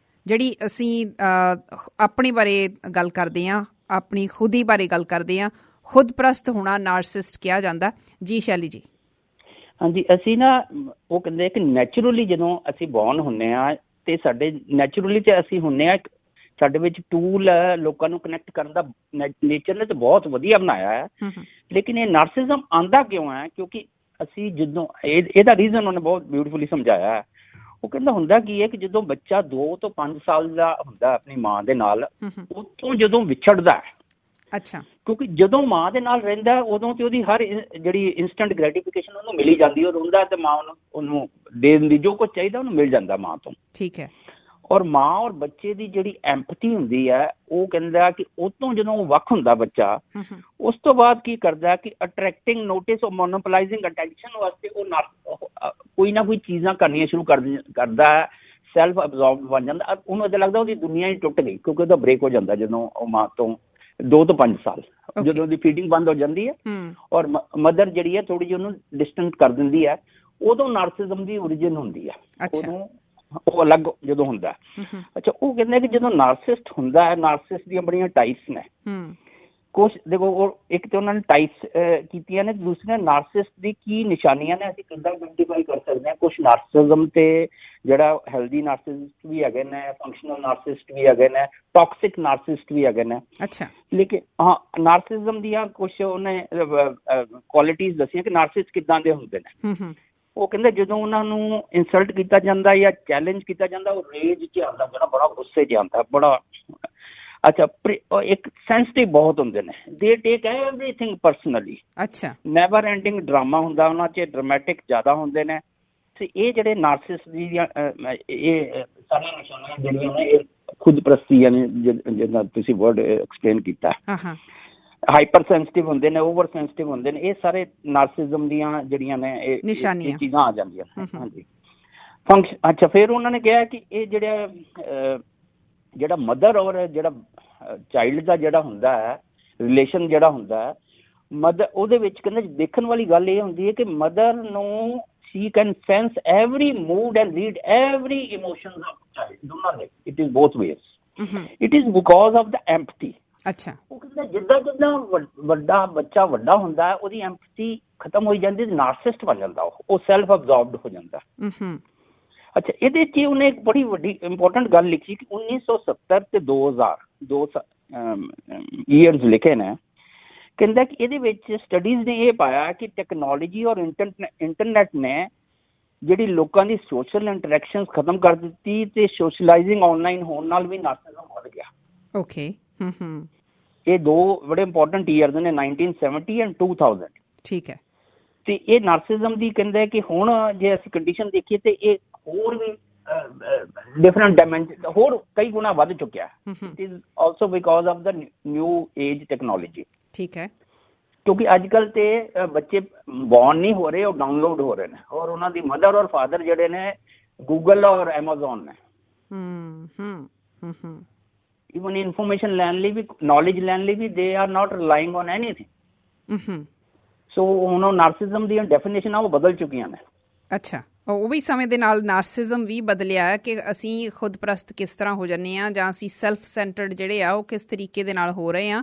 ਜਿਹੜੀ ਅਸੀਂ ਆਪਣੇ ਬਾਰੇ ਗੱਲ ਕਰਦੇ ਹਾਂ, ਆਪਣੀ ਖੁਦੀ ਬਾਰੇ ਗੱਲ ਕਰਦੇ ਹਾਂ, ਖੁਦਪ੍ਰਸਤ ਹੋਣਾ ਨਾਰਸਿਸਟ ਕਿਹਾ ਜਾਂਦਾ। ਜੀ ਸ਼ੈਲੀ ਜੀ। ਹਾਂਜੀ, ਅਸੀਂ ਨਾ ਉਹ ਕਹਿੰਦੇ ਕਿ ਨੈਚੁਰਲੀ ਜਦੋਂ ਅਸੀਂ ਬੌਰਨ ਹੁੰਦੇ ਹਾਂ ਤੇ ਸਾਡੇ ਨੈਚੁਰਲੀ ਤੇ ਅਸੀਂ ਹੁੰਦੇ ਹਾਂ, ਸਾਡੇ ਵਿੱਚ ਟੂਲ ਹੈ ਲੋਕਾਂ ਨੂੰ ਕਨੈਕਟ ਕਰਨ ਦਾ, ਨੇਚਰ ਨੇ ਤਾਂ ਬਹੁਤ ਵਧੀਆ ਬਣਾਇਆ ਹੈ। ਲੇਕਿਨ ਇਹ ਨਾਰਸਿਜ਼ਮ ਆਉਂਦਾ ਕਿਉਂ ਹੈ? ਕਿਉਂਕਿ ਅਸੀਂ ਜਦੋਂ ਇਹਦਾ ਰੀਜ਼ਨ ਉਹਨੇ ਬਹੁਤ ਬਿਊਟੀਫੁਲੀ ਸਮਝਾਇਆ ਹੈ। ਉਹ ਕਹਿੰਦਾ ਹੁੰਦਾ ਕੀ ਹੈ ਕਿ ਜਦੋਂ ਬੱਚਾ 2 ਤੋਂ 5 ਸਾਲ ਦਾ ਹੁੰਦਾ ਆਪਣੀ ਮਾਂ ਦੇ ਨਾਲ, ਉੱਥੋਂ ਜਦੋਂ ਵਿਛੜਦਾ ਹੈ, ਕਿਉਂਕਿ ਜਦੋਂ ਮਾਂ ਦੇ ਨਾਲ ਰਹਿੰਦਾ ਉਦੋਂ ਤੇ ਉਹਦੀ ਹਰ ਜਿਹੜੀ ਇੰਸਟੈਂਟ ਗ੍ਰੈਟੀਫਿਕੇਸ਼ਨ ਉਹਨੂੰ ਮਿਲੀ ਜਾਂਦੀ, ਉਹ ਰੋਂਦਾ ਤੇ ਮਾਂ ਉਹਨੂੰ ਦੇ ਦਿੰਦੀ, ਜੋ ਕੁਝ ਚਾਹੀਦਾ ਉਹਨੂੰ ਮਿਲ ਜਾਂਦਾ ਮਾਂ ਤੋਂ। ਠੀਕ ਹੈ। ਔਰ ਮਾਂ ਔਰ ਬੱਚੇ ਦੀ ਜਿਹੜੀ ਐਂਪਥੀ ਹੁੰਦੀ ਹੈ, ਉਹ ਕਹਿੰਦਾ ਕਿ ਉਹ ਤੋਂ ਜਦੋਂ ਉਹ ਵੱਖ ਹੁੰਦਾ ਬੱਚਾ, ਉਸ ਤੋਂ ਬਾਅਦ ਕੀ ਕਰਦਾ ਕਿ ਅਟਰੈਕਟਿੰਗ ਨੋਟਿਸ ਔਰ ਮੋਨੋਪੋਲਾਈਜ਼ਿੰਗ ਅਟੈਂਸ਼ਨ ਵਾਸਤੇ ਉਹ ਕੋਈ ਨਾ ਕੋਈ ਚੀਜ਼ਾਂ ਕਰਨੀਆਂ ਸ਼ੁਰੂ ਕਰਦਾ ਹੈ, ਸੈਲਫ ਅਬਜ਼ੌਰਬ ਬਣ ਜਾਂਦਾ। ਉਹਨੂੰ ਏਦਾਂ ਲੱਗਦਾ ਉਹਦੀ ਦੁਨੀਆ ਹੀ ਟੁੱਟ ਗਈ, ਕਿਉਂਕਿ ਉਹਦਾ ਬ੍ਰੇਕ ਹੋ ਜਾਂਦਾ ਜਦੋਂ ਉਹ ਮਾਂ ਤੋਂ 2 ਤੋਂ 5 ਸਾਲ, ਜਦੋਂ ਉਹਦੀ ਫੀਡਿੰਗ ਬੰਦ ਹੋ ਜਾਂਦੀ ਹੈ ਔਰ ਮਦਰ ਜਿਹੜੀ ਹੈ ਥੋੜੀ ਜਿਹੀ ਉਹਨੂੰ ਡਿਸਟੈਂਟ ਕਰ ਦਿੰਦੀ ਹੈ, ਉਦੋਂ ਨਾਰਸਿਜ਼ਮ ਦੀ ਓਰੀਜਿਨ ਹੁੰਦੀ ਹੈ। ਉਦੋਂ ਉਹ ਅਲੱਗ ਜਦੋਂ ਹੁੰਦਾ। ਅੱਛਾ, ਉਹ ਕਹਿੰਦੇ ਕਿ ਜਦੋਂ ਨਾਰਸਿਸਟ ਹੁੰਦਾ ਹੈ, ਨਾਰਸਿਸਟ ਦੀਆਂ ਬੜੀਆਂ ਟਾਈਪਸ ਨੇ। ਕੁਛ ਦੇਖੋ, ਉਹ ਇੱਕ ਤੇ ਉਹਨਾਂ ਨੇ ਟਾਈਪਸ ਕੀਤੀਆਂ ਨੇ, ਦੂਸਰੇ ਨਾਰਸਿਸਟ ਦੀ ਕੀ ਨਿਸ਼ਾਨੀਆਂ ਨੇ, ਅਸੀਂ ਕਿੱਦਾਂ ਆਈਡੈਂਟੀਫਾਈ ਕਰ ਸਕਦੇ ਹਾਂ। ਕੁਛ ਨਾਰਸਿਜ਼ਮ ਤੇ ਜਿਹੜਾ ਹੈਲਦੀ ਨਾਰਸਿਸਟ ਵੀ ਹੈਗੇ ਨੇ, ਫੰਕਸ਼ਨਲ ਨਾਰਸਿਸਟ ਵੀ ਹੈਗੇ ਨੇ, ਟੌਕਸਿਕ ਨਾਰਸਿਸਟ ਵੀ ਹੈਗੇ ਨੇ। ਅੱਛਾ, ਲੇਕਿਨ ਹਾਂ, ਨਾਰਸਿਜ਼ਮ ਦੀਆਂ ਕੁਛ ਉਹਨੇ ਕੁਆਲਿਟੀਜ਼ ਦੱਸੀਆਂ ਕਿ ਨਾਰਸਿਸਟ ਕਿੱਦਾਂ ਦੇ ਹੁੰਦੇ ਨੇ। ਉਹ ਕਹਿੰਦੇ ਜਦੋਂ ਉਹਨਾਂ ਨੂੰ ਇਨਸਲਟ ਕੀਤਾ ਜਾਂਦਾ ਜਾਂ ਚੈਲੰਜ ਕੀਤਾ ਜਾਂਦਾ, ਉਹ ਰੇਜ 'ਚ ਆਉਂਦਾ, ਬੜਾ ਗੁੱਸੇ 'ਚ ਆਉਂਦਾ, ਬੜਾ। ਅੱਛਾ, ਇੱਕ ਸੈਂਸਿਟਿਵ ਬਹੁਤ ਹੁੰਦੇ ਨੇ, ਦੇ ਟੇਕ ਐਵਰੀਥਿੰਗ ਪਰਸਨਲੀ। ਅੱਛਾ, ਨੈਵਰ ਐਂਡਿੰਗ ਡਰਾਮਾ ਹੁੰਦਾ ਉਹਨਾਂ 'ਚ, ਡਰਾਮੈਟਿਕ ਜ਼ਿਆਦਾ ਹੁੰਦੇ ਨੇ। ਤੇ ਇਹ ਜਿਹੜੇ ਨਾਰਸਿਸਟ ਦੀਆਂ ਇਹ ਸਾਰੀਆਂ ਨਿਸ਼ਾਨੀਆਂ ਜਿਹੜੀਆਂ ਨੇ, ਇਹ ਖੁਦਪ੍ਰਸਤੀ ਨੇ, ਜਿੱਦਾਂ ਤੁਸੀਂ ਵਰਡ ਐਕਸਪਲੇਨ ਕੀਤਾ। ਹਾਈਪਰ ਸੈਂਸਿਟਿਵ ਹੁੰਦੇ ਨੇ, ਓਵਰ ਸੈਂਸਿਟਿਵ ਹੁੰਦੇ ਨੇ, ਇਹ ਸਾਰੇ ਨਾਰਸਿਜ਼ਮ ਦੀਆਂ ਜਿਹੜੀਆਂ ਨੇ ਇਹ ਚੀਜ਼ਾਂ ਆ ਜਾਂਦੀਆਂ। ਹਾਂਜੀ, ਫੰਕਸ਼ਨ। ਅੱਛਾ, ਫਿਰ ਉਹਨਾਂ ਨੇ ਕਿਹਾ ਕਿ ਇਹ ਜਿਹੜਾ ਮਦਰ ਔਰ ਜਿਹੜਾ ਚਾਈਲਡ ਦਾ ਜਿਹੜਾ ਹੁੰਦਾ ਹੈ ਰਿਲੇਸ਼ਨ, ਜਿਹੜਾ ਹੁੰਦਾ ਹੈ ਮਦਰ, ਉਹਦੇ ਵਿੱਚ ਕਹਿੰਦੇ ਦੇਖਣ ਵਾਲੀ ਗੱਲ ਇਹ ਹੁੰਦੀ ਹੈ ਕਿ ਮਦਰ ਨੂੰ she can sense every mood and read every emotions of the child, ਦੋਨਾਂ ਦੇ। it is both ways. it is because of the empathy. ਅੱਛਾ, ਉਹ ਕਹਿੰਦਾ ਜਿੱਦਾਂ ਜਿੱਦਾਂ ਵੱਡਾ ਬੱਚਾ ਵੱਡਾ ਹੁੰਦਾ ਹੈ, ਉਹਦੀ ਐਂਪਥੀ ਖਤਮ ਹੋਈ ਜਾਂਦੀ, ਨਾਰਸਿਸਟ ਬਣ ਜਾਂਦਾ, ਉਹ ਸੈਲਫ ਅਬਜ਼ੌਰਬਡ ਹੋ ਜਾਂਦਾ। ਅੱਛਾ, ਇਹਦੇ 'ਚ ਉਹਨੇ ਇੱਕ ਬੜੀ ਵੱਡੀ ਇੰਪੋਰਟੈਂਟ ਗੱਲ ਲਿਖੀ ਕਿ 1970 ਤੇ 2000 2 ਈਅਰਸ ਲਿਖੇ ਨੇ। ਕਹਿੰਦਾ ਕਿ ਇਹਦੇ ਵਿੱਚ ਸਟੱਡੀਜ਼ ਨੇ ਇਹ ਪਾਇਆ ਕਿ ਟੈਕਨੋਲੋਜੀ ਔਰ ਇੰਟਰਨੈਟ ਨੇ ਜਿਹੜੀ ਲੋਕਾਂ ਦੀ ਸੋਸ਼ਲ ਇੰਟਰੈਕਸ਼ਨ ਖਤਮ ਕਰ ਦਿੱਤੀ ਤੇ ਸੋਸ਼ਲਾਈਜ਼ਿੰਗ ਆਨਲਾਈਨ ਹੋਣ ਨਾਲ ਵੀ ਨਾਰਸਿਜ਼ਮ ਵੱਧ ਗਿਆ। ਓਕੇ। ਇਹ 2 ਬੜੇ ਇੰਪੋਰਟੈਂਟ ਈਅਰਸ ਨੇ, 1970 ਐਂਡ 2000। ਠੀਕ ਹੈ। ਤੇ ਇਹ ਨਾਰਸਿਜ਼ਮ ਦੀ ਕਹਿੰਦਾ ਕਿ ਹੁਣ ਜੇ ਅਸੀਂ ਕੰਡੀਸ਼ਨ ਦੇਖੀਏ ਤੇ ਇਹ ਹੋਰ ਵੀ ਡਿਫਰੈਂਟ ਡਾਇਮੈਂਸ਼ਨ ਹੋਰ ਕਈ ਗੁਣਾ ਵੱਧ ਚੁੱਕਿਆ। It is also because of the new age technology. ਠੀਕ ਹੈ। ਕਿਉਂਕਿ ਅੱਜ ਕੱਲ੍ਹ ਤੇ ਬੱਚੇ ਬੌਰਨ ਨਹੀਂ ਹੋ ਰਹੇ, ਉਹ ਡਾਊਨਲੋਡ ਹੋ ਰਹੇ ਨੇ, ਔਰ ਉਹਨਾਂ ਦੀ ਮਦਰ ਔਰ ਫਾਦਰ ਜਿਹੜੇ ਨੇ ਗੂਗਲ ਔਰ ਐਮਾਜ਼ੋਨ ਨੇ। ਈਵਨ ਇਨਫੋਰਮੇਸ਼ਨ ਲੈਣ ਲਈ ਵੀ, ਨੌਲੇਜ ਲੈਣ ਲਈ ਵੀ they are not relying on anything. So ਹੁਣ ਉਹ ਨਾਰਸਿਜ਼ਮ ਦੀਆਂ ਡੈਫੀਨੇਸ਼ਨਾਂ ਉਹ ਬਦਲ ਚੁੱਕੀਆਂ ਨੇ। ਅੱਛਾ, ਉਹ ਵੀ ਸਮੇਂ ਦੇ ਨਾਲ ਨਾਰਸਿਜ਼ਮ ਵੀ ਬਦਲਿਆ ਹੈ ਕਿ ਅਸੀਂ ਖੁਦ ਪ੍ਰਸਤ ਕਿਸ ਤਰ੍ਹਾਂ ਹੋ ਜਾਂਦੇ ਹਾਂ, ਜਾਂ ਅਸੀਂ ਸੈਲਫ ਸੈਂਟਰਡ ਜਿਹੜੇ ਆ ਉਹ ਕਿਸ ਤਰੀਕੇ ਦੇ ਨਾਲ ਹੋ ਰਹੇ ਹਾਂ।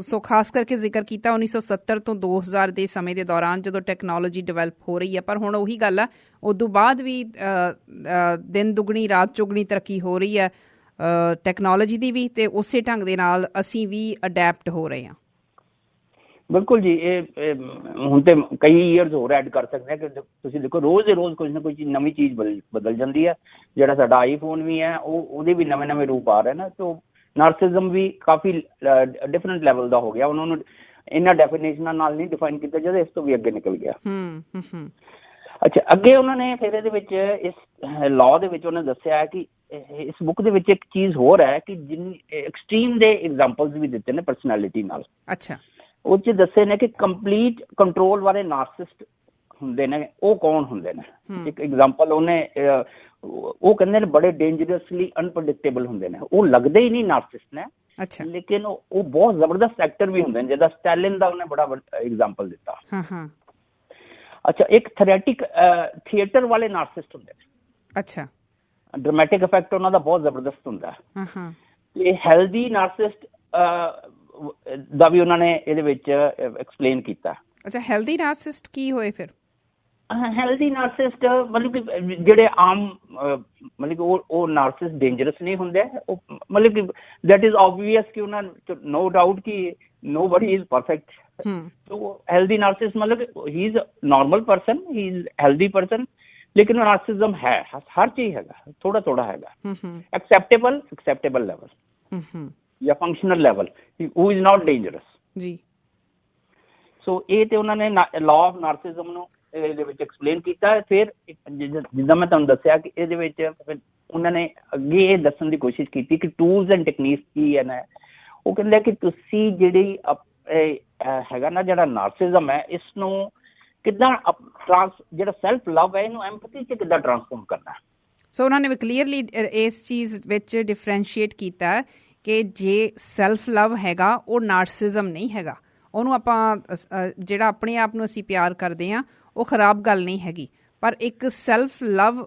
ਸੋ ਖਾਸ ਕਰਕੇ ਜ਼ਿਕਰ ਕੀਤਾ 1970 ਤੋਂ 2000 ਦੇ ਸਮੇਂ ਦੇ ਦੌਰਾਨ ਜਦੋਂ ਟੈਕਨੋਲੋਜੀ ਡਿਵੈਲਪ ਹੋ ਰਹੀ ਹੈ, ਪਰ ਹੁਣ ਉਹੀ ਗੱਲ ਆ, ਉਦੋਂ ਬਾਅਦ ਵੀ ਦਿਨ ਦੁੱਗਣੀ ਰਾਤ ਚੌਗਣੀ ਤਰੱਕੀ ਹੋ ਰਹੀ ਹੈ ਟੈਕਨੋਲੋਜੀ ਦੀ ਵੀ, ਅਤੇ ਉਸੇ ਢੰਗ ਦੇ ਨਾਲ ਅਸੀਂ ਵੀ ਅਡੈਪਟ ਹੋ ਰਹੇ ਹਾਂ। ਬਿਲਕੁਲ ਜੀ, ਇਹ ਹੁਣ ਤੇ ਕਈ ਈਅਰਸ ਹੋਰ ਐਡ ਕਰ ਸਕਦੇ ਹਾਂ ਕਿ ਤੁਸੀਂ ਦੇਖੋ ਰੋਜ਼ ਦੇ ਰੋਜ਼ ਕੁਝ ਨਾ ਕੋਈ ਨਵੀਂ ਚੀਜ਼ ਬਦਲ ਜਾਂਦੀ ਹੈ। ਜਿਹੜਾ ਸਾਡਾ ਆਈਫੋਨ ਵੀ ਹੈ ਉਹਦੇ ਵੀ ਨਵੇਂ ਨਵੇਂ ਰੂਪ ਆ ਰਹੇ ਨੇ। ਸੋ ਨਾਰਸਿਜ਼ਮ ਵੀ ਕਾਫੀ ਡਿਫਰੈਂਟ ਲੈਵਲ ਦਾ ਹੋ ਗਿਆ। ਉਹਨਾਂ ਨੂੰ ਇਹਨਾਂ ਡੈਫੀਨੇਸ਼ਨਾਂ ਨਾਲ ਨਹੀਂ ਡਿਫਾਈਨ ਕੀਤਾ ਜਾਂਦਾ, ਇਸ ਤੋਂ ਵੀ ਅੱਗੇ ਨਿਕਲ ਗਿਆ। ਅੱਛਾ, ਅੱਗੇ ਉਹਨਾਂ ਨੇ ਫਿਰ ਇਹਦੇ ਵਿੱਚ ਇਸ ਲਾਅ ਦੇ ਵਿੱਚ ਉਹਨੇ ਦੱਸਿਆ ਕਿ ਇਸ ਬੁੱਕ ਦੇ ਵਿੱਚ ਇੱਕ ਚੀਜ਼ ਹੋਰ ਹੈ ਕਿ ਐਕਸਟ੍ਰੀਮ ਦੇ ਐਗਜ਼ਾਮਪਲਸ ਵੀ ਦਿੱਤੇ ਨੇ ਪਰਸਨੈਲਿਟੀ ਨਾਲ। ਅੱਛਾ, ਉਹ 'ਚ ਦੱਸੇ ਨੇ ਕਿ ਕੰਪਲੀਟ ਕੰਟਰੋਲ ਵਾਲੇ ਨਾਰਸਿਸਟ ਹੁੰਦੇ ਨੇ, ਉਹ ਕੌਣ ਹੁੰਦੇ ਨੇ। ਇੱਕ ਐਗਜ਼ਾਮਪਲ ਉਹਨੇ ਉਹ ਕਹਿੰਦੇ ਨੇ ਬੜੇ ਡੇਂਜਰਸਲੀ ਅਨਪ੍ਰੈਡਿਕਟੇਬਲ ਹੁੰਦੇ ਨੇ, ਉਹ ਲੱਗਦੇ ਹੀ ਨਹੀਂ ਨਾਰਸਿਸਟ ਨੇ। ਅੱਛਾ, ਲੇਕਿਨ ਉਹ ਬਹੁਤ ਜ਼ਬਰਦਸਤ ਐਕਟਰ ਵੀ ਹੁੰਦੇ ਨੇ, ਜਿੱਦਾਂ ਸਟੈਲਿਨ ਦਾ ਉਹਨੇ ਬੜਾ ਐਗਜ਼ਾਮਪਲ ਦਿੱਤਾ। ਅੱਛਾ, ਇੱਕ ਥੀਏਟਰ ਵਾਲੇ ਨਾਰਸਿਸਟ ਹੁੰਦੇ ਨੇ। ਅੱਛਾ, ਡਰਾਮੈਟਿਕ ਇਫੈਕਟ ਉਹਨਾਂ ਦਾ ਬਹੁਤ ਜ਼ਬਰਦਸਤ ਹੁੰਦਾ। ਇਹ ਹੈਲਦੀ ਨਾਰਸਿਸਟ ਦਾ ਵੀ ਉਹਨਾਂ ਨੇ ਇਹਦੇ ਵਿੱਚ ਐਕਸਪਲੇਨ ਕੀਤਾ। ਅੱਛਾ, ਹੈਲਦੀ ਨਾਰਸਿਸਟ ਕੀ ਹੋਏ ਫਿਰ? ਹੈਲਦੀ ਨਾਰਸਿਸਟ ਮਤਲਬ ਕਿ ਜਿਹੜੇ ਆਮ ਮਤਲਬ ਕਿ ਉਹ ਨਾਰਸਿਸਟ ਡੇਂਜਰਸ ਨਹੀਂ ਹੁੰਦੇ। ਉਹ ਮਤਲਬ ਕਿ ਦੈਟ ਇਜ਼ ਆਬਵੀਅਸ ਕਿ ਉਹਨਾਂ ਨੋ ਡਾਊਟ ਕਿ nobody is perfect. So healthy narcissist मतलब he is normal person, he is healthy person, लेकिन नार्सिज्म है हर चीज हैगा, थोड़ा थोड़ा हैगा, acceptable level या functional level, who is not dangerous ji. So ਇਹ ਤੇ ਉਹਨਾਂ ਨੇ law of narcissism ਨੂੰ ਇਹਦੇ ਵਿੱਚ ਐਕਸਪਲੇਨ ਕੀਤਾ। ਫਿਰ ਜਿੱਦਾਂ ਮੈਂ ਤੁਹਾਨੂੰ ਦੱਸਿਆ ਕਿ ਇਹਦੇ ਵਿੱਚ ਉਹਨਾਂ ਨੇ ਅੱਗੇ ਇਹ ਦੱਸਣ ਦੀ ਕੋਸ਼ਿਸ਼ ਕੀਤੀ ਕਿ ਟੂਲਸ ਐਂਡ ਟੈਕਨੀਕਸ ਕੀ ਹੈ। ਉਹ ਕਹਿੰਦੇ ਕਿ ਤੁਸੀਂ ਜਿਹੜੀ ਹੈਗਾ ਨਾ ਜਿਹੜਾ ਨਾਰਸਿਜ਼ਮ ਹੈ, ਇਸ ਨੂੰ ਕਿੱਦਾਂ ਜਿਹੜਾ ਸੈਲਫ ਲਵ ਹੈ ਇਹਨੂੰ ਐਮਪੈਥੀ 'ਚ ਕਿੱਦਾਂ ਟਰਾਂਸਫਾਰਮ ਕਰਨਾ। ਸੋ ਉਹਨਾਂ ਨੇ ਕਲੀਅਰਲੀ ਇਸ ਚੀਜ਼ ਵਿੱਚ ਡਿਫਰੈਂਸ਼ੀਏਟ ਕੀਤਾ ਕਿ ਜੇ ਸੈਲਫ ਲਵ ਹੈਗਾ ਉਹ ਨਾਰਸਿਜ਼ਮ ਨਹੀਂ ਹੈਗਾ। ਉਹਨੂੰ ਆਪਾਂ ਜਿਹੜਾ ਆਪਣੇ ਆਪ ਨੂੰ ਅਸੀਂ ਪਿਆਰ ਕਰਦੇ ਹਾਂ ਉਹ ਖਰਾਬ ਗੱਲ ਨਹੀਂ ਹੈਗੀ, ਪਰ ਇੱਕ ਸੈਲਫ ਲਵ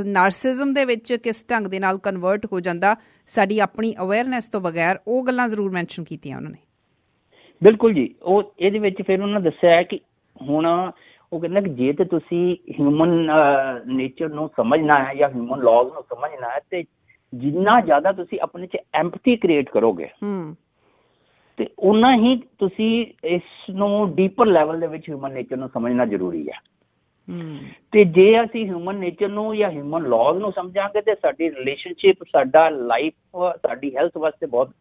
ਨਾਰਸਿਜ਼ਮ ਦੇ ਵਿੱਚ ਕਿਸ ਢੰਗ ਦੇ ਨਾਲ ਕਨਵਰਟ ਹੋ ਜਾਂਦਾ ਸਾਡੀ ਆਪਣੀ ਅਵੇਅਰਨੈਸ ਤੋਂ ਬਗੈਰ, ਉਹ ਗੱਲਾਂ ਜ਼ਰੂਰ ਮੈਂਸ਼ਨ ਕੀਤੀਆਂ ਉਹਨਾਂ ਨੇ। ਬਿਲਕੁਲ ਜੀ, ਉਹ ਇਹਦੇ ਵਿੱਚ ਫਿਰ ਉਹਨਾਂ ਨੇ ਦੱਸਿਆ ਕਿ ਹੁਣ ਉਹ ਕਹਿੰਦਾ ਕਿ ਜੇ ਤੇ ਤੁਸੀਂ ਹਿਊਮਨ ਨੇਚਰ ਨੂੰ ਸਮਝਣਾ ਹੈ ਜਾਂ ਹਿਊਮਨ ਲਾਜ਼ ਨੂੰ ਸਮਝਣਾ ਹੈ, ਤੇ ਜਿੰਨਾ ਜ਼ਿਆਦਾ ਤੁਸੀਂ ਆਪਣੇ 'ਚ ਐਮਪੈਥੀ ਕ੍ਰੀਏਟ ਕਰੋਗੇ ਤੇ ਓਨਾ ਹੀ ਤੁਸੀਂ ਇਸ ਨੂੰ ਡੀਪਰ ਲੈਵਲ ਦੇ ਵਿੱਚ ਹਿਊਮਨ ਨੇਚਰ ਨੂੰ ਸਮਝਣਾ ਜ਼ਰੂਰੀ ਹੈ। ਤੇ ਜੇ ਅਸੀਂ ਹਿਊਮਨ ਨੇਚਰ ਨੂੰ ਜਾਂ ਹਿਊਮਨ ਲਾਜ਼ ਨੂੰ ਸਮਝਾਂਗੇ ਤੇ ਸਾਡੀ ਰਿਲੇਸ਼ਨਸ਼ਿਪ, ਸਾਡਾ ਲਾਈਫ, ਸਾਡੀ ਹੈਲਥ ਵਾਸਤੇ ਬਹੁਤ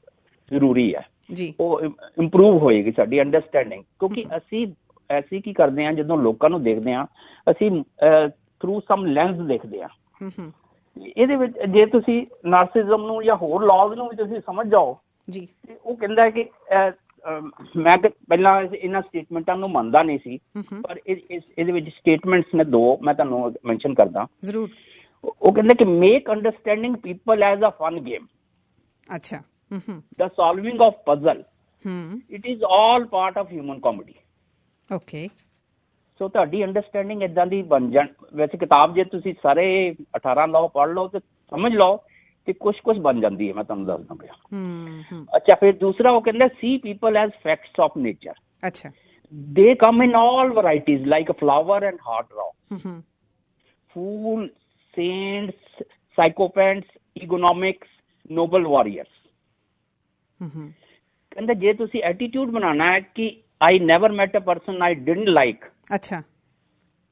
ਜ਼ਰੂਰੀ ਹੈ ਜੀ। ਉਹ ਇੰਪਰੂਵ ਹੋਏਗੀ ਸਾਡੀ ਅੰਡਰਸਟੈਂਡਿੰਗ, ਕਿਉਂਕਿ ਅਸੀਂ ਕੀ ਕਰਦੇ ਹਾਂ ਜਦੋਂ ਲੋਕਾਂ ਨੂੰ ਦੇਖਦੇ ਹਾਂ, ਅਸੀਂ ਥਰੂ ਸਮ ਲੈਂਸ ਦੇਖਦੇ ਹਾਂ। ਇਹਦੇ ਵਿੱਚ ਜੇ ਤੁਸੀਂ ਨਾਰਸਿਜ਼ਮ ਨੂੰ ਜਾਂ ਹੋਰ ਲਾਜ਼ ਨੂੰ ਵੀ ਤੁਸੀਂ ਸਮਝ ਜਾਓ ਜੀ, ਉਹ ਕਹਿੰਦਾ ਕਿ ਮੈਂ ਪਹਿਲਾਂ ਇਹਨਾਂ ਸਟੇਟਮੈਂਟਾਂ ਨੂੰ ਮੰਨਦਾ ਨਹੀਂ ਸੀ, ਪਰ ਇਹਦੇ ਵਿੱਚ ਸਟੇਟਮੈਂਟਸ ਨੇ ਦੋ, ਮੈਂ ਤੁਹਾਨੂੰ ਮੈਂਸ਼ਨ ਕਰਦਾ ਜ਼ਰੂਰ। ਉਹ ਕਹਿੰਦੇ ਕਿ make understanding people as a fun game. ਅੱਛਾ, the solving of puzzle, it is all part of human comedy. Okay. So ਤੁਹਾਡੀ ਅੰਡਰਸਟੈਂਡਿੰਗ ਏਦਾਂ ਦੀ ਬਣ ਜਾਣ। ਵੈਸੇ ਕਿਤਾਬ ਜੇ ਤੁਸੀਂ ਸਾਰੇ 18 ਲਾਅ ਪੜ੍ਹ ਲਓ ਤੇ ਸਮਝ ਲਓ ਤੇ ਕੁਛ ਬਣ ਜਾਂਦੀ ਹੈ, ਮੈਂ ਤੁਹਾਨੂੰ ਦੱਸ ਦੂੰਗਾ। ਅੱਛਾ, ਫਿਰ ਦੂਸਰਾ ਉਹ ਕਹਿੰਦਾ see people as facts of nature. ਅੱਛਾ, they come in all varieties like a flower and hard rock, fool, saints, psychopaths, economics, noble warriors. ਕਹਿੰਦਾ ਜੇ ਤੁਸੀਂ ਐਟੀਟਿਊਡ ਬਣਾਉਣਾ ਹੈ ਕਿ I never met a person I didn't like, ਅੱਛਾ,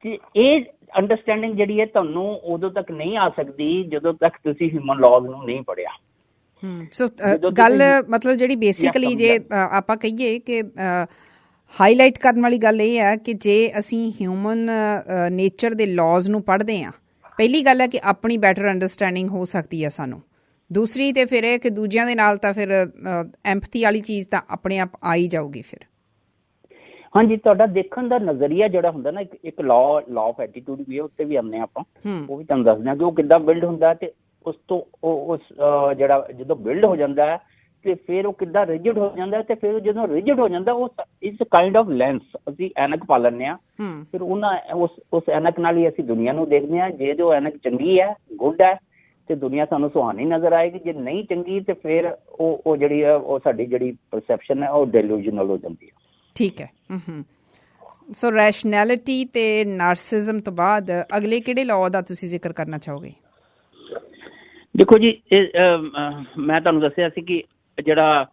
ਤੇ ਇਹ ਅੰਡਰਸਟੈਂਡਿੰਗ ਜਿਹੜੀ ਹੈ ਤੁਹਾਨੂੰ ਉਦੋਂ ਤੱਕ ਨਹੀਂ ਆ ਸਕਦੀ ਜਦੋਂ ਤੱਕ ਤੁਸੀਂ ਹਿਊਮਨ ਲਾਜ਼ ਨੂੰ ਨਹੀਂ ਪੜ੍ਹਿਆ। ਸੋ ਗੱਲ ਮਤਲਬ ਜਿਹੜੀ ਬੇਸਿਕਲੀ ਜੇ ਆਪਾਂ ਕਹੀਏ ਕਿ ਹਾਈਲਾਈਟ ਕਰਨ ਵਾਲੀ ਗੱਲ ਇਹ ਹੈ ਕਿ ਜੇ ਅਸੀਂ ਹਿਊਮਨ ਨੇਚਰ ਦੇ ਲਾਜ਼ ਨੂੰ ਪੜ੍ਹਦੇ ਹਾਂ, ਪਹਿਲੀ ਗੱਲ ਹੈ ਕਿ ਆਪਣੀ ਬੈਟਰ ਅੰਡਰਸਟੈਂਡਿੰਗ ਹੋ ਸਕਦੀ ਹੈ ਸਾਨੂੰ। ਦੂਸਰੀ ਤੇ ਫਿਰ ਇਹ ਕਿ ਦੂਜਿਆਂ ਦੇ ਨਾਲ ਤਾਂ ਫਿਰ ਐਂਪਥੀ ਵਾਲੀ ਚੀਜ਼ ਤਾਂ ਆਪਣੇ ਆਪ ਆ ਹੀ ਜਾਊਗੀ ਫਿਰ। ਹਾਂਜੀ, ਤੁਹਾਡਾ ਦੇਖਣ ਦਾ ਨਜ਼ਰੀਆ ਜਿਹੜਾ ਹੁੰਦਾ ਨਾ, ਇੱਕ ਲਾਅ ਆਫ ਐਟੀਟਿਊਡ ਵੀ ਹੈ, ਉੱਤੇ ਵੀ ਆਉਂਦੇ ਆਪਾਂ, ਉਹ ਵੀ ਤੁਹਾਨੂੰ ਦੱਸਦੇ ਹਾਂ ਕਿ ਉਹ ਕਿੱਦਾਂ ਬਿਲਡ ਹੁੰਦਾ, ਤੇ ਉਸ ਤੋਂ ਉਸ ਜਿਹੜਾ ਜਦੋਂ ਬਿਲਡ ਹੋ ਜਾਂਦਾ ਹੈ ਤੇ ਫਿਰ ਉਹ ਕਿੱਦਾਂ ਰਿਜਿਡ ਹੋ ਜਾਂਦਾ, ਤੇ ਫਿਰ ਜਦੋਂ ਰਿਜਿਡ ਹੋ ਜਾਂਦਾ ਉਹ ਇਟਸ ਕਾਈਂਡ ਆਫ ਲੈਂਸ, ਅਸੀਂ ਐਨਕ ਪਾ ਲੈਂਦੇ ਹਾਂ, ਫਿਰ ਉਸ ਐਨਕ ਨਾਲ ਹੀ ਅਸੀਂ ਦੁਨੀਆ ਨੂੰ ਦੇਖਦੇ ਹਾਂ। ਜੇ ਜੋ ਐਨਕ ਚੰਗੀ ਹੈ, ਗੁੱਡ ਹੈ, ਤੇ ਦੁਨੀਆ ਸਾਨੂੰ ਸੁਹਾਣੀ ਨਜ਼ਰ ਆਏਗੀ। ਜੇ ਨਹੀਂ ਚੰਗੀ ਤੇ ਫਿਰ ਉਹ ਜਿਹੜੀ ਹੈ, ਉਹ ਸਾਡੀ ਜਿਹੜੀ ਪਰਸੈਪਸ਼ਨ ਹੈ ਉਹ ਡਿਲੂਜਨਲ ਹੋ ਜਾਂਦੀ ਹੈ। ਠੀਕ ਹੈ। ਸੋ ਰੈਸ਼ਨੈਲਿਟੀ ਤੇ ਨਾਰਸਿਜ਼ਮ ਤੋਂ ਬਾਅਦ ਅਗਲੇ ਕਿਹੜੇ ਲਾਅ ਦਾ ਤੁਸੀਂ ਜ਼ਿਕਰ ਕਰਨਾ ਚਾਹੋਗੇ? ਦੇਖੋ ਜੀ, ਮੈਂ ਤੁਹਾਨੂੰ ਦੱਸਿਆ ਸੀ ਕਿ ਜਿਹੜਾ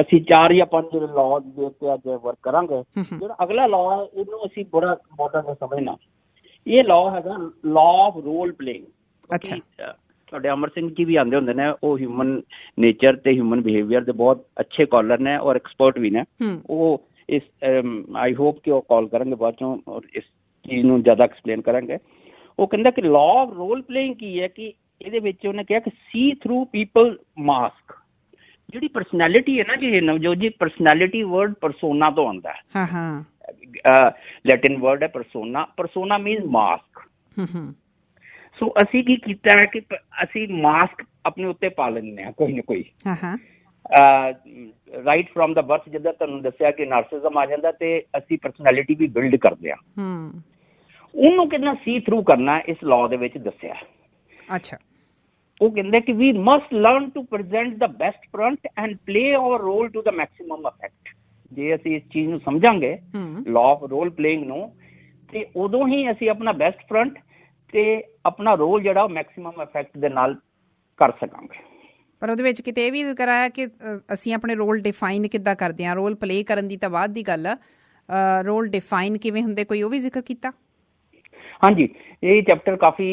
ਅਸੀਂ 4 ਜਾਂ 5 ਲਾਅ ਦੇ ਉੱਤੇ ਅੱਜ ਵਰਕ ਕਰਾਂਗੇ। ਜਿਹੜਾ ਅਗਲਾ ਲਾਅ ਇਹਨੂੰ ਅਸੀਂ ਬੜਾ ਇੰਪੋਰਟੈਂਟ ਸਮਝਣਾ। ਇਹ ਲਾਅ ਹੈਗਾ ਲਾਅ ਆਫ ਰੋਲ ਪਲੇਇੰਗ। ਅੱਛਾ। ਤੁਹਾਡੇ ਅਮਰ ਸਿੰਘ ਜੀ ਵੀ ਆਉਂਦੇ ਹੁੰਦੇ ਨੇ, ਉਹ ਹਿਊਮਨ ਨੇਚਰ ਤੇ ਹਿਊਮਨ ਬਿਹੇਵੀਅਰ ਦੇ ਬਹੁਤ ਅੱਛੇ ਕਾਲਰ ਨੇ ਔਰ ਐਕਸਪਰਟ ਵੀ ਨੇ। ਉਹ ਇਸ ਆਈ ਹੋਪ ਕਿ ਉਹ ਕਾਲ ਕਰਾਂਗੇ ਬਾਅਦ ਚੋਂ ਔਰ ਇਸ ਚੀਜ਼ ਨੂੰ ਜ਼ਿਆਦਾ ਐਕਸਪਲੇਨ ਕਰਾਂਗੇ। ਉਹ ਕਹਿੰਦਾ ਕਿ ਲਾਅ ਆਫ ਰੋਲ ਪਲੇਇੰਗ ਕੀ ਹੈ, ਕਿ ਇਹਦੇ ਵਿੱਚ ਉਹਨੇ ਕਿਹਾ ਕਿ ਸੀ ਥਰੂ ਪੀਪਲ ਮਾਸਕ। ਜਿਹੜੀ ਪਰਸਨੈਲਿਟੀ ਹੈ ਨਾ ਜੀ, ਨਵਜੋਤ ਜੀ, ਪਰਸਨੈਲਿਟੀ ਵਰਡ ਪਰਸੋਨਾ ਤੋਂ ਆਉਂਦਾ ਹੈ। ਲੈਟਿਨ ਵਰਡ ਹੈ ਪਰਸੋਨਾ। ਪਰਸੋਨਾ ਮੀਨਸ ਮਾਸਕ। ਸੋ ਅਸੀਂ ਕੀ ਕੀਤਾ ਹੈ ਕਿ ਅਸੀਂ ਮਾਸਕ ਆਪਣੇ ਉੱਤੇ ਪਾ ਲੈਂਦੇ ਹਾਂ ਕੋਈ ਨਾ ਕੋਈ। ਰਾਈਟ ਫਰੋਮ ਦਾ ਬਰਥ, ਜਿੱਦਾਂ ਤੁਹਾਨੂੰ ਦੱਸਿਆ ਕਿ ਨਾਰਸਿਜ਼ਮ ਆ ਜਾਂਦਾ ਤੇ ਅਸੀਂ ਪਰਸਨੈਲਿਟੀ ਵੀ ਬਿਲਡ ਕਰਦੇ ਹਾਂ। ਉਹਨੂੰ ਕਿੰਨਾ ਸੀ ਥਰੂ ਕਰਨਾ ਇਸ ਲਾਅ ਦੇ ਵਿੱਚ ਦੱਸਿਆ। ਅੱਛਾ। ਉਹ ਕਹਿੰਦੇ ਕਿ we must learn to present the best front and play our role to the maximum effect. ਜੇ ਅਸੀਂ ਇਸ ਚੀਜ਼ ਨੂੰ ਸਮਝਾਂਗੇ, ਲਾਅ ਆਫ ਰੋਲ ਪਲੇਇੰਗ ਨੂੰ, ਤੇ ਉਦੋਂ ਹੀ ਅਸੀਂ ਆਪਣਾ ਬੈਸਟ ਫਰੰਟ ਤੇ ਆਪਣਾ ਰੋਲ ਜਿਹੜਾ ਉਹ ਮੈਕਸਿਮਮ ਇਫੈਕਟ ਦੇ ਨਾਲ ਕਰ ਸਕਾਂਗੇ। ਪਰ ਉਹਦੇ ਵਿੱਚ ਕਿਤੇ ਇਹ ਵੀ ਜ਼ਿਕਰ ਆਇਆ ਕਿ ਅਸੀਂ ਆਪਣੇ ਰੋਲ ਡਿਫਾਈਨ ਕਿੱਦਾਂ ਕਰਦੇ ਹਾਂ। ਰੋਲ ਪਲੇ ਕਰਨ ਦੀ ਤਾਂ ਬਾਅਦ ਦੀ ਗੱਲ ਆ, ਰੋਲ ਡਿਫਾਈਨ ਕਿਵੇਂ ਹੁੰਦੇ, ਕੋਈ ਉਹ ਵੀ ਜ਼ਿਕਰ ਕੀਤਾ? ਹਾਂਜੀ, ਇਹ ਚੈਪਟਰ ਕਾਫੀ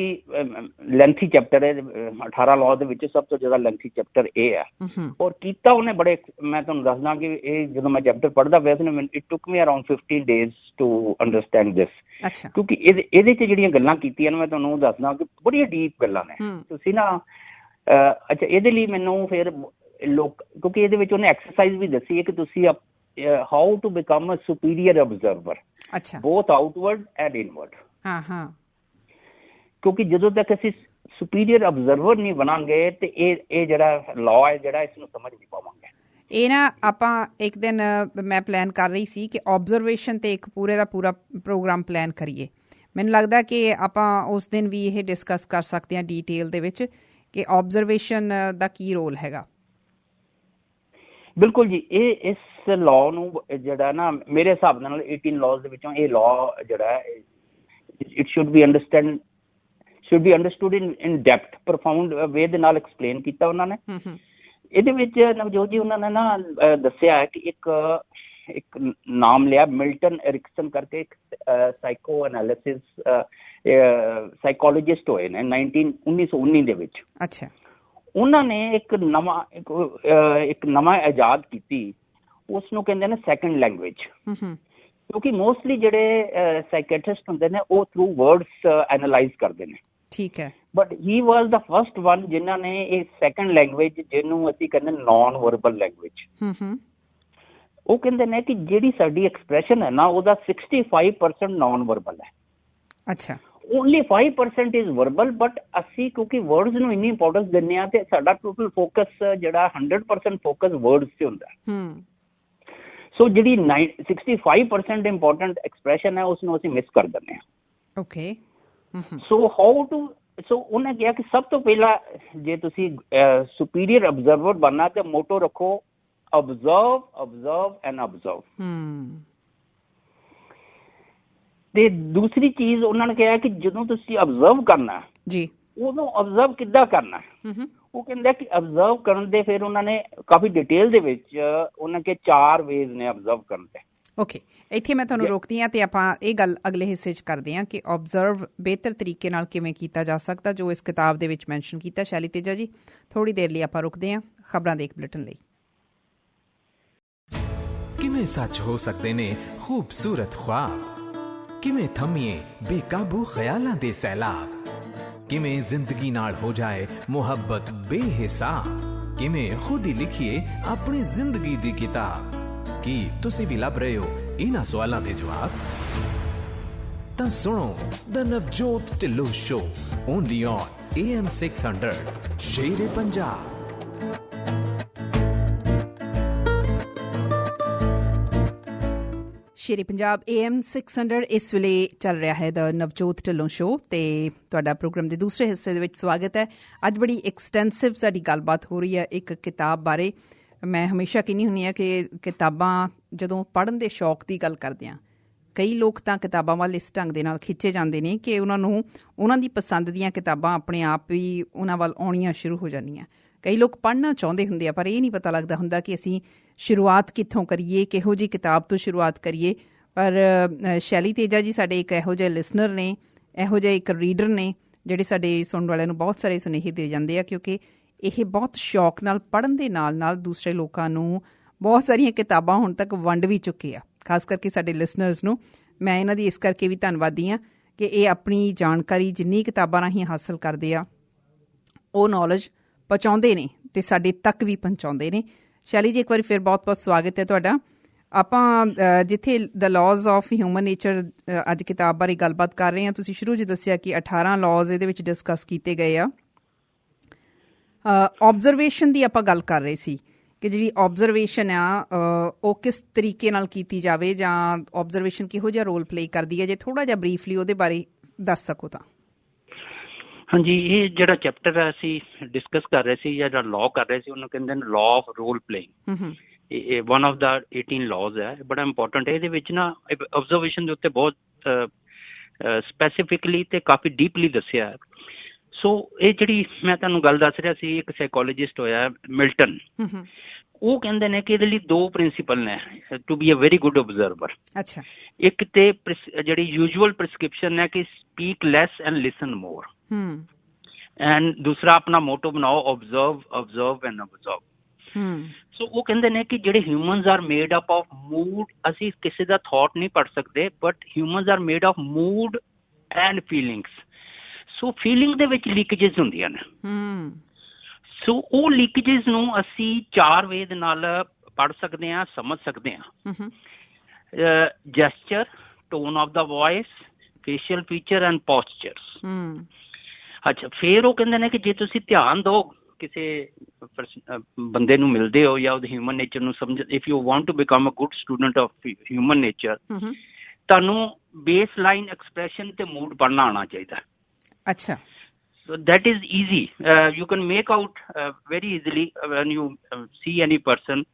ਲੈਂਥੀ ਚੈਪਟਰ ਹੈ। 18 ਲਾਅ ਦੇ ਵਿੱਚ ਸਭ ਤੋਂ ਜ਼ਿਆਦਾ ਲੈਂਥੀ ਚੈਪਟਰ ਇਹ ਹੈ। ਔਰ ਕੀਤਾ ਉਹਨੇ ਬੜੇ, ਮੈਂ ਤੁਹਾਨੂੰ ਦੱਸਦਾ ਕਿ ਇਹ ਜਦੋਂ ਮੈਂ ਚੈਪਟਰ ਪੜ੍ਹਦਾ ਪਿਆ ਸੀ, it took me around 15 days to understand this. ਅੱਛਾ। ਕਿਉਂਕਿ ਇਹਦੇ 'ਚ ਜਿਹੜੀਆਂ ਗੱਲਾਂ ਕੀਤੀਆਂ ਨੇ, ਮੈਂ ਤੁਹਾਨੂੰ ਦੱਸਦਾ ਕਿ ਬੜੀਆਂ ਡੀਪ ਗੱਲਾਂ ਨੇ। ਤੁਸੀਂ ਨਾ ਅੱਛਾ, ਇਹਦੇ ਲਈ ਮੈਨੂੰ ਫਿਰ ਕਿਉਂਕਿ ਇਹਦੇ ਵਿੱਚ ਉਹਨੇ ਐਕਸਰਸਾਈਜ਼ ਵੀ ਦੱਸੀ ਹੈ ਕਿ ਤੁਸੀਂ how to become a superior observer, both outward and inward. ਕਿਉਂਕਿ ਜਦੋਂ ਤੱਕ ਅਸੀਂ ਸੁਪੀਰੀਅਰ ਅਬਜ਼ਰਵਰ ਨਹੀਂ ਬਣਾਂਗੇ ਤੇ ਇਹ ਜਿਹੜਾ ਲਾਅ ਹੈ ਜਿਹੜਾ ਇਸ ਨੂੰ ਸਮਝ ਨਹੀਂ ਪਾਵਾਂਗੇ। ਇਹ ਨਾ ਆਪਾਂ ਇੱਕ ਦਿਨ ਮੈਂ ਪਲਾਨ ਕਰ ਰਹੀ ਸੀ ਕਿ ਆਬਜ਼ਰਵੇਸ਼ਨ ਤੇ ਇੱਕ ਪੂਰੇ ਦਾ ਪੂਰਾ ਪ੍ਰੋਗਰਾਮ ਪਲਾਨ ਕਰੀਏ। ਮੈਨੂੰ ਲੱਗਦਾ ਕਿ ਆਪਾਂ ਉਸ ਦਿਨ ਵੀ ਇਹ ਡਿਸਕਸ ਕਰ ਸਕਦੇ ਹਾਂ ਡੀਟੇਲ ਦੇ ਵਿੱਚ ਕਿ ਆਬਜ਼ਰਵੇਸ਼ਨ ਦਾ ਕੀ ਰੋਲ ਹੈਗਾ। ਬਿਲਕੁਲ ਜੀ, ਇਹ ਇਸ ਲਾਅ ਨੂੰ ਜਿਹੜਾ ਨਾ ਮੇਰੇ ਹਿਸਾਬ ਨਾਲ 18 ਲਾਅਜ਼ ਦੇ ਵਿੱਚੋਂ ਇਹ ਲਾਅ ਜਿਹੜਾ it should be understood in depth, profound way ਦੇ ਨਾਲ ਐਕਸਪਲੇਨ ਕੀਤਾ ਉਹਨਾਂ ਨੇ। ਇਹਦੇ ਵਿੱਚ ਨਵਜੋਤ ਜੀ ਉਹਨਾਂ ਨੇ ਨਾ ਦੱਸਿਆ ਹੈ ਕਿ ਇੱਕ ਨਾਮ ਲਿਆ, ਮਿਲਟਨ ਐਰਿਕਸਨ ਕਰਕੇ, ਇੱਕ ਸਾਈਕੋ ਐਨਾਲਿਸਿਸ ਸਾਈਕੋਲੋਜਿਸਟ ਹੋਏ ਨੇ 1919 ਦੇ ਵਿੱਚ। ਅੱਛਾ। ਉਹਨਾਂ ਨੇ ਇੱਕ ਨਵਾਂ ਇਜਾਦ ਕੀਤੀ, ਉਸ ਨੂੰ ਕਹਿੰਦੇ ਨੇ ਸੈਕੰਡ ਲੈਂਗੁਏਜ। ਕਿਉਂਕਿ ਮੋਸਟਲੀ ਜਿਹੜੇ ਸਾਈਕੈਟਰਿਸਟ ਹੁੰਦੇ ਨੇ ਉਹ ਥਰੂ ਵਰਡਸ ਐਨਾਲਾਈਜ਼ ਕਰਦੇ ਨੇ। ਠੀਕ ਹੈ। But he was the first one ਜਿਨ੍ਹਾਂ ਨੇ ਇਹ ਸੈਕੰਡ ਲੈਂਗੁਏਜ, ਜਿਹਨੂੰ ਅਸੀਂ ਕਹਿੰਦੇ ਨੌਨ ਵਰਬਲ ਲੈਂਗੁਏਜ, ਉਹ ਕਹਿੰਦੇ ਨੇ ਕਿ ਜਿਹੜੀ ਸਾਡੀ ਐਕਸਪ੍ਰੈਸ਼ਨ ਹੈ ਨਾ, ਉਹਦਾ 65% ਨੌਨ ਵਰਬਲ ਹੈ। ਅੱਛਾ। Only 5% is verbal. ਬਟ ਅਸੀਂ ਕਿਉਂਕਿ ਵਰਡਸ ਨੂੰ ਇੰਨੀ ਇੰਪੋਰਟੈਂਸ ਦਿੰਦੇ ਹਾਂ ਤੇ ਸਾਡਾ ਟੋਟਲ ਫੋਕਸ ਜਿਹੜਾ 100% ਫੋਕਸ ਵਰਡਸ ਤੇ ਹੁੰਦਾ। ਸੋ ਜਿਹੜੀ 65% ਇੰਪੋਰਟੈਂਟ ਐਕਸਪ੍ਰੈਸ਼ਨ ਹੈ ਉਸਨੂੰ ਅਸੀਂ ਮਿਸ ਕਰ ਦਿੰਦੇ ਹਾਂ। ਓਕੇ। ਸੋ ਉਹਨੇ ਕਿਹਾ ਕਿ ਸਭ ਤੋਂ ਪਹਿਲਾਂ ਜੇ ਤੁਸੀਂ ਸੁਪੀਰੀਅਰ ਅਬਜ਼ਰਵਰ ਬਣਨਾ ਤੇ ਮੋਟੋ ਰੱਖੋ, observe ਐਂਡ observe। ਤੇ ਦੂਸਰੀ ਚੀਜ਼ ਉਹਨਾਂ ਨੇ ਕਿਹਾ ਕਿ ਜਦੋਂ ਤੁਸੀਂ ਅਬਜ਼ਰਵ ਕਰਨਾ ਜੀ, ਉਦੋਂ ਅਬਜ਼ਰਵ ਕਿੱਦਾਂ ਕਰਨਾ। ਉਹ ਕਹਿੰਦਾ ਕਿ ਅਬਜ਼ਰਵ ਕਰਨ ਦੇ ਫਿਰ ਉਹਨਾਂ ਨੇ ਕਾਫੀ ਡਿਟੇਲ ਦੇ ਵਿੱਚ ਉਹਨਾਂ ਕੇ 4 ਵੇਜ਼ ਨੇ ਅਬਜ਼ਰਵ ਕਰਨ ਦੇ। ਓਕੇ, ਇੱਥੇ ਮੈਂ ਤੁਹਾਨੂੰ ਰੋਕਦੀ ਹਾਂ ਤੇ ਆਪਾਂ ਇਹ ਗੱਲ ਅਗਲੇ ਹਿੱਸੇ 'ਚ ਕਰਦੇ ਹਾਂ ਕਿ ਓਬਜ਼ਰਵ ਬਿਹਤਰ ਤਰੀਕੇ ਨਾਲ ਕਿਵੇਂ ਕੀਤਾ ਜਾ ਸਕਦਾ, ਜੋ ਇਸ ਕਿਤਾਬ ਦੇ ਵਿੱਚ ਮੈਂਸ਼ਨ ਕੀਤਾ। ਸ਼ੈਲੀ ਤੇਜਾ ਜੀ, ਥੋੜ੍ਹੀ ਦੇਰ ਲਈ ਆਪਾਂ ਰੁਕਦੇ ਹਾਂ ਖਬਰਾਂ ਦੇ ਇੱਕ ਬੁਲੇਟਿਨ ਲਈ। ਕਿਵੇਂ ਸੱਚ ਹੋ ਸਕਦੇ ਨੇ ਖੂਬਸੂਰਤ ख्वाब? ਕਿਵੇਂ ਥੰਮੀਏ ਬੇਕਾਬੂ ਖਿਆਲਾਂ ਦੇ ਸੈਲਾਬ, ਕਿਵੇਂ ਜ਼ਿੰਦਗੀ ਨਾਲ ਹੋ ਜਾਏ ਮੁਹੱਬਤ ਬੇਹਿਸਾਬ, ਕਿਵੇਂ ਖੁਦ ਹੀ ਲਿਖੀਏ ਆਪਣੀ ਜ਼ਿੰਦਗੀ ਦੀ ਕਿਤਾਬ। ਕੀ ਤੁਸੀਂ ਵੀ ਲੱਭ ਰਹੇ ਹੋ ਇਹਨਾਂ ਸਵਾਲਾਂ ਦੇ ਜਵਾਬ? ਤਾਂ ਸੁਣੋ the Navjot Dhillon show, only on AM 600 Shere Punjab. Shere Punjab AM 600 ਇਸ ਵੇਲੇ ਚੱਲ ਰਿਹਾ ਹੈ ਦ ਨਵਜੋਤ ਢਿੱਲੋਂ ਸ਼ੋ, ਤੇ ਤੁਹਾਡਾ ਪ੍ਰੋਗਰਾਮ ਦੇ ਦੂਸਰੇ ਹਿੱਸੇ ਦੇ ਵਿੱਚ ਸਵਾਗਤ ਹੈ। ਅੱਜ ਬੜੀ ਐਕਸਟੈਂਸਿਵ ਸਾਡੀ ਗੱਲਬਾਤ ਹੋ ਰਹੀ ਹੈ ਇੱਕ ਕਿਤਾਬ ਬਾਰੇ। ਮੈਂ ਹਮੇਸ਼ਾ ਕਹਿੰਦੀ ਹੁੰਦੀ ਹਾਂ ਕਿ ਕਿਤਾਬਾਂ ਜਦੋਂ ਪੜ੍ਹਨ ਦੇ ਸ਼ੌਕ ਦੀ ਗੱਲ ਕਰਦੇ ਹਾਂ, ਕਈ ਲੋਕ ਤਾਂ ਕਿਤਾਬਾਂ ਵੱਲ ਇਸ ਢੰਗ ਦੇ ਨਾਲ ਖਿੱਚੇ ਜਾਂਦੇ ਨੇ ਕਿ ਉਹਨਾਂ ਨੂੰ ਉਹਨਾਂ ਦੀ ਪਸੰਦ ਦੀਆਂ ਕਿਤਾਬਾਂ ਆਪਣੇ ਆਪ ਵੀ ਉਹਨਾਂ ਵੱਲ ਆਉਣੀਆਂ ਸ਼ੁਰੂ ਹੋ ਜਾਂਦੀਆਂ। ਕਈ ਲੋਕ ਪੜ੍ਹਨਾ ਚਾਹੁੰਦੇ ਹੁੰਦੇ ਆ, ਪਰ ਇਹ ਨਹੀਂ ਪਤਾ ਲੱਗਦਾ ਹੁੰਦਾ ਕਿ ਅਸੀਂ ਸ਼ੁਰੂਆਤ ਕਿੱਥੋਂ ਕਰੀਏ, ਕਿਹੋ ਜਿਹੀ ਕਿਤਾਬ ਤੋਂ ਸ਼ੁਰੂਆਤ ਕਰੀਏ। ਪਰ ਸ਼ੈਲੀ ਤੇਜਾ ਜੀ ਸਾਡੇ ਇੱਕ ਇਹੋ ਜਿਹੇ ਲਿਸਨਰ ਨੇ, ਇਹੋ ਜਿਹੇ ਇੱਕ ਰੀਡਰ ਨੇ ਜਿਹੜੇ ਸਾਡੇ ਸੁਣਨ ਵਾਲਿਆਂ ਨੂੰ ਬਹੁਤ ਸਾਰੇ ਸੁਨੇਹੇ ਦੇ ਜਾਂਦੇ ਆ, ਕਿਉਂਕਿ ਇਹ ਬਹੁਤ ਸ਼ੌਕ ਨਾਲ ਪੜ੍ਹਨ ਦੇ ਨਾਲ ਨਾਲ ਦੂਸਰੇ ਲੋਕਾਂ ਨੂੰ ਬਹੁਤ ਸਾਰੀਆਂ ਕਿਤਾਬਾਂ ਹੁਣ ਤੱਕ ਵੰਡ ਵੀ ਚੁੱਕੇ ਆ, ਖਾਸ ਕਰਕੇ ਸਾਡੇ ਲਿਸਨਰਸ ਨੂੰ। ਮੈਂ ਇਹਨਾਂ ਦੀ ਇਸ ਕਰਕੇ ਵੀ ਧੰਨਵਾਦੀ ਹਾਂ ਕਿ ਇਹ ਆਪਣੀ ਜਾਣਕਾਰੀ ਜਿੰਨੀ ਕਿਤਾਬਾਂ ਰਾਹੀਂ ਹਾਸਲ ਕਰਦੇ ਆ, ਉਹ ਨੌਲੇਜ ਪਹੁੰਚਾਉਂਦੇ ਨੇ ਅਤੇ ਸਾਡੇ ਤੱਕ ਵੀ ਪਹੁੰਚਾਉਂਦੇ ਨੇ। ਸ਼ੈਲੀ ਜੀ, ਇੱਕ ਵਾਰੀ ਫਿਰ ਬਹੁਤ ਬਹੁਤ ਸਵਾਗਤ ਹੈ ਤੁਹਾਡਾ। ਆਪਾਂ ਜਿੱਥੇ ਦ ਲਾਜ਼ ਆਫ ਹਿਊਮਨ ਨੇਚਰ ਅੱਜ ਕਿਤਾਬ ਬਾਰੇ ਗੱਲਬਾਤ ਕਰ ਰਹੇ ਹਾਂ, ਤੁਸੀਂ ਸ਼ੁਰੂ 'ਚ ਦੱਸਿਆ ਕਿ 18 ਲਾਜ਼ ਇਹਦੇ ਵਿੱਚ ਡਿਸਕਸ ਕੀਤੇ ਗਏ ਆ। ਓਬਜ਼ਰਵੇਸ਼ਨ ਦੀ ਆਪਾਂ ਗੱਲ ਕਰ ਰਹੇ ਸੀ ਕਿ ਜਿਹੜੀ ਓਬਜ਼ਰਵੇਸ਼ਨ ਆ ਉਹ ਕਿਸ ਤਰੀਕੇ ਨਾਲ ਕੀਤੀ ਜਾਵੇ, ਜਾਂ ਓਬਜ਼ਰਵੇਸ਼ਨ ਕਿਹੋ ਜਿਹਾ ਰੋਲ ਪਲੇ ਕਰਦੀ ਹੈ। ਜੇ ਥੋੜ੍ਹਾ ਜਿਹਾ ਬਰੀਫਲੀ ਉਹਦੇ ਬਾਰੇ ਦੱਸ ਸਕੋ ਤਾਂ। ਹਾਂਜੀ, ਇਹ ਜਿਹੜਾ ਚੈਪਟਰ ਹੈ ਅਸੀਂ ਡਿਸਕਸ ਕਰ ਰਹੇ ਸੀ, ਜਿਹੜਾ ਲਾਅ ਕਰ ਰਹੇ ਸੀ, ਉਹਨੂੰ ਕਹਿੰਦੇ ਨੇ ਲਾਅ ਆਫ ਰੋਲ ਪਲੇਇੰਗ। ਇਹ ਵਨ ਆਫ ਦਾ 18 ਲਾਜ਼ ਹੈ, ਬੜਾ ਇੰਪੋਰਟੈਂਟ ਹੈ। ਇਹਦੇ ਵਿੱਚ ਨਾ ਓਬਜ਼ਰਵੇਸ਼ਨ ਦੇ ਉੱਤੇ ਬਹੁਤ ਸਪੈਸੀਫਿਕਲੀ ਅਤੇ ਕਾਫੀ ਡੀਪਲੀ ਦੱਸਿਆ ਹੈ। ਸੋ ਇਹ ਜਿਹੜੀ ਮੈਂ ਤੁਹਾਨੂੰ ਗੱਲ ਦੱਸ ਰਿਹਾ ਸੀ, ਇੱਕ ਸਾਈਕੋਲੋਜਿਸਟ ਹੋਇਆ ਮਿਲਟਨ, ਉਹ ਕਹਿੰਦੇ ਨੇ ਕਿ ਇਹਦੇ ਲਈ 2 ਪ੍ਰਿੰਸੀਪਲ ਨੇ to be a very good observer. ਅੱਛਾ। ਇੱਕ ਤੇ ਜਿਹੜੀ ਯੂਜੂਅਲ ਪ੍ਰਿਸਕ੍ਰਿਪਸ਼ਨ ਹੈ ਕਿ speak less and listen more, and ਦੂਸਰਾ ਆਪਣਾ ਮੋਟੋ ਬਣਾਓ observe ਐਂਡ observe। ਸੋ ਉਹ ਕਹਿੰਦੇ ਨੇ ਕਿ ਜਿਹੜੇ humans R made up of mood, ਅਸੀਂ ਕਿਸੇ ਦਾ ਥਾਟ ਨਹੀਂ ਪੜ੍ਹ ਸਕਦੇ, but humans R made of mood and feelings. So feeling ਦੇ ਵਿੱਚ ਲੀਕੇਜਿਸ ਹੁੰਦੀਆਂ ਨੇ। ਸੋ ਉਹ ਲੀਕੇਜਿਸ ਨੂੰ ਅਸੀਂ 4 ਵੇ ਦੇ ਨਾਲ ਪੜ੍ਹ ਸਕਦੇ ਹਾਂ, ਸਮਝ ਸਕਦੇ ਹਾਂ। Gesture, tone of the voice, facial feature and postures. ਅੱਛਾ, ਫਿਰ ਉਹ ਕਹਿੰਦੇ ਨੇ ਕਿ ਜੇ ਤੁਸੀਂ ਧਿਆਨ ਦਿਓ, ਕਿਸੇ ਬੰਦੇ ਨੂੰ ਮਿਲਦੇ ਹੋ ਜਾਂ ਉਹਦੇ ਹਿਊਮਨ ਨੇਚਰ ਨੂੰ ਸਮਝ, if you want to become a good student of human nature, ਤੁਹਾਨੂੰ ਬੇਸ ਲਾਈਨ ਐਕਸਪ੍ਰੈਸ਼ਨ ਤੇ ਮੂਡ ਪੜ੍ਹਨਾ ਆਉਣਾ ਚਾਹੀਦਾ। ਅੱਛਾ। So that is easy. You can make out very easily when you see any person.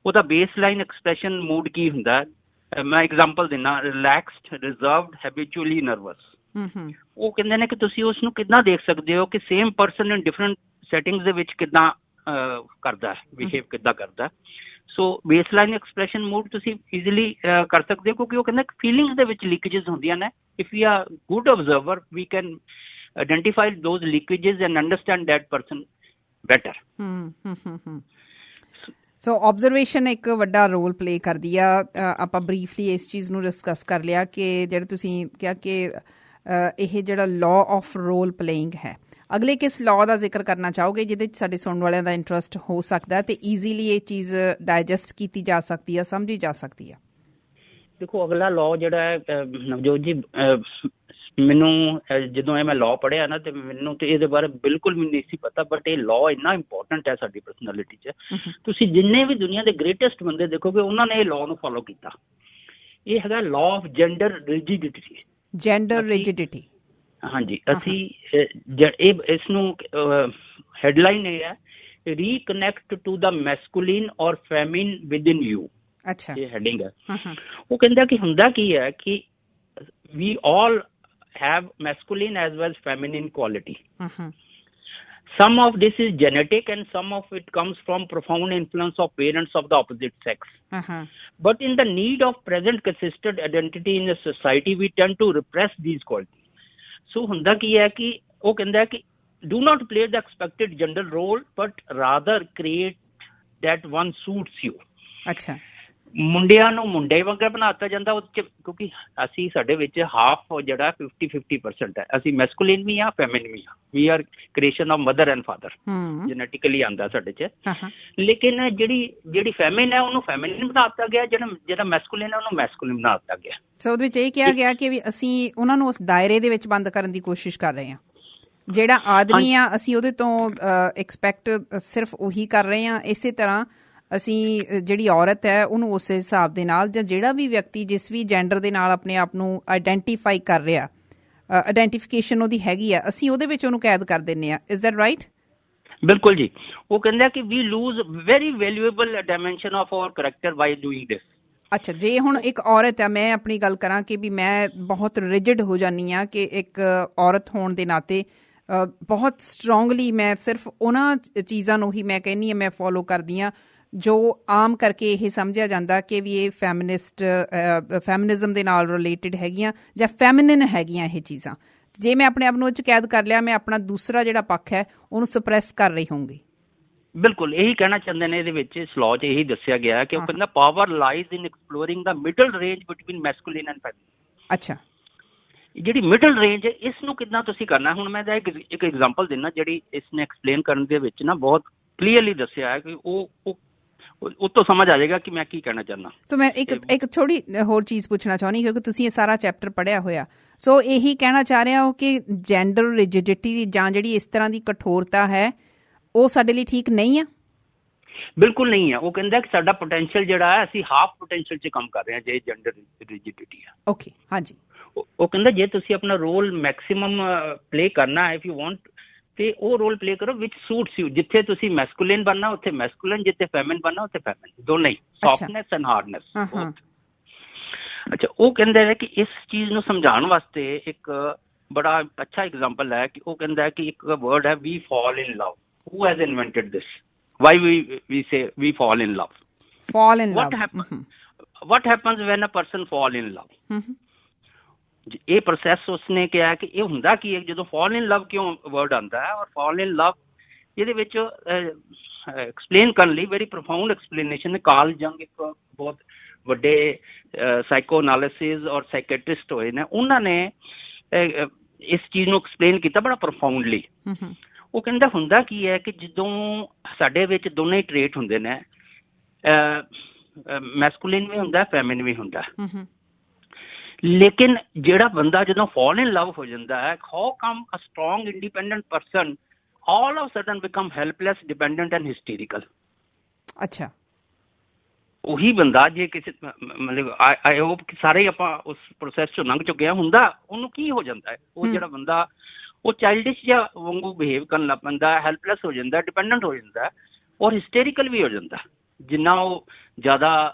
ਉਹਦਾ baseline expression mood ਕੀ ਹੁੰਦਾ ਹੈ। ਮੈਂ ਐਗਜ਼ਾਮਪਲ ਦਿੰਦਾ, ਰਿਲੈਕਸਡ, ਰਿਜ਼ਰਵਡ, ਹੈਬਿਚੁਅਲੀ ਨਰਵਸ। ਉਹ ਕਹਿੰਦੇ ਨੇ ਕਿ ਤੁਸੀਂ ਉਸ ਨੂੰ ਕਿੱਦਾਂ ਦੇਖ ਸਕਦੇ ਹੋ ਕਿ ਸੇਮ ਪਰਸਨ ਇਨ ਡਿਫਰੈਂਟ ਸੈਟਿੰਗਸ ਦੇ ਵਿੱਚ ਕਿੱਦਾਂ ਕਰਦਾ, ਬਿਹੇਵ ਕਿੱਦਾਂ ਕਰਦਾ। ਸੋ ਬੇਸਲਾਈਨ ਐਕਸਪ੍ਰੈਸ਼ਨ ਮੂਡ ਤੁਸੀਂ ਈਜ਼ੀਲੀ ਕਰ ਸਕਦੇ ਹੋ, ਕਿਉਂਕਿ ਉਹ ਕਹਿੰਦਾ ਫੀਲਿੰਗਸ ਦੇ ਵਿੱਚ ਲੀਕੇਜਿਸ ਹੁੰਦੀਆਂ ਨੇ। If you are good observer, we can identify those leakages and understand that person better. So observation ਇੱਕ ਵੱਡਾ ਰੋਲ ਪਲੇ ਕਰਦੀ ਆ। ਆਪਾਂ ਬਰੀਫਲੀ ਇਸ ਚੀਜ਼ ਨੂੰ ਡਿਸਕਸ ਕਰ ਲਿਆ ਕਿ ਜਿਹੜਾ ਤੁਸੀਂ ਕਿਹਾ ਕਿ ਇਹ ਜਿਹੜਾ ਲਾਅ ਆਫ ਰੋਲ ਪਲੇਇੰਗ ਹੈ। ਅਗਲੇ ਕਿਸ ਲਾਅ ਦਾ ਜ਼ਿਕਰ ਕਰਨਾ ਚਾਹੋਗੇ ਜਿਹਦੇ 'ਚ ਸਾਡੇ ਸੁਣਨ ਵਾਲਿਆਂ ਦਾ ਇੰਟਰਸਟ ਹੋ ਸਕਦਾ ਅਤੇ ਈਜ਼ੀਲੀ ਇਹ ਚੀਜ਼ ਡਾਇਜੈਸਟ ਕੀਤੀ ਜਾ ਸਕਦੀ ਆ, ਸਮਝੀ ਜਾ ਸਕਦੀ ਆ? ਦੇਖੋ, ਅਗਲਾ ਲਾਅ ਜਿਹੜਾ ਹੈ ਨਵਜੋਤ ਜੀ, ਮੈਨੂੰ ਜਦੋਂ ਇਹ ਮੈਂ ਲਾਅ ਪੜ੍ਹਿਆ ਨਾ, ਤੇ ਮੈਨੂੰ ਤੇ ਇਹਦੇ ਬਾਰੇ ਬਿਲਕੁਲ ਵੀ ਨਹੀਂ ਸੀ ਪਤਾ, ਬਟ ਇਹ ਲਾਅ ਇੰਨਾ ਇੰਪੋਰਟੈਂਟ ਹੈ ਸਾਡੀ ਪਰਸਨੈਲਿਟੀ 'ਚ। ਤੁਸੀਂ ਜਿੰਨੇ ਵੀ ਦੁਨੀਆ ਦੇ ਗ੍ਰੇਟੈਸਟ ਬੰਦੇ ਦੇਖੋਗੇ, ਉਹਨਾਂ ਨੇ ਇਹ ਲਾਅ ਨੂੰ ਫੋਲੋ ਕੀਤਾ। ਇਹ ਹੈਗਾ ਲਾਅ ਆਫ ਜੈਂਡਰ ਰਿਜਿਡਿਟੀ। ਜੈਂਡਰ ਰਿਜਿਡਿਟੀ, ਹਾਂਜੀ। ਅਸੀਂ ਇਸ ਨੂੰ ਹੈਡਲਾਈਨ ਇਹ ਹੈ, ਰੀਕਨੈਕਟ ਟੂ ਦਾ ਮੈਸਕੂਲਿਨ ਔਰ ਫੈਮਿਨ ਵਿਦ ਇਨ ਯੂ। ਅੱਛਾ, ਇਹ ਹੈਡਿੰਗ ਹੈ। ਉਹ ਕਹਿੰਦਾ ਕਿ ਹੁੰਦਾ ਕੀ ਹੈ ਕਿ ਵੀ ਆਲ have masculine as well as feminine quality. Some of this is genetic and some of it comes from profound influence of parents of the opposite sex. But in the need of present consistent identity in a society, we tend to repress these qualities. So hunda ki hai ki oh kehda hai ki do not play the expected gender role, but rather create that one suits you. Acha. ਮੁੰਡਿਆਂ ਨੂੰ ਮੁੰਡੇ ਵਾਂਗ ਬਣਾਤਾ ਜਾਂਦਾ ਉਹਦੇ ਚ, ਕਿਉਂਕਿ ਅਸੀਂ ਸਾਡੇ ਵਿੱਚ ਹਾਫ ਜਿਹੜਾ 50-50% ਹੈ, ਅਸੀਂ ਮੈਸਕੂਲਿਨ ਵੀ ਹਾਂ ਫੈਮਿਨ ਵੀ ਹਾਂ। We are creation of mother and father, genetically ਆਉਂਦਾ ਸਾਡੇ ਚ। ਲੇਕਿਨ ਜਿਹੜੀ ਫੈਮਿਨ ਹੈ ਉਹਨੂੰ ਫੈਮਿਨਿਨ ਬਣਾ ਦਿੱਤਾ ਗਿਆ, ਜਿਹੜਾ ਮੈਸਕੂਲਿਨ ਹੈ ਉਹਨੂੰ ਮੈਸਕੂਲਿਨ ਬਣਾ ਦਿੱਤਾ ਗਿਆ। ਸੋ ਉਹਦੇ ਵਿੱਚ ਇਹ ਕਿਹਾ ਗਿਆ ਕਿ ਵੀ ਅਸੀਂ ਉਹਨਾਂ ਨੂੰ ਉਸ ਦਾਇਰੇ ਦੇ ਵਿੱਚ ਬੰਦ ਕਰਨ ਦੀ ਕੋਸ਼ਿਸ਼ ਕਰ ਰਹੇ ਹਾਂ। ਜਿਹੜਾ ਆਦਮੀ ਆ ਅਸੀਂ ਉਹਦੇ ਤੋਂ ਐਕਸਪੈਕਟ ਸਿਰਫ ਉਹੀ ਕਰ ਰਹੇ ਹਾਂ। ਇਸੇ ਤਰ੍ਹਾਂ ਅਸੀਂ ਜਿਹੜੀ ਔਰਤ ਹੈ ਉਹਨੂੰ ਉਸੇ ਹਿਸਾਬ ਦੇ ਨਾਲ, ਜਾਂ ਜਿਹੜਾ ਵੀ ਵਿਅਕਤੀ ਜਿਸ ਵੀ ਜੈਂਡਰ ਦੇ ਨਾਲ ਆਪਣੇ ਆਪ ਨੂੰ ਆਈਡੈਂਟੀਫਾਈ ਕਰ ਰਿਹਾ, ਆਈਡੈਂਟੀਫਿਕੇਸ਼ਨ ਉਹਦੀ ਹੈਗੀ ਆ, ਅਸੀਂ ਉਹਦੇ ਵਿੱਚ ਉਹਨੂੰ ਕੈਦ ਕਰ ਦਿੰਦੇ ਹਾਂ। Is that right? ਬਿਲਕੁਲ ਜੀ। ਉਹ ਕਹਿੰਦਾ ਕਿ we lose very valuable dimension of our character by doing this. ਅੱਛਾ, ਜੇ ਹੁਣ ਇੱਕ ਔਰਤ ਹੈ, ਮੈਂ ਆਪਣੀ ਗੱਲ ਕਰਾਂ ਕਿ ਵੀ ਮੈਂ ਬਹੁਤ ਰਿਜਿਡ ਹੋ ਜਾਂਦੀ ਹਾਂ ਕਿ ਇੱਕ ਔਰਤ ਹੋਣ ਦੇ ਨਾਤੇ ਬਹੁਤ ਸਟਰੋਂਗਲੀ ਮੈਂ ਸਿਰਫ ਉਹਨਾਂ ਚੀਜ਼ਾਂ ਨੂੰ ਹੀ ਮੈਂ ਕਹਿੰਦੀ ਹਾਂ ਮੈਂ ਫੋਲੋ ਕਰਦੀ ਹਾਂ ਜੋ ਆਮ ਕਰਕੇ ਇਹ ਸਮਝਿਆ ਜਾਂਦਾ ਕਿ ਵੀ ਇਹ ਫੈਮਿਨਿਜ਼ਮ ਦੇ ਨਾਲ ਰਿਲੇਟਿਡ ਹੈਗੀਆਂ ਜਾਂ ਫੈਮਿਨਿਨ ਹੈਗੀਆਂ ਇਹ ਚੀਜ਼ਾਂ। ਜੇ ਮੈਂ ਆਪਣੇ ਆਪ ਨੂੰ ਉਹ 'ਚ ਕੈਦ ਕਰ ਲਿਆ, ਮੈਂ ਆਪਣਾ ਦੂਸਰਾ ਜਿਹੜਾ ਪੱਖ ਹੈ ਉਹਨੂੰ ਸਪਰੈਸ ਕਰ ਰਹੀ ਹੋਊਂਗੀ। ਬਿਲਕੁਲ ਇਹੀ ਕਹਿਣਾ ਚਾਹੁੰਦੇ ਨੇ। ਇਹਦੇ ਵਿੱਚ ਇਸ ਲਾਅ 'ਚ ਇਹੀ ਦੱਸਿਆ ਗਿਆ ਕਿ ਉਹ ਕਹਿੰਦਾ power lies in exploring the middle range between masculine and feminine. ਅੱਛਾ, ਜਿਹੜੀ ਮਿਡਲ ਰੇਂਜ ਹੈ ਇਸ ਨੂੰ ਕਿੱਦਾਂ ਤੁਸੀਂ ਕਰਨਾ। ਹੁਣ ਮੈਂ ਇੱਕ ਐਗਜ਼ਾਮਪਲ ਦਿੰਦਾ ਜਿਹੜੀ ਇਸਨੇ ਐਕਸਪਲੇਨ ਕਰਨ ਦੇ ਵਿੱਚ ਨਾ ਬਹੁਤ ਕਲੀਅਰਲੀ ਦੱਸਿਆ ਹੈ ਕਿ ਉਹ ਤੋਂ ਸਮਝ ਆ ਜਾਏਗਾ ਕਿ ਮੈਂ ਕੀ ਕਹਿਣਾ ਚਾਹੁੰਦਾ। ਸੋ ਮੈਂ ਇੱਕ ਥੋੜੀ ਹੋਰ ਚੀਜ਼ ਪੁੱਛਣਾ ਚਾਹੁੰਦੀ, ਕਿਉਂਕਿ ਤੁਸੀਂ ਇਹ ਸਾਰਾ ਚੈਪਟਰ ਪੜ੍ਹਿਆ ਹੋਇਆ। ਸੋ ਇਹੀ ਕਹਿਣਾ ਚਾਹ ਰਿਹਾ ਹੋ ਕਿ ਜੈਂਡਰ ਰਿਜਿਡਿਟੀ ਦੀ ਜਾਂ ਜਿਹੜੀ ਇਸ ਤਰ੍ਹਾਂ ਦੀ ਕਠੋਰਤਾ ਹੈ ਉਹ ਸਾਡੇ ਲਈ ਠੀਕ ਨਹੀਂ ਆ? ਬਿਲਕੁਲ ਨਹੀਂ ਹੈ। ਉਹ ਕਹਿੰਦਾ ਕਿ ਸਾਡਾ ਪੋਟੈਂਸ਼ੀਅਲ ਜਿਹੜਾ ਹੈ ਅਸੀਂ ਹਾਫ ਪੋਟੈਂਸ਼ੀਅਲ 'ਚ ਕੰਮ ਕਰ ਰਹੇ ਹਾਂ ਜੇ ਜੈਂਡਰ ਰਿਜਿਡਿਟੀ ਹੈ। ਓਕੇ, ਹਾਂਜੀ। ਉਹ ਕਹਿੰਦਾ ਜੇ ਤੁਸੀਂ ਆਪਣਾ ਰੋਲ ਮੈਕਸਿਮਮ ਪਲੇ ਕਰਨਾ ਹੈ, ਇਫ ਯੂ ਵਾਂਟ, ਤੇ ਉਹ ਰੋਲ ਪਲੇ ਕਰੋ ਵਿਚ ਸੂਟਸ ਯੂ। ਜਿੱਥੇ ਤੁਸੀਂ ਮੈਸਕੂਲਿਨ ਬਣਨਾ ਉੱਥੇ ਮੈਸਕੂਲਿਨ, ਜਿੱਥੇ ਫੈਮਿਨ ਬਣਨਾ ਉੱਥੇ ਫੈਮਿਨ, ਦੋਨੋਂ ਹੀ, ਸੌਫਟਨੈਸ ਐਂਡ ਹਾਰਡਨੈਸ। ਅੱਛਾ, ਉਹ ਕਹਿੰਦੇ ਨੇ ਕਿ ਇਸ ਚੀਜ਼ ਨੂੰ ਸਮਝਾਉਣ ਵਾਸਤੇ ਇੱਕ ਬੜਾ ਅੱਛਾ ਐਗਜ਼ਾਮਪਲ ਹੈ ਕਿ ਉਹ ਕਹਿੰਦਾ ਕਿ ਇੱਕ ਵਰਡ ਹੈ we fall in love. Who has invented this? Why we say we fall in love? Fall in love. what happens when a person fall in love? ਇਹ ਪ੍ਰੋਸੈਸ ਉਸਨੇ ਕਿਹਾ ਕਿ ਇਹ ਹੁੰਦਾ ਕੀ ਹੈ ਜਦੋਂ ਫਾਲ ਇਨ ਲਵ ਕਿਉਂ ਵਰਡ ਆਉਂਦਾ ਹੈ। ਔਰ ਫਾਲ ਇਨ ਲਵ ਇਹਦੇ ਵਿੱਚ ਐਕਸਪਲੇਨ ਕਰਨ ਲਈ ਵੈਰੀ ਪ੍ਰੋਫਾਊਂਡ ਐਕਸਪਲੇਨੇਸ਼ਨ। ਕਾਰਲ ਜੰਗ ਇੱਕ ਬਹੁਤ ਵੱਡੇ ਸਾਈਕੋ ਐਨਾਲਿਸਿਸ ਔਰ ਸਾਈਕੈਟਰਿਸਟ ਹੋਏ ਨੇ, ਉਹਨਾਂ ਨੇ ਇਸ ਚੀਜ਼ ਨੂੰ ਐਕਸਪਲੇਨ ਕੀਤਾ ਬੜਾ ਪ੍ਰੋਫਾਊਂਡਲੀ। ਉਹ ਕਹਿੰਦਾ ਹੁੰਦਾ ਕੀ ਹੈ ਕਿ ਜਦੋਂ ਸਾਡੇ ਵਿੱਚ ਦੋਨੇ ਹੀ ਟਰੇਟ ਹੁੰਦੇ ਨੇ, ਮੈਸਕੂਲਿਨ ਵੀ ਹੁੰਦਾ ਫੈਮਿਨ ਵੀ ਹੁੰਦਾ, ਲੇਕਿਨ ਜਿਹੜਾ ਬੰਦਾ ਜਦੋਂ ਫਾਲ ਇਨ ਲਵ ਹੋ ਜਾਂਦਾ ਹੈ, how come a strong independent person all of a sudden become helpless, dependent and hysterical? ਅੱਛਾ, ਉਹੀ ਬੰਦਾ ਜੇ ਕਿਸੇ ਮਤਲਬ ਆਈ ਹੋਪ ਕਿ ਸਾਰੇ ਆਪਾਂ ਉਸ ਪ੍ਰੋਸੈਸ ਚੋਂ ਲੰਘ ਚੁੱਕੇ ਆ, ਹੁੰਦਾ ਉਹਨੂੰ ਕੀ ਹੋ ਜਾਂਦਾ ਹੈ, ਉਹ ਜਿਹੜਾ ਬੰਦਾ ਉਹ ਚਾਈਲਡਿਸ਼ ਜਿਹਾ ਵਾਂਗੂ ਬਿਹੇਵ ਕਰਨ ਲੱਗ ਪੈਂਦਾ, ਹੈਲਪਲੈਸ ਹੋ ਜਾਂਦਾ, ਡਿਪੈਂਡੈਂਟ ਹੋ ਜਾਂਦਾ ਔਰ ਹਿਸਟੇਰੀਕਲ ਵੀ ਹੋ ਜਾਂਦਾ। ਜਿੰਨਾ ਉਹ ਜ਼ਿਆਦਾ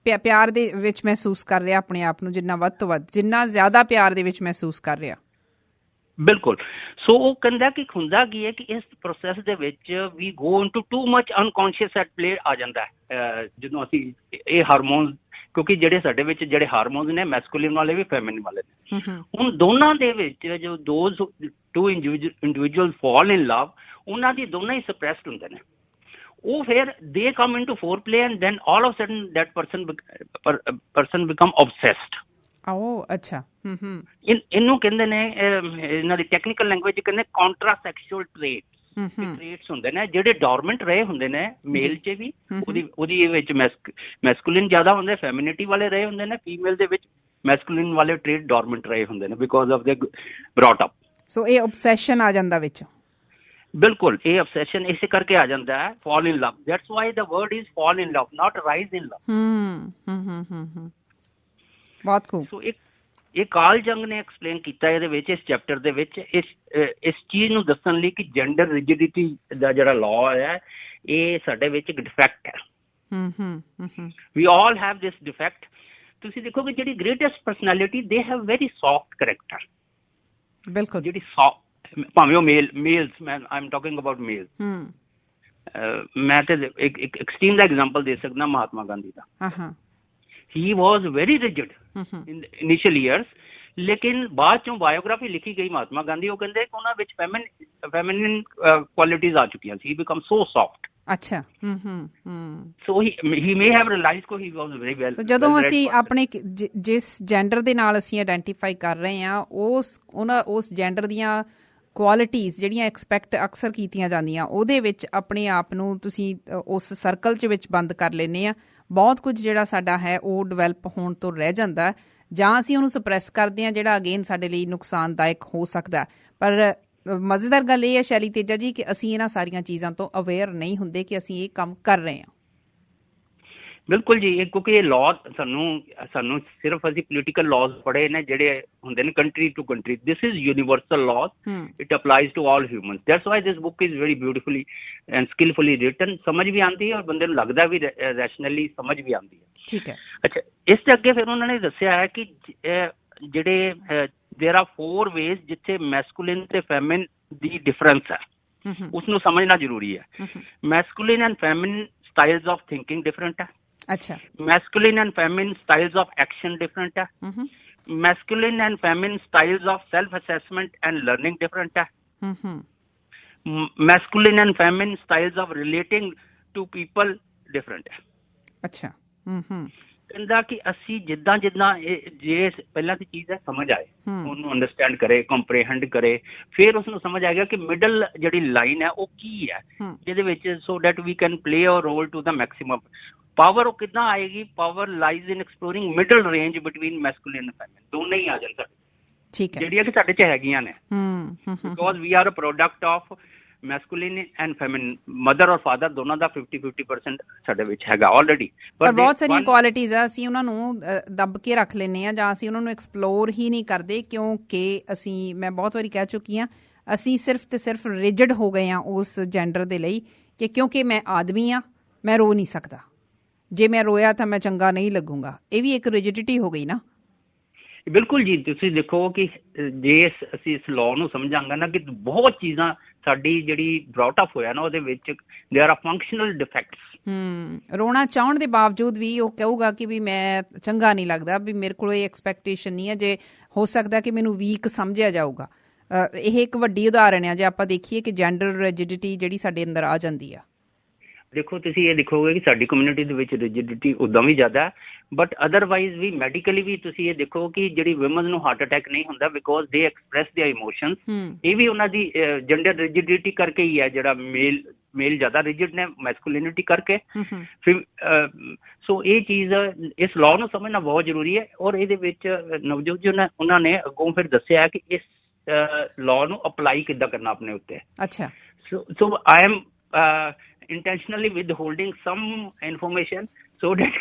ਪਿਆਰ ਦੇ ਵਿੱਚ ਮਹਿਸੂਸ ਕਰ ਰਿਹਾ ਆਪਣੇ ਆਪ ਨੂੰ, ਜਿੰਨਾ ਵੱਧ ਤੋਂ ਵੱਧ, ਜਿੰਨਾ ਜ਼ਿਆਦਾ ਪਿਆਰ ਦੇ ਵਿੱਚ ਮਹਿਸੂਸ ਕਰ ਰਿਹਾ। ਬਿਲਕੁਲ। ਸੋ ਉਹ ਕਹਿੰਦਾ ਕਿ ਹੁੰਦਾ ਕੀ ਹੈ ਕਿ ਇਸ ਪ੍ਰੋਸੈਸ ਦੇ ਵਿੱਚ we go into too much unconscious at play ਆ ਜਾਂਦਾ ਹੈ ਜਦੋਂ ਅਸੀਂ ਇਹ ਹਾਰਮੋਨ, ਕਿਉਂਕਿ ਜਿਹੜੇ ਸਾਡੇ ਵਿੱਚ ਜਿਹੜੇ ਹਾਰਮੋਨਸ ਨੇ ਮੈਸਕੂਲਿਨ ਵਾਲੇ ਵੀ ਫੈਮਿਨਿਨ ਵਾਲੇ ਨੇ, ਹੁਣ ਦੋਨਾਂ ਦੇ ਵਿੱਚ ਜੋ those to individual fall in ਲਵ, ਉਹਨਾਂ ਦੀ ਦੋਨਾਂ ਹੀ ਸਪਰੈਸਡ ਹੁੰਦੇ ਨੇ। ਉਹ ਫਿਰ they come into foreplay and then all of sudden that person become obsessed. ਅੱਛਾ, ਇਹਨੂੰ ਕਹਿੰਦੇ ਨੇ, ਇਹਨਾਂ ਦੀ ਟੈਕਨੀਕਲ ਲੈਂਗੁਏਜ ਕਹਿੰਦੇ ਕੰਟਰਾਸੈਕਸ਼ੂਅਲ ਟ੍ਰੇਟਸ ਹੁੰਦੇ ਨੇ ਜਿਹੜੇ ਡੋਰਮੈਂਟ ਰਹੇ ਹੁੰਦੇ ਨੇ ਮੇਲ 'ਚ ਵੀ, ਉਹਦੀ ਵਿੱਚ ਮੈਸਕੂਲਿਨ ਜ਼ਿਆਦਾ ਹੁੰਦੇ, ਫੈਮਿਨਿਟੀ ਵਾਲੇ ਰਹੇ ਹੁੰਦੇ ਨੇ, ਫੀਮੇਲ ਦੇ ਵਿੱਚ ਮੈਸਕੂਲਿਨ ਵਾਲੇ ਟ੍ਰੇਟ ਡੋਰਮੈਂਟ ਰਹੇ ਹੁੰਦੇ ਨੇ ਬਿਕੋਜ਼ ਆਫ ਦੇ ਬ੍ਰੌਟ ਅਪ। ਸੋ ਇਹ ਓਬਸੈਸ਼ਨ ਆ ਜਾਂਦਾ ਵਿੱਚ। ਬਿਲਕੁਲ, ਇਹ ਓਬਸੈਸ਼ਨ ਇਸੇ ਕਰਕੇ ਆ ਜਾਂਦਾ ਹੈ, fall in love. That's why the word is fall in love, not rise in love. ਬਹੁਤ ਖੂਬ। ਸੋ ਇਹ ਕਾਰਲ ਜੰਗ ਨੇ ਐਕਸਪਲੇਨ ਕੀਤਾ ਇਹਦੇ ਵਿੱਚ, ਇਸ ਚੈਪਟਰ ਦੇ ਵਿੱਚ, ਇਸ ਚੀਜ਼ ਨੂੰ ਦੱਸਣ ਲਈ ਕਿ ਜੈਂਡਰ ਰਿਜਿਡਿਟੀ ਦਾ ਜਿਹੜਾ ਲਾਅ ਹੈ ਇਹ ਸਾਡੇ ਵਿੱਚ ਇੱਕ ਡਿਫੈਕਟ ਹੈ। ਵੀ ਆਲ ਹੈਵ ਦਿਸ ਡਿਫੈਕਟ। ਤੁਸੀਂ ਦੇਖੋਗੇ ਜਿਹੜੀ greatest personality they have very soft character. ਬਿਲਕੁਲ, ਜਿਹੜੀ ਭਾਵੇਂ ਉਹ ਮੇਲਸ, ਮੈਂ I am talking about mails. ਮੈਂ ਤੇ ਇੱਕ ਐਕਸਟ੍ਰੀਮ ਦਾ ਐਗਜ਼ਾਮਪਲ ਦੇ ਸਕਦਾ, ਮਹਾਤਮਾ ਗਾਂਧੀ ਦਾ। He was very rigid in the initial years, ਲੇਕਿਨ ਬਾਅਦ ਚੋਂ ਬਾਇਓਗ੍ਰਾਫੀ ਲਿਖੀ ਗਈ ਮਹਾਤਮਾ ਗਾਂਧੀ, ਉਹ ਕਹਿੰਦੇ ਕਿ ਉਹਨਾਂ ਵਿੱਚ ਫੈਮਿਨਿਨ ਕੁਆਲਿਟੀਜ਼ ਆ ਚੁੱਕੀਆਂ ਸੀ। He become so soft. ਅੱਛਾ। ਸੋ ਹੀ ਮੇ ਹੈਵ ਰਿਅਲਾਈਜ਼ਡ ਕੋ ਹੀ ਵਾਸ ਵੈਰੀ ਵੈਲ। ਸੋ ਜਦੋਂ ਅਸੀਂ ਆਪਣੇ ਜਿਸ ਜੈਂਡਰ ਦੇ ਨਾਲ ਅਸੀਂ ਆਇਡੈਂਟੀਫਾਈ ਕਰ ਰਹੇ ਹਾਂ ਉਸ ਜੈਂਡਰ ਦੀਆਂ ਕੁਆਲਿਟੀਜ਼ ਜਿਹੜੀਆਂ ਐਕਸਪੈਕਟ ਅਕਸਰ ਕੀਤੀਆਂ ਜਾਂਦੀਆਂ, ਉਹਦੇ ਵਿੱਚ ਆਪਣੇ ਆਪ ਨੂੰ ਤੁਸੀਂ ਉਸ ਸਰਕਲ 'ਚ ਵਿੱਚ ਬੰਦ ਕਰ ਲੈਂਦੇ ਆ। ਬਹੁਤ ਕੁਝ ਜਿਹੜਾ ਸਾਡਾ ਹੈ ਉਹ ਡਿਵੈਲਪ ਹੋਣ ਤੋਂ ਰਹਿ ਜਾਂਦਾ, ਜਾਂ ਅਸੀਂ ਉਹਨੂੰ ਸਪਰੈਸ ਕਰਦੇ ਹਾਂ, ਜਿਹੜਾ ਅਗੇਨ ਸਾਡੇ ਲਈ ਨੁਕਸਾਨਦਾਇਕ ਹੋ ਸਕਦਾ। ਪਰ ਮਜ਼ੇਦਾਰ ਗੱਲ ਇਹ ਹੈ ਸ਼ੈਲੀ ਤੇਜਾ ਜੀ ਕਿ ਅਸੀਂ ਇਹਨਾਂ ਸਾਰੀਆਂ ਚੀਜ਼ਾਂ ਤੋਂ ਅਵੇਅਰ ਨਹੀਂ ਹੁੰਦੇ ਕਿ ਅਸੀਂ ਇਹ ਕੰਮ ਕਰ ਰਹੇ ਹਾਂ। ਬਿਲਕੁਲ ਜੀ, ਕਿਉਂਕਿ ਇਹ ਲਾਅ ਸਾਨੂੰ ਸਿਰਫ ਅਸੀਂ ਪੋਲੀਟੀਕਲ ਲਾਜ਼ ਪੜ੍ਹੇ ਨੇ ਜਿਹੜੇ ਹੁੰਦੇ ਨੇ country to country. This is universal laws, it applies to all humans. That's why this book is very beautifully and skillfully written. ਸਮਝ ਵੀ ਆਉਂਦੀ ਹੈ ਔਰ ਬੰਦੇ ਨੂੰ ਲੱਗਦਾ ਵੀ ਰੈਸ਼ਨਲੀ ਸਮਝ ਵੀ ਆਉਂਦੀ ਹੈ। ਠੀਕ ਹੈ। ਅੱਛਾ, ਇਸ ਦੇ ਅੱਗੇ ਫਿਰ ਉਹਨਾਂ ਨੇ ਦੱਸਿਆ ਹੈ ਕਿ ਜਿਹੜੇ ਦੇਰ ਆਰ 4 ਵੇਜ਼ ਜਿੱਥੇ ਮੈਸਕੂਲਿਨ ਤੇ ਫੈਮਿਨ ਦੀ ਡਿਫਰੈਂਸ ਹੈ, ਉਸਨੂੰ ਸਮਝਣਾ ਜ਼ਰੂਰੀ ਹੈ। Masculine and feminine styles of thinking different ਹੈ। ਅੱਛਾ। Masculine and feminine styles of action different ਹੈ। Masculine and feminine styles of self assessment and learning different ਹੈ। Masculine and feminine styles of relating to people different ਹੈ। ਅੱਛਾ। ਕਹਿੰਦਾ ਕਿ ਅਸੀਂ ਜਿੱਦਾਂ ਜੇ ਪਹਿਲਾਂ ਦੀ ਚੀਜ਼ ਹੈ ਸਮਝ ਆਏ, ਉਹਨੂੰ ਅੰਡਰਸਟੈਂਡ ਕਰੇ, ਕੰਪਰੀਹੈਂਡ ਕਰੇ, ਫਿਰ ਉਸਨੂੰ ਸਮਝ ਆ ਗਿਆ ਕਿ ਮਿਡਲ ਜਿਹੜੀ ਲਾਈਨ ਹੈ ਉਹ ਕੀ ਹੈ ਜਿਹਦੇ ਵਿੱਚ so that we can play a role to the maximum. Power ਉਹ ਕਿੱਦਾਂ ਆਏਗੀ? Power lies in exploring middle range between masculine and feminine. ਦੋਨੇ ਹੀ ਆ ਜਾਣ ਸਾਡੇ, ਠੀਕ ਹੈ, ਜਿਹੜੀਆਂ ਕਿ ਸਾਡੇ 'ਚ ਹੈਗੀਆਂ ਨੇ। Because we are a product of masculine and feminine, mother ਔਰ ਫਾਦਰ ਦੋਨਾਂ ਦਾ 50-50% ਸਾਡੇ ਵਿੱਚ ਹੈਗਾ ਆਲਰੇਡੀ। ਪਰ ਬਹੁਤ ਸਾਰੀਆਂ ਕੁਆਲਿਟੀਜ਼ ਆ, ਅਸੀਂ ਉਹਨਾਂ ਨੂੰ ਦੱਬ ਕੇ ਰੱਖ ਲੈਂਦੇ ਹਾਂ ਜਾਂ ਅਸੀਂ ਉਹਨਾਂ ਨੂੰ ਐਕਸਪਲੋਰ ਹੀ ਨਹੀਂ ਕਰਦੇ, ਕਿਉਂਕਿ ਮੈਂ ਬਹੁਤ ਵਾਰੀ ਕਹਿ ਚੁੱਕੀ ਹਾਂ, ਅਸੀਂ ਸਿਰਫ ਤੇ ਸਿਰਫ ਰਿਜਿਡ ਹੋ ਗਏ ਹਾਂ ਉਸ ਜੈਂਡਰ ਦੇ ਲਈ ਕਿ ਕਿਉਂਕਿ ਮੈਂ ਆਦਮੀ ਹਾਂ, ਮੈਂ ਰੋ ਨਹੀਂ ਸਕਦਾ, ਜੇ ਮੈਂ ਰੋਇਆ ਤਾਂ ਮੈਂ ਚੰਗਾ ਨਹੀਂ ਲੱਗੂੰਗਾ। ਇਹ ਵੀ ਇੱਕ ਰਿਜਿਡਿਟੀ ਹੋ ਗਈ ਨਾ। ਬਿਲਕੁਲ ਜੀ, ਤੁਸੀਂ ਦੇਖੋ ਕਿ ਜੇ ਅਸੀਂ ਇਸ ਲਾਅ ਨੂੰ ਸਮਝਾਂਗੇ ਨਾ ਕਿ ਬਹੁਤ ਚੀਜ਼ਾਂ ਸਾਡੀ ਜਿਹੜੀ ਬ੍ਰੌਟ ਅਪ ਹੋਇਆ ਨਾ ਉਹਦੇ ਵਿੱਚ ਦੇਅਰ ਆਰ ਫੰਕਸ਼ਨਲ ਡਿਫੈਕਟਸ। ਰੋਣਾ ਚਾਹਣ ਦੇ ਬਾਵਜੂਦ ਵੀ ਉਹ ਕਹੂਗਾ ਕਿ ਵੀ ਮੈਂ ਚੰਗਾ ਨਹੀਂ ਲੱਗਦਾ, ਵੀ ਮੇਰੇ ਕੋਲ ਇਹ ਐਕਸਪੈਕਟੇਸ਼ਨ ਨਹੀਂ ਹੈ, ਜੇ ਹੋ ਸਕਦਾ ਕਿ ਮੈਨੂੰ ਵੀਕ ਸਮਝਿਆ ਜਾਊਗਾ। ਇਹ ਇੱਕ ਵੱਡੀ ਉਦਾਹਰਨ ਆ ਜੇ ਆਪਾਂ ਦੇਖੀਏ ਕਿ ਜੈਂਡਰ ਰਿਜਿਡਿਟੀ ਜਿਹੜੀ ਸਾਡੇ ਅੰਦਰ ਆ ਜਾਂਦੀ ਆ। ਦੇਖੋ ਤੁਸੀਂ ਇਹ ਦੇਖੋਗੇ ਕਿ ਸਾਡੀ ਕਮਿਊਨਿਟੀ ਦੇ ਵਿੱਚ ਰਿਜਿਡਿਟੀ ਉੱਦਾਂ ਵੀ ਜ਼ਿਆਦਾ, ਬਟ ਅਦਰਵਾਈਜ਼ ਵੀ ਮੈਡੀਕਲੀ ਵੀ ਤੁਸੀਂ ਇਹ ਦੇਖੋ ਕਿ ਜਿਹੜੀ ਵੂਮਨ ਨੂੰ ਹਾਰਟ ਅਟੈਕ ਨਹੀਂ ਹੁੰਦਾ ਬਿਕੋਜ਼ ਦੇ ਐਕਸਪ੍ਰੈਸ ਦੇਅਰ ਇਮੋਸ਼ਨਸ। ਇਹ ਵੀ ਉਹਨਾਂ ਦੀ ਜੈਂਡਰ ਰਿਜਿਡਿਟੀ ਕਰਕੇ ਹੀ ਹੈ, ਜਿਹੜਾ ਮੇਲ ਜ਼ਿਆਦਾ ਰਿਜਿਡ ਨੇ ਮੈਸਕੂਲਿਨਿਟੀ ਕਰਕੇ। ਫਿਰ ਸੋ ਇਹ ਚੀਜ਼ ਇਸ ਲਾਅ ਨੂੰ ਸਮਝਣਾ ਬਹੁਤ ਜ਼ਰੂਰੀ ਹੈ। ਔਰ ਇਹਦੇ ਵਿੱਚ ਨਵਜੋਤ ਜੀ ਉਹਨਾਂ ਨੇ ਅੱਗੋਂ ਫਿਰ ਦੱਸਿਆ ਕਿ ਇਸ ਲਾਅ ਨੂੰ ਅਪਲਾਈ ਕਿੱਦਾਂ ਕਰਨਾ ਆਪਣੇ ਉੱਤੇ। ਅੱਛਾ। So I am intentionally withholding some information so that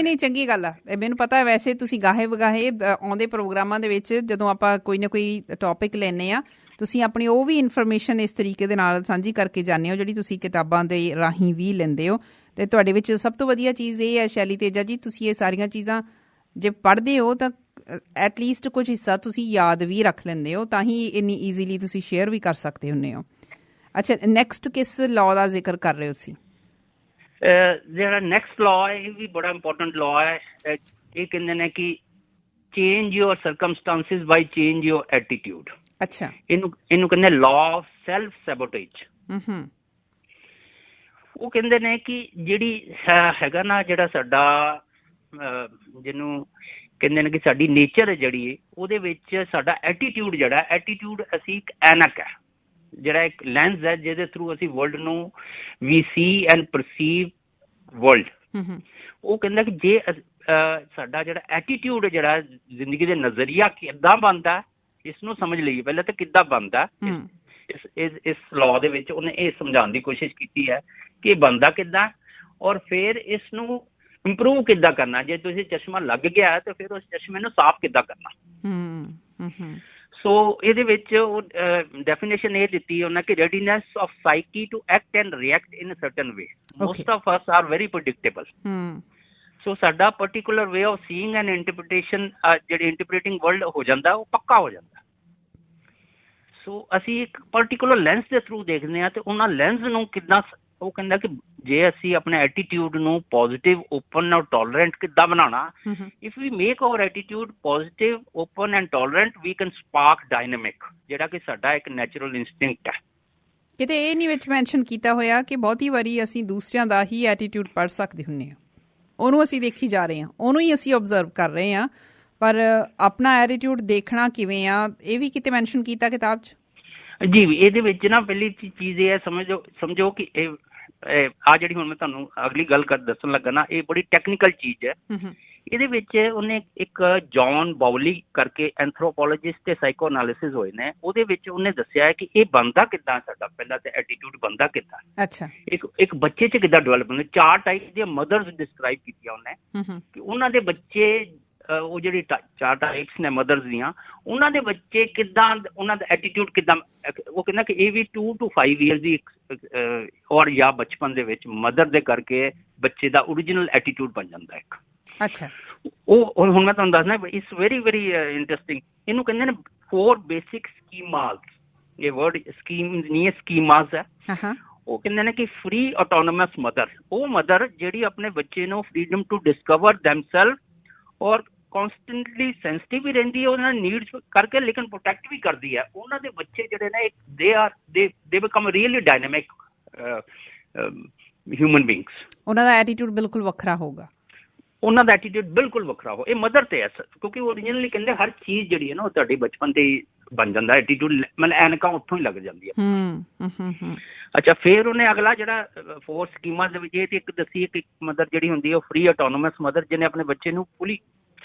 ਨਹੀਂ ਚੰਗੀ ਗੱਲ ਆ। ਮੈਨੂੰ ਪਤਾ ਹੈ ਵੈਸੇ ਤੁਸੀਂ ਗਾਹੇ ਵਗਾਹੇ ਆਉਂਦੇ ਪ੍ਰੋਗਰਾਮਾਂ ਦੇ ਵਿੱਚ ਜਦੋਂ ਆਪਾਂ ਕੋਈ ਨਾ ਕੋਈ ਟੌਪਿਕ ਲੈਂਦੇ ਆ, ਤੁਸੀਂ ਆਪਣੀ ਉਹ ਵੀ ਇਨਫੋਰਮੇਸ਼ਨ ਇਸ ਤਰੀਕੇ ਦੇ ਨਾਲ ਸਾਂਝੀ ਕਰਕੇ ਜਾਂਦੇ ਹੋ ਜਿਹੜੀ ਤੁਸੀਂ ਕਿਤਾਬਾਂ ਦੇ ਰਾਹੀਂ ਵੀ ਲੈਂਦੇ ਹੋ। ਅਤੇ ਤੁਹਾਡੇ ਵਿੱਚ ਸਭ ਤੋਂ ਵਧੀਆ ਚੀਜ਼ ਇਹ ਹੈ ਸ਼ੈਲੀ ਤੇਜਾ ਜੀ, ਤੁਸੀਂ ਇਹ ਸਾਰੀਆਂ ਚੀਜ਼ਾਂ ਜੇ ਪੜ੍ਹਦੇ ਹੋ ਤਾਂ ਐਟਲੀਸਟ ਕੁਝ ਹਿੱਸਾ ਤੁਸੀਂ ਯਾਦ ਵੀ ਰੱਖ ਲੈਂਦੇ ਹੋ, ਤਾਂ ਹੀ ਇੰਨੀ ਈਜ਼ੀਲੀ ਤੁਸੀਂ ਸ਼ੇਅਰ ਵੀ ਕਰ ਸਕਦੇ ਹੁੰਦੇ ਹੋ। ਅੱਛਾ, ਨੈਕਸਟ ਕਿਸ ਲਾਅ ਦਾ ਜ਼ਿਕਰ ਕਰ ਰਹੇ ਹੋ ਤੁਸੀਂ? ਜਿਹੜਾ ਨੈਕਸਟ ਲਾਅ ਹੈ ਇਹ ਵੀ ਬੜਾ ਇੰਪੋਰਟੈਂਟ ਲਾਅ ਹੈ। ਇਹ ਕਹਿੰਦੇ ਨੇ ਕਿ ਚੇਂਜ ਯੋਰ ਸਰਕਮਸਟੈਂਸਿਸ ਬਾਈ ਚੇਂਜ ਯੋਰ ਐਟੀਟਿਊਡ। ਅੱਛਾ। ਇਹਨੂੰ ਕਹਿੰਦੇ ਲਾਅ ਆਫ ਸੈਲਫ ਸੈਬੋਟੇਜ। ਉਹ ਕਹਿੰਦੇ ਨੇ ਕਿ ਜਿਹੜੀ ਹੈਗਾ ਨਾ, ਜਿਹੜਾ ਸਾਡਾ ਜਿਹਨੂੰ ਕਹਿੰਦੇ ਨੇ ਕਿ ਸਾਡੀ ਨੇਚਰ ਹੈ ਜਿਹੜੀ, ਉਹਦੇ ਵਿੱਚ ਸਾਡਾ ਐਟੀਟਿਊਡ ਐਟੀਟਿਊਡ ਅਸੀਂ ਇੱਕ ਐਨਕ ਹੈ, ਜਿਹੜਾ ਇੱਕ ਲੈਂਸ ਹੈ ਜਿਹਦੇ ਥਰੂ ਅਸੀਂ ਵਰਲਡ ਨੂੰ ਵੀ ਸੀ ਐਂਡ ਪਰਸੀਵ ਵਰਲਡ। ਉਹ ਕਹਿੰਦਾ ਕਿ ਜੇ ਸਾਡਾ ਜਿਹੜਾ ਐਟੀਟਿਊਡ ਜਿਹੜਾ ਜ਼ਿੰਦਗੀ ਦੇ ਨਜ਼ਰੀਆ ਕਿੱਦਾਂ ਬਣਦਾ, ਇਸ ਨੂੰ ਸਮਝ ਲਈਏ ਪਹਿਲਾਂ ਤਾਂ ਕਿੱਦਾਂ ਬਣਦਾ। ਇਸ ਲਾਅ ਦੇ ਵਿੱਚ ਉਹਨੇ ਇਹ ਸਮਝਾਉਣ ਦੀ ਕੋਸ਼ਿਸ਼ ਕੀਤੀ ਹੈ ਕਿ ਇਹ ਬਣਦਾ ਕਿੱਦਾਂ, ਔਰ ਫਿਰ ਇਸ ਨੂੰ ਇੰਪਰੂਵ ਕਿੱਦਾਂ ਕਰਨਾ। ਜੇ ਤੁਸੀਂ ਚਸ਼ਮਾ ਲੱਗ ਗਿਆ ਤਾਂ ਫਿਰ ਉਸ ਚਸ਼ਮੇ ਨੂੰ ਸਾਫ਼ ਕਿੱਦਾਂ ਕਰਨਾ। ਸੋ ਇਹਦੇ ਵਿੱਚ ਉਹ ਡੈਫੀਨੇਸ਼ਨ ਇਹ ਦਿੱਤੀ ਉਹਨਾਂ ਕਿ readiness of psyche to act and react in a certain way. Most of us are very predictable. So ਸਾਡਾ particular way of seeing and interpretation, ਜਿਹੜੀ ਇੰਟਰਪ੍ਰੀਟਿੰਗ ਵਰਲਡ ਹੋ ਜਾਂਦਾ, ਉਹ ਪੱਕਾ ਹੋ ਜਾਂਦਾ। ਸੋ ਅਸੀਂ ਇੱਕ ਪਰਟੀਕੂਲਰ ਲੈਂਸ ਦੇ ਥਰੂ ਦੇਖਦੇ ਹਾਂ, ਤੇ ਉਹਨਾਂ ਲੈਂਸ ਨੂੰ ਕਿੱਦਾਂ, ਉਹ ਕਹਿੰਦਾ ਕਿ ਜੇ ਅਸੀਂ ਆਪਣੇ ਐਟੀਟਿਊਡ ਨੂੰ ਪੋਜ਼ਿਟਿਵ, ਓਪਨ ਔਰ ਟੋਲਰੈਂਟ ਕਿੱਦਾਂ ਬਣਾਉਣਾ। If we make our attitude positive, open and tolerant, we can spark dynamic, ਜਿਹੜਾ ਕਿ ਸਾਡਾ ਇੱਕ ਨੈਚੁਰਲ ਇੰਸਟਿੰਕਟ ਹੈ। ਕਿਤੇ ਇਹ ਨਹੀਂ ਵਿੱਚ ਮੈਂਸ਼ਨ ਕੀਤਾ ਹੋਇਆ ਕਿ ਬਹੁਤੀ ਵਾਰੀ ਅਸੀਂ ਦੂਸਰਿਆਂ ਦਾ ਹੀ ਐਟੀਟਿਊਡ ਪੜ੍ਹ ਸਕਦੇ ਹੁੰਦੇ ਹਾਂ, ਉਹਨੂੰ ਅਸੀਂ ਦੇਖੀ ਜਾ ਰਹੇ ਹਾਂ, ਉਹਨੂੰ ਹੀ ਅਸੀਂ ਓਬਜ਼ਰਵ ਕਰ ਰਹੇ ਹਾਂ, ਪਰ ਆਪਣਾ ਐਟੀਟਿਊਡ ਦੇਖਣਾ ਕਿਵੇਂ ਆ ਇਹ ਵੀ ਕਿਤੇ ਮੈਂਸ਼ਨ ਕੀਤਾ ਕਿਤਾਬ 'ਚ? ਜੀ ਇਹਦੇ ਵਿੱਚ ਨਾ ਪਹਿਲੀ ਚੀਜ਼ ਇਹ ਹੈ, ਸਮਝੋ ਕਿ ਇਹ ਆ ਜਿਹੜੀ ਹੁਣ ਮੈਂ ਤੁਹਾਨੂੰ ਅਗਲੀ ਗੱਲ ਦੱਸਣ ਲੱਗਾ ਨਾ, ਇਹ ਬੜੀ ਟੈਕਨੀਕਲ ਚੀਜ਼ ਹੈ। ਇਹਦੇ ਵਿੱਚ ਉਹਨੇ ਇੱਕ ਜੌਨ ਬਾਉਲੀ ਕਰਕੇ ਐਂਥਰੋਪੋਲੋਜਿਸਟ ਤੇ ਸਾਈਕੋ ਐਨਾਲਿਸਿਸ ਹੋਏ ਨੇ, ਉਹਦੇ ਵਿੱਚ ਉਹਨੇ ਦੱਸਿਆ ਹੈ ਕਿ ਇਹ ਬਣਦਾ ਕਿੱਦਾਂ, ਸਾਡਾ ਪਹਿਲਾਂ ਤਾਂ ਐਟੀਟਿਊਡ ਬਣਦਾ ਕਿੱਦਾਂ। ਅੱਛਾ। ਇੱਕ ਬੱਚੇ 'ਚ ਕਿੱਦਾਂ ਡਿਵੈਲਪ ਹੁੰਦੇ, 4 ਟਾਈਪ ਦੀਆਂ ਮਦਰਸ ਡਿਸਕ੍ਰਾਈਬ ਕੀਤੀਆਂ ਉਹਨੇ ਕਿ ਉਹਨਾਂ ਦੇ ਬੱਚੇ, ਉਹ ਜਿਹੜੀ 4 ਟਾਈਪਸ ਨੇ ਮਦਰਸ ਦੀਆਂ, ਉਹਨਾਂ ਦੇ ਬੱਚੇ ਕਿੱਦਾਂ, ਉਹਨਾਂ ਦਾ ਐਟੀਟਿਊਡ ਕਿੱਦਾਂ। ਉਹ ਕਹਿੰਦਾ ਕਿ ਇਹ ਵੀ 2 to 5 ਈਅਰ ਦੀ ਔਰ ਜਾਂ ਬਚਪਨ ਦੇ ਵਿੱਚ ਮਦਰ ਦੇ ਕਰਕੇ ਬੱਚੇ ਦਾ ਓਰੀਜਨਲ ਐਟੀਟਿਊਡ ਬਣ ਜਾਂਦਾ ਇੱਕ। ਅੱਛਾ। ਉਹ ਹੁਣ ਮੈਂ ਤੁਹਾਨੂੰ ਦੱਸਦਾ, ਇਟਸ ਵੈਰੀ ਵੈਰੀ ਇੰਟਰਸਟਿੰਗ। ਇਹਨੂੰ ਕਹਿੰਦੇ ਨੇ 4 ਬੇਸਿਕ ਸਕੀਮਾਸ। ਇਹ ਵਰਡ ਸਕੀਮ ਨਹੀਂ ਹੈ, ਸਕੀਮਾਸ ਹੈ। ਉਹ ਕਹਿੰਦੇ ਨੇ ਕਿ ਫ੍ਰੀ ਆਟੋਨੋਮਸ ਮਦਰ, ਉਹ ਮਦਰ ਜਿਹੜੀ ਆਪਣੇ ਬੱਚੇ ਨੂੰ ਫਰੀडम ਟੂ ਡਿਸਕਵਰ ਦੈਮਸੈਲਫ ਔਰ ਕੌਨਸਟੈਂਟਲੀ ਸੈਂਸਿਟਿਵ ਵੀ ਰਹਿੰਦੀ ਹੈ ਉਹਨਾਂ ਨੀਡਸ ਕਰਕੇ, ਲੇਕਿਨ ਪ੍ਰੋਟੈਕਟ ਵੀ ਕਰਦੀ ਹੈ। ਉਹਨਾਂ ਦੇ ਬੱਚੇ ਜਿਹੜੇ ਨੇ ਦੇ become really dynamic human beings. ਉਹਨਾਂ ਦਾ ਐਟੀਟਿਊਡ ਬਿਲਕੁਲ ਵੱਖਰਾ ਹੋਊਗਾ, ਉਹਨਾਂ ਦਾ ਐਟੀਟਿਊਡ ਬਿਲਕੁਲ ਵੱਖਰਾ ਹੋ। ਇਹ ਮਦਰ ਤੇ ਹੈ, ਕਿਉਂਕਿ ਓਰੀਜਨਲੀ ਕਹਿੰਦੇ ਹਰ ਚੀਜ਼ ਜਿਹੜੀ ਹੈ ਨਾ ਉਹ ਤੁਹਾਡੀ ਬਚਪਨ ਤੇ ਹੀ ਬਣ ਜਾਂਦਾ ਐਟੀਟਿਊਡ, ਮਤਲਬ ਐਨਕਾਂ ਉੱਥੋਂ ਹੀ ਲੱਗ ਜਾਂਦੀ ਹੈ। ਅੱਛਾ, ਫਿਰ ਉਹਨੇ ਅਗਲਾ ਜਿਹੜਾ 4 ਸਕੀਮਾਂ ਦੇ ਵਿੱਚ ਇਹ ਤੇ ਇੱਕ ਦੱਸੀ ਕਿ ਇੱਕ ਮਦਰ ਜਿਹੜੀ ਹੁੰਦੀ ਹੈ ਉਹ ਫ੍ਰੀ ਆਟੋਨੋਮਸ ਮਦਰ, ਜਿਹਨੇ ਆਪਣੇ ਬੱਚੇ ਨੂੰ ਪੂਰੀ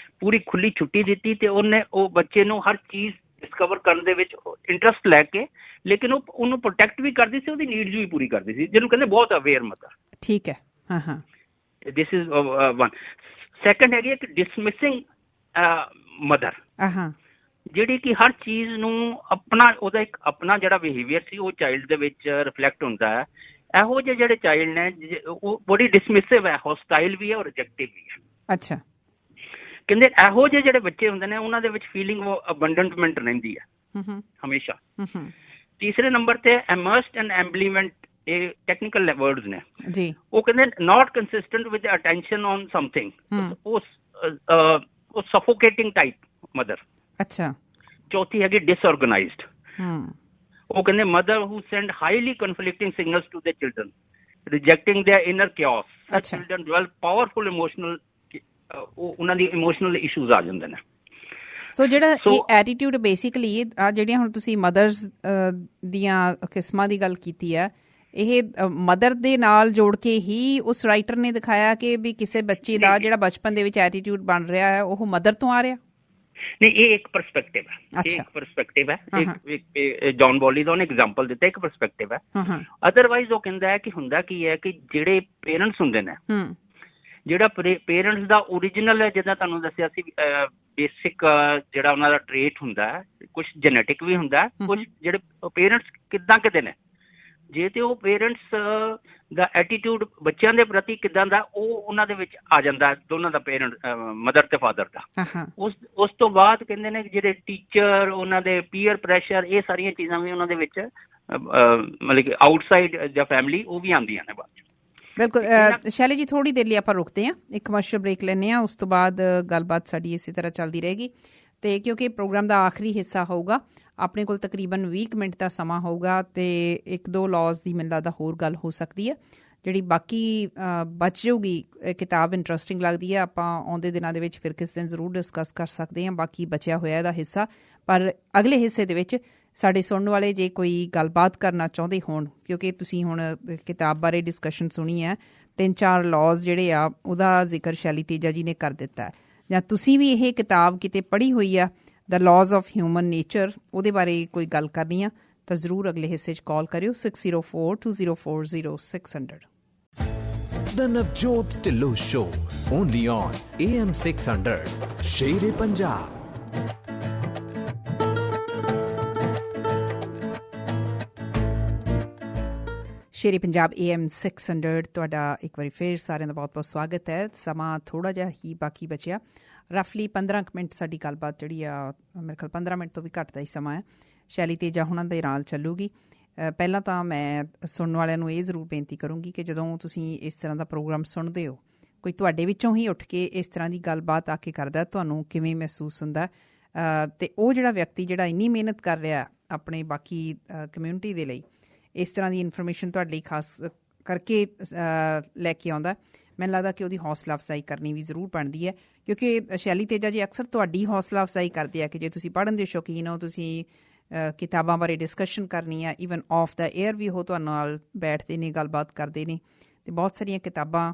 ਖੁੱਲੀ ਛੁੱਟੀ ਦਿੱਤੀ ਤੇ ਉਹਨੇ ਉਹ ਬੱਚੇ ਨੂੰ ਹਰ ਚੀਜ਼ ਡਿਸਕਵਰ ਕਰਨ ਦੇ ਵਿੱਚ ਇੰਟਰਸਟ ਲੈ ਕੇ, ਲੇਕਿਨ ਉਹ ਉਹਨੂੰ ਪ੍ਰੋਟੈਕਟ ਵੀ ਕਰਦੀ ਸੀ, ਉਹਦੀ ਨੀਡਸ ਵੀ ਪੂਰੀ ਕਰਦੀ ਸੀ, ਜਿਹਨੂੰ ਕਹਿੰਦੇ ਬਹੁਤ ਅਵੇਅਰ ਮਦਰ। ਠੀਕ ਹੈ। This is one. ਸੈਕੰਡ ਹੈਗੀ ਇੱਕ ਡਿਸਮਿਸਿੰਗ ਮਦਰ, ਜਿਹੜੀ ਕਿ ਹਰ ਚੀਜ਼ ਨੂੰ ਉਹਦਾ ਇੱਕ ਆਪਣਾ ਜਿਹੜਾ ਬਿਹੇਵੀਅਰ ਸੀ ਉਹ ਚਾਈਲਡ ਦੇ ਵਿੱਚ ਰਿਫਲੈਕਟ ਹੁੰਦਾ ਹੈ। ਇਹੋ ਜਿਹੇ ਜਿਹੜੇ ਚਾਈਲਡ ਨੇ ਉਹ ਬੜੀ ਡਿਸਮਿਸਿਵ ਹੈ, ਹੋਸਟਾਈਲ ਵੀ ਹੈ ਔਰ ਰਿਜੈਕਟਿਵ ਵੀ ਹੈ। ਅੱਛਾ। ਕਹਿੰਦੇ ਇਹੋ ਜਿਹੇ ਜਿਹੜੇ ਬੱਚੇ ਹੁੰਦੇ ਨੇ ਉਹਨਾਂ ਦੇ ਵਿੱਚ ਫੀਲਿੰਗ ਅਬੰਡੈਂਟਮੈਂਟ ਰਹਿੰਦੀ ਹੈ ਹਮੇਸ਼ਾ। ਤੀਸਰੇ ਨੰਬਰ ਤੇ ਇਮਰਸਡ ਐਂਡ ਐਂਬਲੀਮੈਂਟ, ਇਹ ਟੈਕਨੀਕਲ ਵਰਡਸ ਨੇ ਜੀ। ਉਹ ਕਹਿੰਦੇ not consistent with attention on something, ਉਹ ਸਫੋਕੇਟਿੰਗ ਟਾਈਪ ਮਦਰ। ਅੱਛਾ। ਚੌਥੀ ਹੈਗੀ ਡਿਸਆਰਗਨਾਈਜ਼ਡ। ਉਹ ਕਹਿੰਦੇ mother who send highly conflicting signals to the children, rejecting their inner chaos. Children develop powerful emotional, ਉਹਨਾਂ ਦੀ ਇਮੋਸ਼ਨਲ ਇਸ਼ੂਜ਼ ਆ ਜਾਂਦੇ ਨੇ। ਸੋ ਜਿਹੜਾ ਇਹ ਐਟੀਟਿਊਡ ਬੇਸਿਕਲੀ ਆ ਜਿਹੜੀਆਂ ਹੁਣ ਤੁਸੀਂ ਮਦਰਸ ਦੀਆਂ ਕਿਸਮਾਂ ਦੀ ਗੱਲ ਕੀਤੀ ਆ, ਇਹ ਮਦਰ ਦੇ ਨਾਲ ਜੋੜ ਕੇ ਹੀ ਉਸ ਰਾਈਟਰ ਨੇ ਦਿਖਾਇਆ ਕਿ ਵੀ ਕਿਸੇ ਬੱਚੇ ਦਾ ਜਿਹੜਾ ਬਚਪਨ ਦੇ ਵਿੱਚ ਐਟੀਟਿਊਡ ਬਣ ਰਿਹਾ ਹੈ ਉਹ ਮਦਰ ਤੋਂ ਆ ਰਿਹਾ? ਨਹੀਂ, ਇਹ ਇੱਕ ਪਰਸਪੈਕਟਿਵ ਹੈ। ਇੱਕ ਪਰਸਪੈਕਟਿਵ ਹੈ, ਜੌਨ ਬੌਲੀ ਦਾ ਉਹਨੇ ਐਗਜ਼ਾਮਪਲ ਦਿੱਤਾ, ਇੱਕ ਪਰਸਪੈਕਟਿਵ ਹੈ। ਅਦਰਵਾਈਜ਼ ਉਹ ਕਹਿੰਦਾ ਹੈ ਕਿ ਹੁੰਦਾ ਕੀ ਹੈ ਕਿ ਜਿਹੜੇ ਪੇਰੈਂਟਸ ਹੁੰਦੇ ਨੇ, ਜਿਹੜਾ ਪੇਰੈਂਟਸ ਦਾ ਓਰੀਜਨਲ ਹੈ, ਜਿੱਦਾਂ ਤੁਹਾਨੂੰ ਦੱਸਿਆ ਸੀ ਬੇਸਿਕ ਜਿਹੜਾ ਉਹਨਾਂ ਦਾ ਟ੍ਰੇਟ ਹੁੰਦਾ ਹੈ, ਕੁਛ ਜੈਨੇਟਿਕ ਵੀ ਹੁੰਦਾ, ਕੁਛ ਜਿਹੜੇ ਪੇਰੈਂਟਸ ਕਿੱਦਾਂ ਕਿਤੇ ਨੇ, ਜੇ ਤੇ ਉਹ ਪੇਰੈਂਟਸ ਦਾ ਐਟੀਟਿਊਡ ਬੱਚਿਆਂ ਦੇ ਪ੍ਰਤੀ ਕਿੱਦਾਂ ਦਾ ਉਹ ਉਹਨਾਂ ਦੇ ਵਿੱਚ ਆ ਜਾਂਦਾ, ਦੋਨਾਂ ਦਾ ਪੇਰੈਂਟ ਮਦਰ ਤੇ ਫਾਦਰ ਦਾ। ਉਸ ਤੋਂ ਬਾਅਦ ਕਹਿੰਦੇ ਨੇ ਜਿਹੜੇ ਟੀਚਰ, ਉਹਨਾਂ ਦੇ ਪੀਅਰ ਪ੍ਰੈਸ਼ਰ, ਇਹ ਸਾਰੀਆਂ ਚੀਜ਼ਾਂ ਵੀ ਉਹਨਾਂ ਦੇ ਵਿੱਚ ਮਤਲਬ ਕਿ ਆਊਟਸਾਈਡ ਜਾਂ ਫੈਮਿਲੀ ਉਹ ਵੀ ਆਉਂਦੀਆਂ ਨੇ ਬਾਅਦ ਚ। ਬਿਲਕੁਲ। ਸ਼ੈਲੀ ਜੀ, ਥੋੜ੍ਹੀ ਦੇਰ ਲਈ ਆਪਾਂ ਰੁਕਦੇ ਹਾਂ, ਇੱਕ ਕਮਰਸ਼ੀਅਲ ਬ੍ਰੇਕ ਲੈਂਦੇ ਹਾਂ, ਉਸ ਤੋਂ ਬਾਅਦ ਗੱਲਬਾਤ ਸਾਡੀ ਇਸੇ ਤਰ੍ਹਾਂ ਚੱਲਦੀ ਰਹੇਗੀ। ਅਤੇ ਕਿਉਂਕਿ ਪ੍ਰੋਗਰਾਮ ਦਾ ਆਖਰੀ ਹਿੱਸਾ ਹੋਊਗਾ, ਆਪਣੇ ਕੋਲ ਤਕਰੀਬਨ 20 ਮਿੰਟ ਦਾ ਸਮਾਂ ਹੋਊਗਾ ਅਤੇ 1-2 ਲੌਜ਼ ਦੀ ਮੈਨੂੰ ਲੱਗਦਾ ਹੋਰ ਗੱਲ ਹੋ ਸਕਦੀ ਹੈ, ਜਿਹੜੀ ਬਾਕੀ ਬਚ ਜਾਊਗੀ। ਕਿਤਾਬ ਇੰਟਰਸਟਿੰਗ ਲੱਗਦੀ ਹੈ, ਆਪਾਂ ਆਉਂਦੇ ਦਿਨਾਂ ਦੇ ਵਿੱਚ ਫਿਰ ਕਿਸ ਦਿਨ ਜ਼ਰੂਰ ਡਿਸਕਸ ਕਰ ਸਕਦੇ ਹਾਂ ਬਾਕੀ ਬਚਿਆ ਹੋਇਆ ਇਹਦਾ ਹਿੱਸਾ। ਪਰ ਅਗਲੇ ਹਿੱਸੇ ਦੇ ਵਿੱਚ ਸਾਡੇ ਸੁਣਨ ਵਾਲੇ ਜੇ ਕੋਈ ਗੱਲਬਾਤ ਕਰਨਾ ਚਾਹੁੰਦੇ ਹੋਣ, ਕਿਉਂਕਿ ਤੁਸੀਂ ਹੁਣ ਕਿਤਾਬ ਬਾਰੇ ਡਿਸਕਸ਼ਨ ਸੁਣੀ ਹੈ, 3-4 ਲੌਜ਼ ਜਿਹੜੇ ਆ ਉਹਦਾ ਜ਼ਿਕਰ ਸ਼ੈਲੀ ਤੇਜਾ ਜੀ ਨੇ ਕਰ ਦਿੱਤਾ ਹੈ, ਜਾਂ ਤੁਸੀਂ ਵੀ ਇਹ ਕਿਤਾਬ ਕਿਤੇ ਪੜ੍ਹੀ ਹੋਈ ਆ, ਦ ਲੌਜ਼ ਆਫ ਹਿਊਮਨ ਨੇਚਰ, ਉਹਦੇ ਬਾਰੇ ਕੋਈ ਗੱਲ ਕਰਨੀ ਆ ਤਾਂ ਜ਼ਰੂਰ ਅਗਲੇ ਹਿੱਸੇ 'ਚ ਕਾਲ ਕਰਿਓ 6042040600। The Navjot Tilloo Show, only on AM 600, Sher-e Punjab। Shere Punjab AM 600 ਤੁਹਾਡਾ ਇੱਕ ਵਾਰੀ ਫਿਰ ਸਾਰਿਆਂ ਦਾ ਬਹੁਤ ਬਹੁਤ ਸਵਾਗਤ ਹੈ। ਸਮਾਂ ਥੋੜ੍ਹਾ ਜਿਹਾ ਹੀ ਬਾਕੀ ਬਚਿਆ, ਰਫਲੀ 15 ਮਿੰਟ ਸਾਡੀ ਗੱਲਬਾਤ ਜਿਹੜੀ ਆ, ਮੇਰੇ ਖਿਆਲ 15 ਮਿੰਟ ਤੋਂ ਵੀ ਘੱਟ ਦਾ ਹੀ ਸਮਾਂ ਹੈ, ਸ਼ੈਲੀ ਤੇਜਾ ਹੁਣਾਂ ਦੇ ਨਾਲ ਚੱਲੂਗੀ। ਪਹਿਲਾਂ ਤਾਂ ਮੈਂ ਸੁਣਨ ਵਾਲਿਆਂ ਨੂੰ ਇਹ ਜ਼ਰੂਰ ਬੇਨਤੀ ਕਰੂੰਗੀ ਕਿ ਜਦੋਂ ਤੁਸੀਂ ਇਸ ਤਰ੍ਹਾਂ ਦਾ ਪ੍ਰੋਗਰਾਮ ਸੁਣਦੇ ਹੋ, ਕੋਈ ਤੁਹਾਡੇ ਵਿੱਚੋਂ ਹੀ ਉੱਠ ਕੇ ਇਸ ਤਰ੍ਹਾਂ ਦੀ ਗੱਲਬਾਤ ਆ ਕੇ ਕਰਦਾ, ਤੁਹਾਨੂੰ ਕਿਵੇਂ ਮਹਿਸੂਸ ਹੁੰਦਾ? ਅਤੇ ਉਹ ਜਿਹੜਾ ਵਿਅਕਤੀ ਜਿਹੜਾ ਇੰਨੀ ਮਿਹਨਤ ਕਰ ਰਿਹਾ ਆਪਣੇ ਬਾਕੀ ਕਮਿਊਨਿਟੀ ਦੇ ਲਈ, ਇਸ ਤਰ੍ਹਾਂ ਦੀ ਇਨਫੋਰਮੇਸ਼ਨ ਤੁਹਾਡੇ ਲਈ ਖਾਸ ਕਰਕੇ ਲੈ ਕੇ ਆਉਂਦਾ, ਮੈਨੂੰ ਲੱਗਦਾ ਕਿ ਉਹਦੀ ਹੌਸਲਾ ਅਫਜ਼ਾਈ ਕਰਨੀ ਵੀ ਜ਼ਰੂਰ ਬਣਦੀ ਹੈ, ਕਿਉਂਕਿ ਸ਼ੈਲੀ ਤੇਜਾ ਜੀ ਅਕਸਰ ਤੁਹਾਡੀ ਹੌਸਲਾ ਅਫਜ਼ਾਈ ਕਰਦੇ ਆ ਕਿ ਜੇ ਤੁਸੀਂ ਪੜ੍ਹਨ ਦੇ ਸ਼ੌਕੀਨ ਹੋ, ਤੁਸੀਂ ਕਿਤਾਬਾਂ ਬਾਰੇ ਡਿਸਕਸ਼ਨ ਕਰਨੀ ਆ, ਈਵਨ ਆਫ ਦਾ ਏਅਰ ਵੀ ਉਹ ਤੁਹਾਡੇ ਨਾਲ ਬੈਠਦੇ ਨੇ, ਗੱਲਬਾਤ ਕਰਦੇ ਨੇ, ਅਤੇ ਬਹੁਤ ਸਾਰੀਆਂ ਕਿਤਾਬਾਂ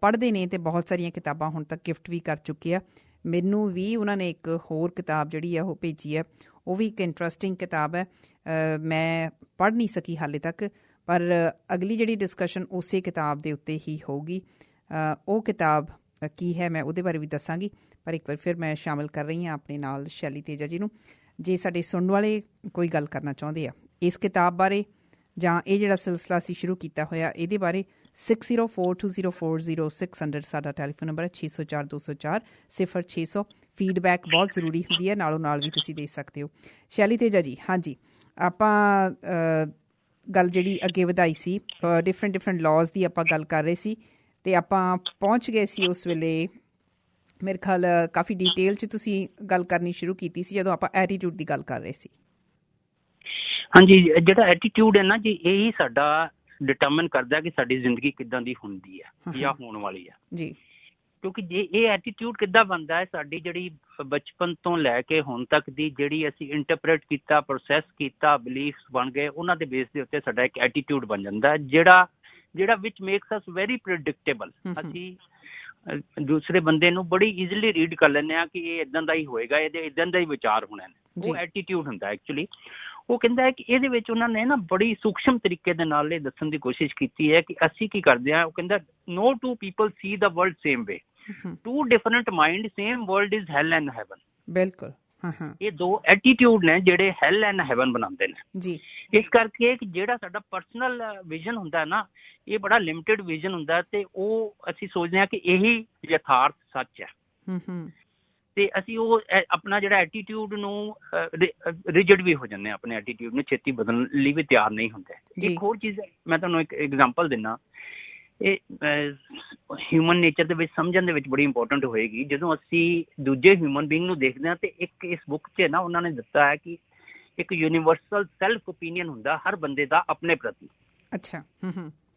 ਪੜ੍ਹਦੇ ਨੇ, ਅਤੇ ਬਹੁਤ ਸਾਰੀਆਂ ਕਿਤਾਬਾਂ ਹੁਣ ਤੱਕ ਗਿਫਟ ਵੀ ਕਰ ਚੁੱਕੇ ਆ। ਮੈਨੂੰ ਵੀ ਉਹਨਾਂ ਨੇ ਇੱਕ ਹੋਰ ਕਿਤਾਬ ਜਿਹੜੀ ਹੈ ਉਹ ਭੇਜੀ ਹੈ, ਉਹ ਵੀ ਇੱਕ ਇੰਟਰਸਟਿੰਗ ਕਿਤਾਬ ਹੈ, ਮੈਂ ਪੜ੍ਹ ਨਹੀਂ ਸਕੀ ਹਾਲੇ ਤੱਕ, ਪਰ ਅਗਲੀ ਜਿਹੜੀ ਡਿਸਕਸ਼ਨ ਉਸੇ ਕਿਤਾਬ ਦੇ ਉੱਤੇ ਹੀ ਹੋਊਗੀ। ਉਹ ਕਿਤਾਬ ਕੀ ਹੈ ਮੈਂ ਉਹਦੇ ਬਾਰੇ ਵੀ ਦੱਸਾਂਗੀ, ਪਰ ਇੱਕ ਵਾਰ ਫਿਰ ਮੈਂ ਸ਼ਾਮਿਲ ਕਰ ਰਹੀ ਹਾਂ ਆਪਣੇ ਨਾਲ ਸ਼ੈਲੀ ਤੇਜਾ ਜੀ ਨੂੰ। ਜੇ ਸਾਡੇ ਸੁਣਨ ਵਾਲੇ ਕੋਈ ਗੱਲ ਕਰਨਾ ਚਾਹੁੰਦੇ ਆ ਇਸ ਕਿਤਾਬ ਬਾਰੇ, ਜਾਂ ਇਹ ਜਿਹੜਾ ਸਿਲਸਿਲਾ ਅਸੀਂ ਸ਼ੁਰੂ ਕੀਤਾ ਹੋਇਆ ਇਹਦੇ ਬਾਰੇ, 6042040600 ਸਾਡਾ ਟੈਲੀਫੋਨ ਨੰਬਰ ਹੈ, 6042040600। ਫੀਡਬੈਕ ਬਹੁਤ ਜ਼ਰੂਰੀ ਹੁੰਦੀ ਹੈ, ਨਾਲੋਂ ਨਾਲ ਵੀ ਤੁਸੀਂ ਦੇ ਸਕਦੇ ਹੋ। ਸ਼ੈਲੀ ਤੇਜਾ ਜੀ, ਹਾਂਜੀ, ਆਪਾਂ ਗੱਲ ਜਿਹੜੀ ਅੱਗੇ ਵਧਾਈ ਸੀ, ਡਿਫਰੈਂਟ ਲਾਜ਼ ਦੀ ਆਪਾਂ ਗੱਲ ਕਰ ਰਹੇ ਸੀ, ਅਤੇ ਆਪਾਂ ਪਹੁੰਚ ਗਏ ਸੀ ਉਸ ਵੇਲੇ, ਮੇਰੇ ਖਿਆਲ ਕਾਫੀ ਡਿਟੇਲ 'ਚ ਤੁਸੀਂ ਗੱਲ ਕਰਨੀ ਸ਼ੁਰੂ ਕੀਤੀ ਸੀ ਜਦੋਂ ਆਪਾਂ ਐਟੀਟਿਊਡ ਦੀ ਗੱਲ ਕਰ ਰਹੇ ਸੀ। ਹਾਂਜੀ, ਜਿਹੜਾ ਐਟੀਟਿਊਡ ਹੈ ਨਾ ਜੀ, ਇਹੀ ਸਾਡਾ ਡਿਟਰਮਨ ਕਰਦਾ ਕਿ ਸਾਡੀ ਜ਼ਿੰਦਗੀ ਕਿੱਦਾਂ ਦੀ ਹੁੰਦੀ ਹੈ ਜਾਂ ਹੋਣ ਵਾਲੀ ਹੈ ਜੀ। ਕਿਉਂਕਿ ਜੇ ਇਹ ਐਟੀਟਿਊਡ ਕਿੱਦਾਂ ਬਣਦਾ ਹੈ, ਸਾਡੀ ਜਿਹੜੀ ਬਚਪਨ ਤੋਂ ਲੈ ਕੇ ਹੁਣ ਤੱਕ ਦੀ ਜਿਹੜੀ ਅਸੀਂ ਇੰਟਰਪ੍ਰੇਟ ਕੀਤਾ, ਪ੍ਰੋਸੈਸ ਕੀਤਾ, ਬਿਲੀਫਸ ਬਣ ਗਏ, ਉਹਨਾਂ ਦੇ ਬੇਸ ਦੇ ਉੱਤੇ ਸਾਡਾ ਇੱਕ ਐਟੀਟਿਊਡ ਬਣ ਜਾਂਦਾ ਹੈ, ਜਿਹੜਾ ਵਿਚ ਮੇਕਸ ਅਸ ਵੈਰੀ ਪ੍ਰੈਡਿਕਟੇਬਲ। ਅਸੀਂ ਦੂਸਰੇ ਬੰਦੇ ਨੂੰ ਬੜੀ ਈਜ਼ੀਲੀ ਰੀਡ ਕਰ ਲੈਂਦੇ ਹਾਂ ਕਿ ਇਹ ਇੱਦਾਂ ਦਾ ਹੀ ਹੋਏਗਾ, ਇਹਦੇ ਇੱਦਾਂ ਦਾ ਹੀ ਵਿਚਾਰ ਹੋਣੇ ਨੇ, ਉਹ ਐਟੀਟਿਊਡ ਹੁੰਦਾ ਐਕਚੁਅਲੀ। ਉਹ ਕਹਿੰਦਾ ਹੈ ਕਿ ਇਹਦੇ ਵਿੱਚ ਉਹਨਾਂ ਨੇ ਨਾ ਬੜੀ ਸੂਖਸ਼ਮ ਤਰੀਕੇ ਦੇ ਨਾਲ ਇਹ ਦੱਸਣ ਦੀ ਕੋਸ਼ਿਸ਼ ਕੀਤੀ ਹੈ ਕਿ ਅਸੀਂ ਕੀ ਕਰਦੇ ਹਾਂ। ਉਹ ਕਹਿੰਦਾ no two people see the world same way, two different mind same world is hell and heaven. ਬਿਲਕੁਲ, ਇਹ ਦੋ ਐਟੀਟਿਊਡ ਨੇ ਜਿਹੜੇ ਹੈਲ ਐਂਡ ਹੈਵਨ ਬਣਾਉਂਦੇ ਨੇ ਜੀ। ਇਸ ਕਰਕੇ ਜਿਹੜਾ ਸਾਡਾ ਪਰਸਨਲ ਵਿਜ਼ਨ ਹੁੰਦਾ ਨਾ, ਇਹ ਬੜਾ ਲਿਮਿਟਿਡ ਵਿਜ਼ਨ ਹੁੰਦਾ, ਤੇ ਉਹ ਅਸੀਂ ਸੋਚਦੇ ਹਾਂ ਕਿ ਇਹੀ ਯਥਾਰਥ ਸੱਚ ਹੈ, ਤੇ ਅਸੀਂ ਉਹ ਆਪਣਾ ਜਿਹੜਾ ਐਟੀਟਿਊਡ ਨੂੰ ਰਿਜਿਡ ਵੀ ਹੋ ਜਾਂਦੇ ਹਾਂ, ਆਪਣੇ ਐਟੀਟਿਊਡ ਨੂੰ ਛੇਤੀ ਬਦਲਣ ਲਈ ਵੀ ਤਿਆਰ ਨਹੀਂ ਹੁੰਦੇ। ਇੱਕ ਹੋਰ ਚੀਜ਼ ਮੈਂ ਤੁਹਾਨੂੰ ਇੱਕ ਐਗਜ਼ਾਮਪਲ ਦਿੰਦਾ, ਇਹ ਹਿਊਮਨ ਨੇਚਰ ਦੇ ਵਿੱਚ ਸਮਝਣ ਦੇ ਵਿੱਚ ਬੜੀ ਇੰਪੋਰਟੈਂਟ ਹੋਏਗੀ। ਜਦੋਂ ਅਸੀਂ ਦੂਜੇ ਹਿਊਮਨ ਬੀਇੰਗ ਨੂੰ ਦੇਖਦੇ ਹਾਂ, ਤੇ ਇੱਕ ਇਸ ਬੁੱਕ 'ਚ ਨਾ ਉਹਨਾਂ ਨੇ ਦਿੱਤਾ ਹੈ ਕਿ ਇੱਕ ਯੂਨੀਵਰਸਲ ਸੈਲਫ ਓਪੀਨੀਅਨ ਹੁੰਦਾ ਹਰ ਬੰਦੇ ਦਾ ਆਪਣੇ ਪ੍ਰਤੀ। ਅੱਛਾ,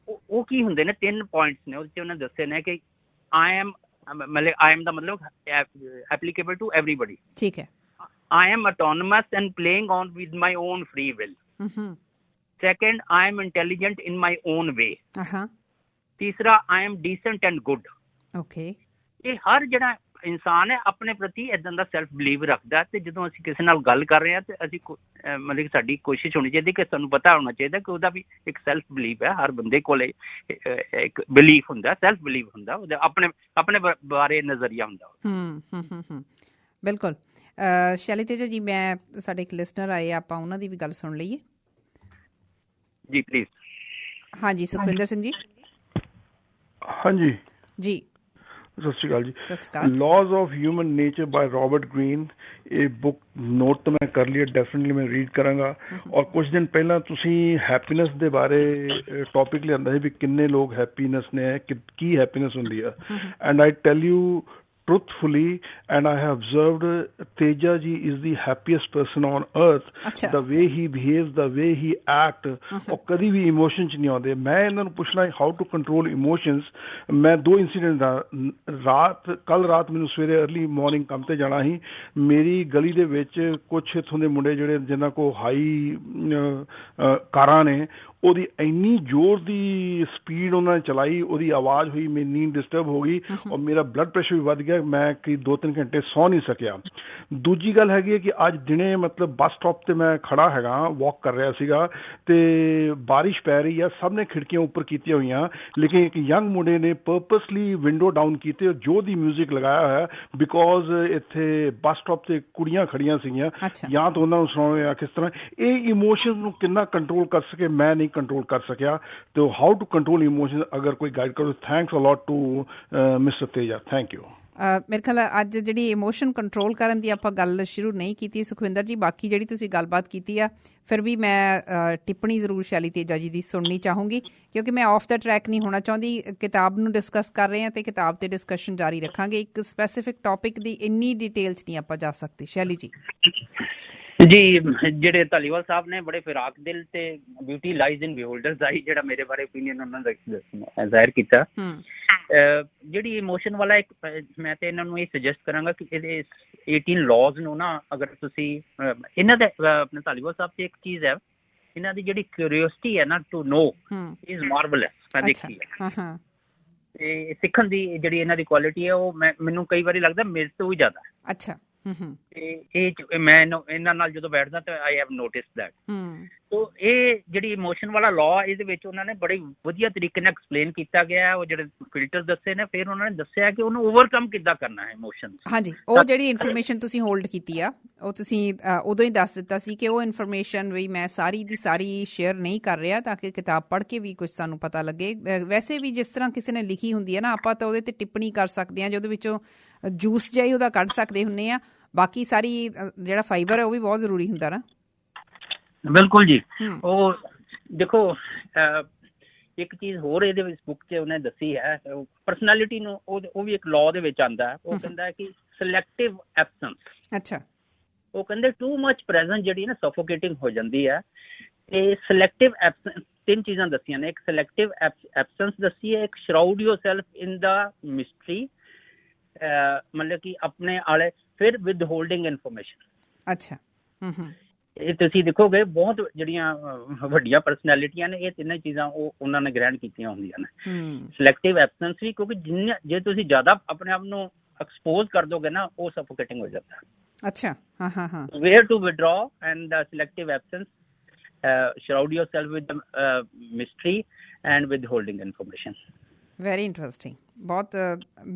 ਉਹ ਕੀ ਹੁੰਦੇ ਨੇ? 3 ਪੁਆਇੰਟਸ ਨੇ ਉਹਦੇ 'ਚ ਉਹਨੇ ਦੱਸੇ ਨੇ ਕਿ ਆਈ ਐਮ ਦਾ ਮਤਲਬ ਐਪਲੀਕੇਬਲ ਟੂ ਐਵਰੀਬਡੀ। ਠੀਕ ਹੈ। I am autonomous and playing on with my own free will. Second, I am intelligent in my own way. तीसरा, I am decent and good. Okay. ਇਹ ਹਰ ਜਿਹੜਾ ਇਨਸਾਨ ਹੈ ਆਪਣੇ ਪ੍ਰਤੀ ਏਦਾਂ ਦਾ ਸੈਲਫ ਬਿਲੀਵ ਰੱਖਦਾ, ਤੇ ਜਦੋਂ ਅਸੀਂ ਕਿਸੇ ਨਾਲ ਗੱਲ ਕਰ ਰਹੇ ਹਾਂ ਤੇ ਅਸੀਂ ਮਤਲਬ ਸਾਡੀ ਕੋਸ਼ਿਸ਼ ਹੋਣੀ ਚਾਹੀਦੀ ਕਿ ਸਾਨੂੰ ਪਤਾ ਹੋਣਾ ਚਾਹੀਦਾ ਕਿ ਉਹਦਾ ਵੀ ਇੱਕ ਸੈਲਫ ਬਿਲੀਵ ਹੈ। ਹਰ ਬੰਦੇ ਕੋਲ ਇੱਕ ਬਿਲੀਫ ਹੁੰਦਾ, ਸੈਲਫ ਬਿਲੀਵ ਹੁੰਦਾ, ਉਹਦਾ ਆਪਣੇ ਬਾਰੇ ਨਜ਼ਰੀਆ ਹੁੰਦਾ। ਬਿਲਕੁਲ। ਸ਼ੈਲੀ ਤੇਜਾ ਜੀ, ਮੈਂ ਸਾਡੇ ਇੱਕ ਲਿਸਨਰ ਆਏ, ਆਪਾਂ ਉਹਨਾਂ ਦੀ ਵੀ ਗੱਲ ਸੁਣ ਲਈਏ ਜੀ ਪਲੀਜ਼। ਹਾਂਜੀ, ਸੁਖਵਿੰਦਰ ਸਿੰਘ ਜੀ। ਹਾਂਜੀ ਜੀ, ਸਤਿ ਸ਼੍ਰੀ ਅਕਾਲ ਜੀ। ਲਾਜ਼ of human nature ਬਾय Robert green, ਇਹ ਬੁੱਕ ਨੋਟ ਤਾਂ ਮੈਂ ਕਰ ਲਈ, ਡੈਫੀਨਿਟਲੀ ਮੈਂ ਰੀਡ ਕਰਾਂਗਾ। ਔਰ ਕੁਝ ਦਿਨ ਪਹਿਲਾਂ ਤੁਸੀਂ ਹੈਪੀਨੈਸ ਦੇ ਬਾਰੇ ਟੌਪਿਕ ਲਿਆਂਦਾ ਸੀ ਵੀ ਕਿੰਨੇ ਲੋਕ ਹੈਪੀਨੈਸ ਨੇ, ਕੀ ਹੈਪੀਨੈਸ ਹੁੰਦੀ ਆ। And I tell you truthfully, and I have observed Teja ji is the happiest person on earth. The way he behaves, the way he act, और कभी भी emotion च नहीं आते। मैं इन्होंने पूछना how to control emotions। मैं 2 इंसिडेंट कल रात मैंने सवेरे अर्ली मॉर्निंग काम ते जाना ही, मेरी गली दे विच कुछ इत्थों दे मुंडे जिहड़े जिन्हां को हाई कारां ने, ਉਹਦੀ ਇੰਨੀ ਜ਼ੋਰ ਦੀ ਸਪੀਡ ਉਹਨਾਂ ਨੇ ਚਲਾਈ, ਉਹਦੀ ਆਵਾਜ਼ ਹੋਈ, ਮੇਰੀ ਨੀਂਦ ਡਿਸਟਰਬ ਹੋ ਗਈ, ਔਰ ਮੇਰਾ ਬਲੱਡ ਪ੍ਰੈਸ਼ਰ ਵੀ ਵੱਧ ਗਿਆ, ਮੈਂ ਕਿ 2-3 ਘੰਟੇ ਸੌ ਨਹੀਂ ਸਕਿਆ। ਦੂਜੀ ਗੱਲ ਹੈਗੀ ਹੈ ਕਿ ਅੱਜ ਦਿਨੇ ਮਤਲਬ ਬੱਸ ਸਟਾਪ 'ਤੇ ਮੈਂ ਖੜਾ ਹੈਗਾ, ਵਾਕ ਕਰ ਰਿਹਾ ਸੀਗਾ, ਅਤੇ ਬਾਰਿਸ਼ ਪੈ ਰਹੀ ਆ, ਸਭ ਨੇ ਖਿੜਕੀਆਂ ਉੱਪਰ ਕੀਤੀਆਂ ਹੋਈਆਂ, ਲੇਕਿਨ ਇੱਕ ਯੰਗ ਮੁੰਡੇ ਨੇ ਪਰਪਸਲੀ ਵਿੰਡੋ ਡਾਊਨ ਕੀਤੇ ਔਰ ਜੋ ਦੀ ਮਿਊਜ਼ਿਕ ਲਗਾਇਆ ਹੋਇਆ, ਬਿਕੋਜ਼ ਇੱਥੇ ਬੱਸ ਸਟਾਪ 'ਤੇ ਕੁੜੀਆਂ ਖੜੀਆਂ ਸੀਗੀਆਂ, ਜਾਂ ਤਾਂ ਉਹਨਾਂ ਨੂੰ ਸੁਣਾਉਣਾ ਜਾਂ ਕਿਸ ਤਰ੍ਹਾਂ। ਇਹ ਇਮੋਸ਼ਨ ਨੂੰ ਕਿੰਨਾ ਕੰਟਰੋਲ ਕਰ ਸਕੇ, ਮੈਂ ਨਹੀਂ ਕੰਟਰੋਲ ਕਰ ਸਕਿਆ। ਤੇ ਹਾਊ ਟੂ ਕੰਟਰੋਲ ਇਮੋਸ਼ਨ, ਅਗਰ ਕੋਈ ਗਾਈਡ ਕਰੋ। Thanks a lot to mister Teja, thank you. ਮੇਰੇ ਖਿਆਲ ਅੱਜ ਜਿਹੜੀ ਇਮੋਸ਼ਨ ਕੰਟਰੋਲ ਕਰਨ ਦੀ ਆਪਾਂ ਗੱਲ ਸ਼ੁਰੂ ਨਹੀਂ ਕੀਤੀ ਸੁਖਵਿੰਦਰ ਜੀ, ਬਾਕੀ ਜਿਹੜੀ ਤੁਸੀਂ ਗੱਲਬਾਤ ਕੀਤੀ ਆ, ਫਿਰ ਵੀ ਮੈਂ ਟਿੱਪਣੀ ਜ਼ਰੂਰ ਸ਼ੈਲੀ ਤੇਜਾ ਜੀ ਦੀ ਸੁਣਨੀ ਚਾਹੂੰਗੀ, ਕਿਉਂਕਿ ਮੈਂ ਆਫ ਦਾ ਟਰੈਕ ਨਹੀਂ ਹੋਣਾ ਚਾਹੁੰਦੀ। ਕਿਤਾਬ ਨੂੰ ਡਿਸਕਸ ਕਰ ਰਹੇ ਹਾਂ ਅਤੇ ਕਿਤਾਬ 'ਤੇ ਡਿਸਕਸ਼ਨ ਜਾਰੀ ਰੱਖਾਂਗੇ। ਇੱਕ ਸਪੈਸੀਫਿਕ ਟੌਪਿਕ ਦੀ ਇੰਨੀ ਡਿਟੇਲ 'ਚ ਨਹੀਂ ਆਪਾਂ ਜਾ ਸਕਦੇ। ਸ਼ੈਲੀ ਜੀ। ਜੀ ਜਿਹੜੇ ਧਾਲੀਵਾਲ ਸਾਹਿਬ ਨੇ ਬੜੇ ਫਿਰਾਕ ਦਿਲ ਤੇ ਬਿਊਟੀ ਲਾਈਜ਼ ਇਨ ਬਿਹੋਲਡਰਸ ਆਈ ਜਿਹੜਾ ਮੇਰੇ ਬਾਰੇ ਓਪੀਨੀਅਨ ਉਹਨਾਂ ਨੇ ਜ਼ਾਹਿਰ ਕੀਤਾ। ਜਿਹੜੀ ਇਮੋਸ਼ਨ ਵਾਲਾ ਇੱਕ ਮੈਂ ਤੇ ਇਹਨਾਂ ਨੂੰ ਇਹ ਸੁਜੈਸਟ ਕਰਾਂਗਾ ਕਿ ਇਹਦੇ 18 ਲਾਜ਼ ਨੂੰ ਨਾ ਅਗਰ ਤੁਸੀਂ ਇਹਨਾਂ ਦੇ ਆਪਣੇ ਧਾਲੀਵਾਲ ਸਾਹਿਬ ਤੇ ਇੱਕ ਚੀਜ਼ ਹੈ, ਇਹਨਾਂ ਦੀ ਜਿਹੜੀ ਕਿਊਰੀਓਸਿਟੀ ਹੈ ਨਾ ਟੂ ਨੋ ਇਜ਼ ਮਾਰਵਲਸ। ਮੈਂ ਦੇਖੀ ਹੈ ਤੇ ਸਿੱਖਣ ਦੀ ਜਿਹੜੀ ਇਹਨਾਂ ਦੀ ਕੁਆਲਿਟੀ ਹੈ ਉਹ ਮੈਨੂੰ ਕਈ ਵਾਰੀ ਲੱਗਦਾ ਮੇਰੇ ਤੋਂ ਵੀ ਜ਼ਿਆਦਾ। ਅੱਛਾ। ਤੇ ਇਹ ਮੈਂ ਇਹਨਾਂ ਨਾਲ ਜਦੋਂ ਬੈਠਦਾ ਤਾਂ ਆਈ ਹੈਵ ਨੋਟਿਸਡ ਦੈਟ। ਸੋ ਇਹ ਜਿਹੜੀ ਇਮੋਸ਼ਨ ਵਾਲਾ ਲਾਅ ਇਹਦੇ ਵਿੱਚ ਉਹਨਾਂ ਨੇ ਬੜੇ ਵਧੀਆ ਤਰੀਕੇ ਨਾਲ ਐਕਸਪਲੇਨ ਕੀਤਾ ਗਿਆ। ਉਹ ਜਿਹੜੇ ਫਿਲਟਰ ਦੱਸੇ ਨੇ, ਫਿਰ ਉਹਨਾਂ ਨੇ ਦੱਸਿਆ ਕਿ ਉਹਨੂੰ ਓਵਰਕਮ ਕਿੱਦਾਂ ਕਰਨਾ ਹੈ ਇਮੋਸ਼ਨ। ਹਾਂਜੀ, ਉਹ ਜਿਹੜੀ ਇਨਫੋਰਮੇਸ਼ਨ ਤੁਸੀਂ ਹੋਲਡ ਕੀਤੀ ਆ ਉਹ ਤੁਸੀਂ ਉਦੋਂ ਹੀ ਦੱਸ ਦਿੱਤਾ ਸੀ ਕਿ ਉਹ ਇਨਫੋਰਮੇਸ਼ਨ ਵੀ ਮੈਂ ਸਾਰੀ ਦੀ ਸਾਰੀ ਸ਼ੇਅਰ ਨਹੀਂ ਕਰ ਰਿਹਾ ਤਾਂ ਕਿ ਕਿਤਾਬ ਪੜ੍ਹ ਕੇ ਵੀ ਕੁਝ ਸਾਨੂੰ ਪਤਾ ਲੱਗੇ। ਵੈਸੇ ਵੀ ਜਿਸ ਤਰ੍ਹਾਂ ਕਿਸੇ ਨੇ ਲਿਖੀ ਹੁੰਦੀ ਹੈ ਨਾ, ਆਪਾਂ ਤਾਂ ਉਹਦੇ 'ਤੇ ਟਿੱਪਣੀ ਕਰ ਸਕਦੇ ਹਾਂ ਜੇ ਉਹਦੇ ਵਿੱਚੋਂ ਜੂਸ ਜਿਹਾ ਹੀ ਉਹਦਾ ਕੱਢ ਸਕਦੇ ਹੁੰਦੇ ਹਾਂ। ਬਾਕੀ ਸਾਰੀ ਜਿਹੜਾ ਫਾਈਬਰ ਹੈ ਉਹ ਵੀ ਬਹੁਤ ਜ਼ਰੂਰੀ ਹੁੰਦਾ ਨਾ। ਬਿਲਕੁਲ ਜੀ। ਉਹ ਦੇਖੋ ਇੱਕ ਚੀਜ਼ ਹੋਰ ਇਹਦੇ ਵਿੱਚ ਬੁੱਕ 'ਚ ਉਹਨੇ ਦੱਸੀ ਹੈ, ਪਰਸਨੈਲਿਟੀ ਨੂੰ ਉਹ ਵੀ ਇੱਕ ਲਾਅ ਦੇ ਵਿੱਚ ਆਉਂਦਾ ਹੈ। ਉਹ ਕਹਿੰਦਾ ਹੈ ਕਿ ਸਿਲੈਕਟਿਵ ਐਬਸੈਂਸ। ਅੱਛਾ। ਉਹ ਕਹਿੰਦੇ ਟੂ ਮਚ ਪ੍ਰੈਜ਼ੈਂਸ ਜਿਹੜੀ ਨਾ ਸਫੋਕੇਟਿੰਗ ਹੋ ਜਾਂਦੀ ਹੈ। ਤੇ ਸਿਲੈਕਟਿਵ ਐਬਸੈਂਸ ਤਿੰਨ ਚੀਜ਼ਾਂ ਦੱਸੀਆਂ ਨੇ। ਇੱਕ ਸਿਲੈਕਟਿਵ ਐਬਸੈਂਸ ਦੱਸੀ ਹੈ, ਇੱਕ ਸ਼ਰਾਊਡ ਯੋਰਸੈਲਫ ਇਨ ਦਾ ਮਿਸਟਰੀ, ਮਤਲਬ ਕਿ ਆਪਣੇ ਆਲੇ, ਫਿਰ ਵਿਦ ਹੋਲਡਿੰਗ ਇਨਫੋਰਮੇਸ਼ਨ। ਅੱਛਾ। ਇਹ ਤੁਸੀਂ ਦੇਖੋਗੇ ਬਹੁਤ ਜਿਹੜੀਆਂ ਵੱਡੀਆਂ ਪਰਸਨੈਲਿਟੀਆਂ ਨੇ ਇਹ ਤਿੰਨੇ ਚੀਜ਼ਾਂ ਉਹ ਉਹਨਾਂ ਨੇ ਗ੍ਰਹਿਣ ਕੀਤੀਆਂ ਹੁੰਦੀਆਂ ਨੇ। ਸਿਲੈਕਟਿਵ ਐਬਸੈਂਸ ਵੀ, ਕਿਉਂਕਿ ਜੇ ਤੁਸੀਂ ਜ਼ਿਆਦਾ ਆਪਣੇ ਆਪ ਨੂੰ ਐਕਸਪੋਜ਼ ਕਰ ਦੋਗੇ ਨਾ ਉਹ ਸਫੋਕੇਟਿੰਗ ਹੋ ਜਾਂਦਾ। ਅੱਛਾ। Where to withdraw and selective absence, shroud yourself with mystery and withholding information. Very interesting. ਬਹੁਤ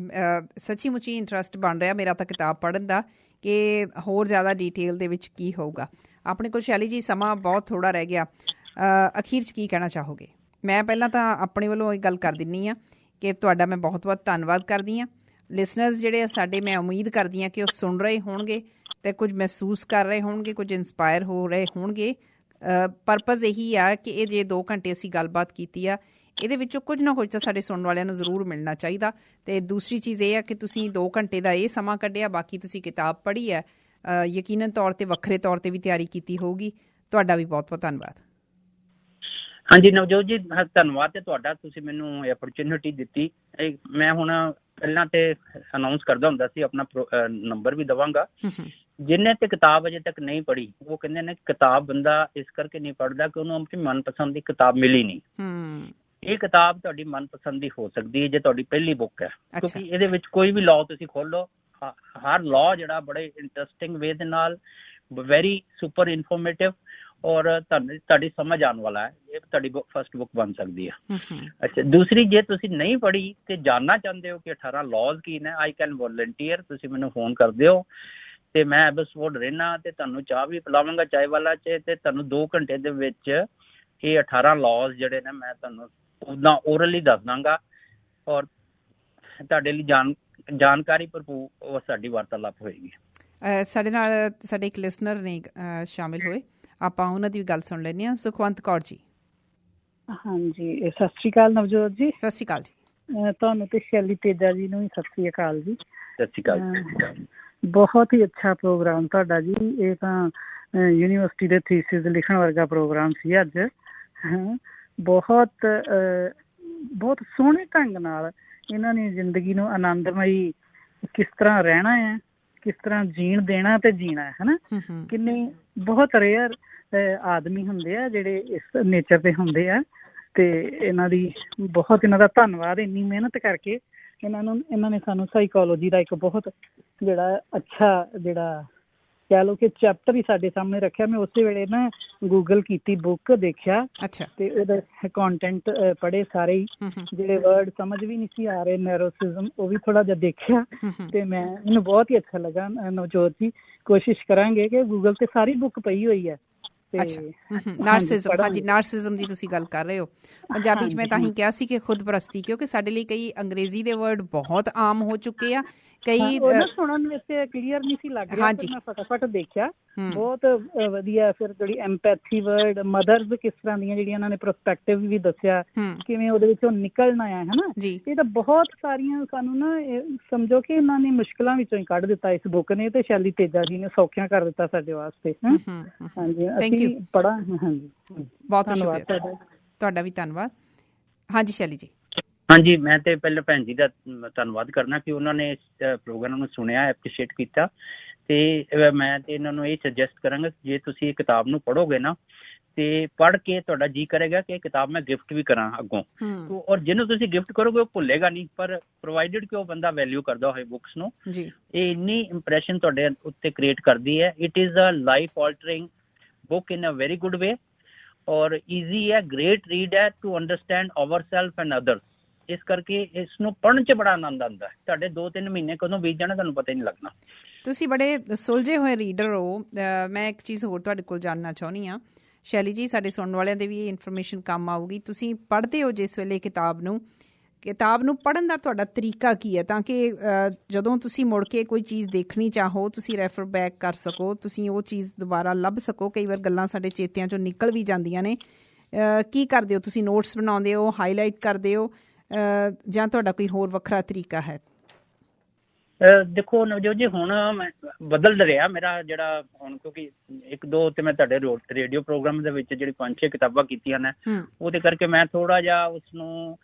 ਸੱਚੀ ਮੁੱਚੀ ਇੰਟਰਸਟ ਬਣ ਰਿਹਾ ਮੇਰਾ ਤਾਂ ਕਿਤਾਬ ਪੜ੍ਹਨ ਦਾ ਕਿ ਹੋਰ ਜ਼ਿਆਦਾ ਡੀਟੇਲ ਦੇ ਵਿੱਚ ਕੀ ਹੋਊਗਾ। ਆਪਣੇ ਕੋਲ ਸ਼ੈਲੀ ਜੀ ਸਮਾਂ ਬਹੁਤ ਥੋੜ੍ਹਾ ਰਹਿ ਗਿਆ, ਅਖੀਰ 'ਚ ਕੀ ਕਹਿਣਾ ਚਾਹੋਗੇ? ਮੈਂ ਪਹਿਲਾਂ ਤਾਂ ਆਪਣੇ ਵੱਲੋਂ ਇਹ ਗੱਲ ਕਰ ਦਿੰਦੀ ਹਾਂ ਕਿ ਤੁਹਾਡਾ ਮੈਂ ਬਹੁਤ ਬਹੁਤ ਧੰਨਵਾਦ ਕਰਦੀ ਹਾਂ। ਲਿਸਨਰਸ ਜਿਹੜੇ ਆ ਸਾਡੇ, ਮੈਂ ਉਮੀਦ ਕਰਦੀ ਹਾਂ ਕਿ ਉਹ ਸੁਣ ਰਹੇ ਹੋਣਗੇ ਅਤੇ ਕੁਝ ਮਹਿਸੂਸ ਕਰ ਰਹੇ ਹੋਣਗੇ, ਕੁਝ ਇੰਸਪਾਇਰ ਹੋ ਰਹੇ ਹੋਣਗੇ। ਪਰਪਜ਼ ਇਹੀ ਆ ਕਿ ਇਹ ਜੇ 2 ਘੰਟੇ ਅਸੀਂ ਗੱਲਬਾਤ ਕੀਤੀ ਆ, ਇਹਦੇ ਵਿੱਚੋਂ ਕੁਝ ਨਾ ਕੁਝ ਤਾਂ ਸਾਡੇ ਸੁਣਨ ਵਾਲਿਆਂ ਨੂੰ ਜ਼ਰੂਰ ਮਿਲਣਾ ਚਾਹੀਦਾ। ਅਤੇ ਦੂਸਰੀ ਚੀਜ਼ ਇਹ ਆ ਕਿ ਤੁਸੀਂ 2 ਘੰਟੇ ਦਾ ਇਹ ਸਮਾਂ ਕੱਢਿਆ, ਬਾਕੀ ਤੁਸੀਂ ਕਿਤਾਬ ਪੜ੍ਹੀ ਹੈ, ਯਕੀਨਨ ਤੌਰ 'ਤੇ ਵੱਖਰੇ ਤੌਰ 'ਤੇ ਵੀ ਤਿਆਰੀ ਕੀਤੀ ਹੋਊਗੀ। ਤੁਹਾਡਾ ਵੀ ਬਹੁਤ ਬਹੁਤ ਧੰਨਵਾਦ। ਹਾਂਜੀ ਨਵਜੋਤ ਜੀ, ਧੰਨਵਾਦ ਤੇ ਤੁਹਾਡਾ, ਤੁਸੀਂ ਮੈਨੂੰ ਇਹ ਅਪਰਚੁਨਿਟੀ ਦਿੱਤੀ। ਮੈਂ ਹੁਣ ਪਹਿਲਾਂ ਤੇ ਅਨਾਊਂਸ ਕਰਦਾ ਹੁੰਦਾ ਸੀ, ਆਪਣਾ ਨੰਬਰ ਵੀ ਦੇਵਾਂਗਾ। ਜਿਹਨੇ ਤੇ ਕਿਤਾਬ ਅਜੇ ਤੱਕ ਨਹੀਂ ਪੜ੍ਹੀ, ਉਹ ਕਹਿੰਦੇ ਨੇ ਕਿਤਾਬ ਬੰਦਾ ਇਸ ਕਰਕੇ ਨਹੀਂ ਪੜ੍ਹਦਾ ਕਿ ਉਹਨੂੰ ਆਪਣੀ ਮਨਪਸੰਦ ਦੀ ਕਿਤਾਬ ਮਿਲੀ ਨਹੀਂ। ਇਹ ਕਿਤਾਬ ਤੁਹਾਡੀ ਮਨਪਸੰਦ ਦੀ ਹੋ ਸਕਦੀ ਹੈ ਜੇ ਤੁਹਾਡੀ ਪਹਿਲੀ ਬੁੱਕ ਹੈ, ਕਿਉਂਕਿ ਇਹਦੇ ਵਿੱਚ ਕੋਈ ਵੀ ਲਾਅ ਤੁਸੀਂ ਖੋਲੋ, ਹਰ ਲਾਅ ਜਿਹੜਾ ਬੜੇ ਇੰਟਰਸਟਿੰਗ ਵੇ ਦੇ ਨਾਲ, ਵੈਰੀ ਸੁਪਰ ਇਨਫੋਰਮੇਟਿਵ ਔਰ ਤੁਹਾਡੀ ਸਮਝ ਆਉਣ ਵਾਲਾ ਹੈ। ਇਹ ਤੁਹਾਡੀ ਫਸਟ ਬੁੱਕ ਬਣ ਸਕਦੀ ਹੈ। ਅੱਛਾ, ਦੂਸਰੀ ਜੇ ਤੁਸੀਂ ਨਹੀਂ ਪੜ੍ਹੀ ਤੇ ਜਾਣਨਾ ਚਾਹੁੰਦੇ ਹੋ ਕਿ 18 ਲਾਅਜ਼ ਕੀ ਨੇ, ਆਈ ਕੈਨ ਵੋਲੰਟੀਅਰ, ਤੁਸੀਂ ਮੈਨੂੰ ਫੋਨ ਕਰ ਦਿਓ ਤੇ ਮੈਂ ਐਬਸਫੋਰਡ ਰਹਿਣਾ ਤੇ ਤੁਹਾਨੂੰ ਚਾਹ ਵੀ ਪਿਲਾਵਾਂਗਾ ਚਾਏ ਵਾਲਾ 'ਚ, ਤੇ ਤੁਹਾਨੂੰ 2 ਘੰਟੇ ਦੇ ਵਿੱਚ ਇਹ 18 ਲਾਅਜ਼ ਜਿਹੜੇ ਨੇ ਮੈਂ ਤੁਹਾਨੂੰ ਉੱਦਾਂ ਓਰਲੀ ਦੱਸ ਦਾਂਗਾ ਔਰ ਤੁਹਾਡੇ ਲਈ ਜਾਣਕਾਰੀ ਭਰਪੂਰ ਸਾਡੀ ਵਾਰਤਾਲਾਪ ਹੋਏਗੀ। ਸਾਡੇ ਨਾਲ ਸਾਡੇ ਇੱਕ ਲਿਸਨਰ ਨੇ ਸ਼ਾਮਿਲ ਹੋਏ, ਆਪਾਂ ਉਹਨਾਂ ਦੀ ਵੀ ਗੱਲ ਸੁਣ ਲੈਂਦੇ ਹਾਂ। ਸੁਖਵੰਤ ਕੌਰ ਜੀ। ਹਾਂਜੀ, ਸਤਿ ਸ਼੍ਰੀ ਅਕਾਲ ਨਵਜੋਤ ਜੀ। ਸਤਿ ਸ਼੍ਰੀ ਅਕਾਲ ਜੀ। ਤੁਹਾਨੂੰ ਤੇ ਸ਼ੈਲੀ ਤੇਜਾ ਜੀ ਨੂੰ ਵੀ ਸਤਿ ਸ਼੍ਰੀ ਅਕਾਲ ਜੀ। ਸਤਿ ਸ਼੍ਰੀ ਅਕਾਲ। ਬਹੁਤ ਹੀ ਅੱਛਾ ਪ੍ਰੋਗਰਾਮ ਤੁਹਾਡਾ ਜੀ। ਇਹ ਤਾਂ ਯੂਨੀਵਰਸਿਟੀ ਦੇ ਥੀਸਿਸ ਲਿਖਣ ਵਰਗਾ ਪ੍ਰੋਗਰਾਮ ਸੀ ਅੱਜ। ਬਹੁਤ ਬਹੁਤ ਸੋਹਣੇ ਢੰਗ ਨਾਲ ਇਹਨਾਂ ਨੇ ਜ਼ਿੰਦਗੀ ਨੂੰ ਆਨੰਦਮਈ ਕਿਸ ਤਰ੍ਹਾਂ ਰਹਿਣਾ ਹੈ, ਕਿਸ ਤਰ੍ਹਾਂ ਜੀਣ ਦੇਣਾ ਤੇ ਜੀਣਾ ਹੈ ਨਾ। ਕਿੰਨੇ ਬਹੁਤ ਰੇਅਰ ਆਦਮੀ ਹੁੰਦੇ ਆ ਜਿਹੜੇ ਇਸ ਨੇਚਰ ਦੇ ਹੁੰਦੇ ਆ, ਤੇ ਇਹਨਾਂ ਦੀ ਬਹੁਤ ਇਹਨਾਂ ਦਾ ਧੰਨਵਾਦ। ਇੰਨੀ ਮਿਹਨਤ ਕਰਕੇ ਇਹਨਾਂ ਨੇ ਸਾਨੂੰ ਸਾਈਕੋਲੋਜੀ ਦਾ ਇੱਕ ਬਹੁਤ ਜਿਹੜਾ ਅੱਛਾ ਜਿਹੜਾ ਕਹਿ ਲਓ ਕਿ ਚੈਪਟਰ ਹੀ ਸਾਡੇ ਸਾਹਮਣੇ ਰੱਖਿਆ। ਮੈਂ ਉਸੇ ਵੇਲੇ ਨਾ ਗੂਗਲ ਕੀਤੀ, ਬੁੱਕ ਦੇਖਿਆ ਤੇ ਉਹਦਾ ਕੰਟੈਂਟ ਪੜ੍ਹੇ ਸਾਰੇ ਹੀ। ਜਿਹੜੇ ਵਰਡ ਸਮਝ ਵੀ ਨਹੀਂ ਸੀ ਆ ਰਹੇ, ਨੈਰੋਸਿਜ਼ਮ, ਉਹ ਵੀ ਥੋੜਾ ਜਿਹਾ ਦੇਖਿਆ ਤੇ ਮੈਨੂੰ ਬਹੁਤ ਹੀ ਅੱਛਾ ਲੱਗਾ। ਨਵਜੋਤ ਜੀ, ਕੋਸ਼ਿਸ਼ ਕਰਾਂਗੇ ਕਿ ਗੂਗਲ ਤੇ ਸਾਰੀ ਬੁੱਕ ਪਈ ਹੋਈ ਹੈ। ਨਾਰਸਿਜ਼ਮ, ਹਾਂਜੀ ਨਾਰਸਿਜ਼ਮ ਦੀ ਤੁਸੀਂ ਗੱਲ ਕਰ ਰਹੇ ਹੋ। ਪੰਜਾਬੀ 'ਚ ਮੈਂ ਤਾਂ ਹੀ ਕਿਹਾ ਸੀ ਕਿ ਖੁਦਪ੍ਰਸਤੀ, ਕਿਉਂਕਿ ਸਾਡੇ ਲਈ ਕਈ ਅੰਗਰੇਜ਼ੀ ਦੇ ਵਰਡ ਬਹੁਤ ਆਮ ਹੋ ਚੁੱਕੇ ਆ। ਕਈ ਸੁਣਨ ਵਿੱਚ ਕਲੀਅਰ ਨਹੀਂ ਸੀ ਲੱਗ ਰਿਹਾ, ਮੈਂ ਫਟਾਫਟ ਦੇਖਿਆ ਬਹੁਤ ਵਧੀਆ। ਫਿਰ ਜਿਹੜੀ ਐਮਪੈਥੀ ਵਰਡ, ਮਦਰਸ ਕਿਸ ਤਰ੍ਹਾਂ ਦੀਆਂ ਜਿਹੜੀਆਂ ਇਹਨਾਂ ਨੇ ਪ੍ਰਸਪੈਕਟਿਵ ਵੀ ਦੱਸਿਆ, ਕਿਵੇਂ ਉਹਦੇ ਵਿੱਚੋਂ ਨਿਕਲਣਾ ਆ, ਹਨਾ। ਇਹ ਤਾਂ ਬਹੁਤ ਸਾਰੀਆਂ ਸਾਨੂੰ ਨਾ ਸਮਝੋ ਕਿ ਇਹਨਾਂ ਨੇ ਮੁਸ਼ਕਿਲਾਂ ਵਿੱਚੋਂ ਹੀ ਕੱਢ ਦਿੱਤਾ ਇਸ ਬੁੱਕ ਨੇ, ਤੇ ਸ਼ੈਲੀ ਤੇਜਾ ਜੀ ਨੇ ਸੌਖਿਆਂ ਕਰ ਦਿੱਤਾ ਸਾਡੇ ਵਾਸਤੇ। ਹਾਂਜੀ, ਅਸੀਂ ਪੜ੍ਹਾ। ਹਾਂਜੀ, ਬਹੁਤ ਧੰਨਵਾਦ ਤੁਹਾਡਾ ਵੀ। ਧੰਨਵਾਦ। ਹਾਂਜੀ ਸ਼ੈਲੀ ਜੀ। ਹਾਂਜੀ, ਮੈਂ ਤੇ ਪਹਿਲਾਂ ਭੈਣ ਜੀ ਦਾ ਧੰਨਵਾਦ ਕਰਨਾ ਕਿ ਉਹਨਾਂ ਨੇ ਇਸ ਪ੍ਰੋਗਰਾਮ ਨੂੰ ਸੁਣਿਆ, ਐਪਰੀਸ਼ੀਏਟ ਕੀਤਾ। ਤੇ ਮੈਂ ਤੇ ਇਹਨਾਂ ਨੂੰ ਇਹ ਸੁਜੈਸਟ ਕਰਾਂਗਾ ਕਿ ਜੇ ਤੁਸੀਂ ਇਹ ਕਿਤਾਬ ਨੂੰ ਪੜ੍ਹੋਗੇ ਨਾ, ਤੇ ਪੜ੍ਹ ਕੇ ਤੁਹਾਡਾ ਜੀ ਕਰੇਗਾ ਕਿ ਇਹ ਕਿਤਾਬ ਮੈਂ ਗਿਫਟ ਵੀ ਕਰਾਂ ਅੱਗੋਂ। ਔਰ ਜਿਹਨੂੰ ਤੁਸੀਂ ਗਿਫਟ ਕਰੋਗੇ ਉਹ ਭੁੱਲੇਗਾ ਨਹੀਂ, ਪਰ ਪ੍ਰੋਵਾਈਡਡ ਕਿ ਉਹ ਬੰਦਾ ਵੈਲਿਊ ਕਰਦਾ ਹੋਏ ਬੁੱਕਸ ਨੂੰ। ਇਹ ਇੰਨੀ ਇੰਪ੍ਰੈਸ਼ਨ ਤੁਹਾਡੇ ਉੱਤੇ ਕ੍ਰੀਏਟ ਕਰਦੀ ਹੈ। It is a life altering book in a very good way, ਔਰ ਈਜ਼ੀ ਹੈ, ਗ੍ਰੇਟ ਰੀਡ ਹੈ to understand our self and others. ਇਸ ਕਰਕੇ ਇਸ ਨੂੰ ਪੜ੍ਹਨ 'ਚ ਬੜਾ ਆਨੰਦ ਆਉਂਦਾ ਹੈ। ਤੁਹਾਡੇ 2-3 ਮਹੀਨੇ ਕਦੋਂ ਬੀਤ ਜਾਣਾ ਤੁਹਾਨੂੰ ਪਤਾ ਹੀ ਨਹੀਂ ਲੱਗਣਾ। ਤੁਸੀਂ ਬੜੇ ਸੁਲਝੇ ਹੋਏ ਰੀਡਰ ਹੋ। ਮੈਂ ਇੱਕ ਚੀਜ਼ ਹੋਰ ਤੁਹਾਡੇ ਕੋਲ ਜਾਣਨਾ ਚਾਹੁੰਦੀ ਹਾਂ ਸ਼ੈਲੀ ਜੀ, ਸਾਡੇ ਸੁਣਨ ਵਾਲਿਆਂ ਦੇ ਵੀ ਇਹ ਇਨਫੋਰਮੇਸ਼ਨ ਕੰਮ ਆਊਗੀ। ਤੁਸੀਂ ਪੜ੍ਹਦੇ ਹੋ ਜਿਸ ਵੇਲੇ ਕਿਤਾਬ ਨੂੰ ਪੜ੍ਹਨ ਦਾ ਤੁਹਾਡਾ ਤਰੀਕਾ ਕੀ ਹੈ, ਤਾਂ ਕਿ ਜਦੋਂ ਤੁਸੀਂ ਮੁੜ ਕੇ ਕੋਈ ਚੀਜ਼ ਦੇਖਣੀ ਚਾਹੋ ਤੁਸੀਂ ਰੈਫਰ ਬੈਕ ਕਰ ਸਕੋ, ਤੁਸੀਂ ਉਹ ਚੀਜ਼ ਦੁਬਾਰਾ ਲੱਭ ਸਕੋ। ਕਈ ਵਾਰ ਗੱਲਾਂ ਸਾਡੇ ਚੇਤਿਆਂ 'ਚੋਂ ਨਿਕਲ ਵੀ ਜਾਂਦੀਆਂ ਨੇ। ਕੀ ਕਰਦੇ ਹੋ ਤੁਸੀਂ? ਨੋਟਸ ਬਣਾਉਂਦੇ ਹੋ, ਹਾਈਲਾਈਟ ਕਰਦੇ ਹੋ, ਜਾਂ ਤੁਹਾਡਾ ਕੋਈ ਹੋਰ ਵੱਖਰਾ ਤਰੀਕਾ ਹੈ? ਦੇਖੋ ਨਵਜੋਤ ਜੀ, ਹੁਣ ਮੈਂ ਬਦਲ ਰਿਹਾ ਮੇਰਾ ਜਿਹੜਾ ਹੁਣ, ਕਿਉਂਕਿ 1-2 ਤੇ ਮੈਂ ਤੁਹਾਡੇ ਰੇਡੀਓ ਪ੍ਰੋਗਰਾਮ ਦੇ ਵਿੱਚ ਜਿਹੜੀ 5-6 ਕਿਤਾਬਾਂ ਕੀਤੀਆਂ ਨੇ, ਉਹਦੇ ਕਰਕੇ ਮੈਂ ਥੋੜਾ ਜਿਹਾ ਉਸਨੂੰ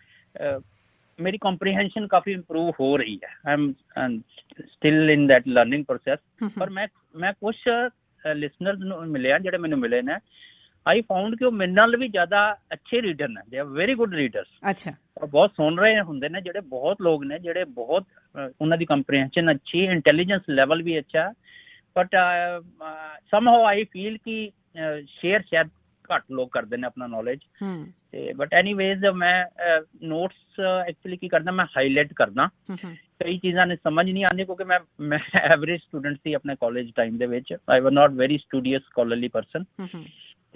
ਮੇਰੀ ਕੰਪਰੀਹੈਂਸ਼ਨ ਕਾਫੀ ਇੰਪਰੂਵ ਹੋ ਰਹੀ ਹੈ। I am still in that learning process. ਪਰ ਮੈਂ ਕੁਛ ਲਿਸਨਰਸ ਨੂੰ ਮਿਲਿਆ, ਜਿਹੜੇ ਮੈਨੂੰ ਮਿਲੇ ਨੇ, ਆਈ ਫਾਊਂਡ ਕਿ ਉਹ ਮੇਰੇ ਨਾਲ ਵੀ ਜ਼ਿਆਦਾ ਅੱਛੇ ਰੀਡਰ ਨੇ। They are very good readers. ਅੱਛਾ। ਬਹੁਤ ਸੁਣ ਰਹੇ ਹੁੰਦੇ ਨੇ, ਜਿਹੜੇ ਬਹੁਤ ਲੋਕ ਨੇ ਜਿਹੜੇ ਬਹੁਤ ਉਹਨਾਂ ਦੀ ਕੰਪਰੀਹੈਂਸ਼ਨ ਅੱਛੀ, ਇੰਟੈਲੀਜੈਂਸ ਲੈਵਲ ਵੀ ਅੱਛਾ। ਬਟ ਸਮਹਾਉ ਆਈ ਫੀਲ ਕਿ ਸ਼ੇਅਰ ਸ਼ਾਇਦ ਘੱਟ ਲੋਕ ਕਰਦੇ ਨੇ ਆਪਣਾ ਨੌਲੇਜ। ਤੇ ਬਟ ਐਨੀਵੇਜ਼ ਮੈਂ ਨੋਟਸ ਐਕਚੁਅਲੀ ਕੀ ਕਰਦਾ, ਮੈਂ ਹਾਈਲਾਈਟ ਕਰਦਾ। ਕਈ ਚੀਜ਼ਾਂ ਨੇ ਸਮਝ ਨਹੀਂ ਆਉਂਦੀ ਕਿਉਂਕਿ ਮੈਂ ਐਵਰੇਜ ਸਟੂਡੈਂਟ ਸੀ ਆਪਣੇ ਕਾਲਜ ਟਾਈਮ ਦੇ ਵਿੱਚ। ਆਈ ਵਾਜ਼ ਨਾਟ ਵੈਰੀ ਸਟੂਡੀਅਸ ਸਕਾਲਰਲੀ ਪਰਸਨ।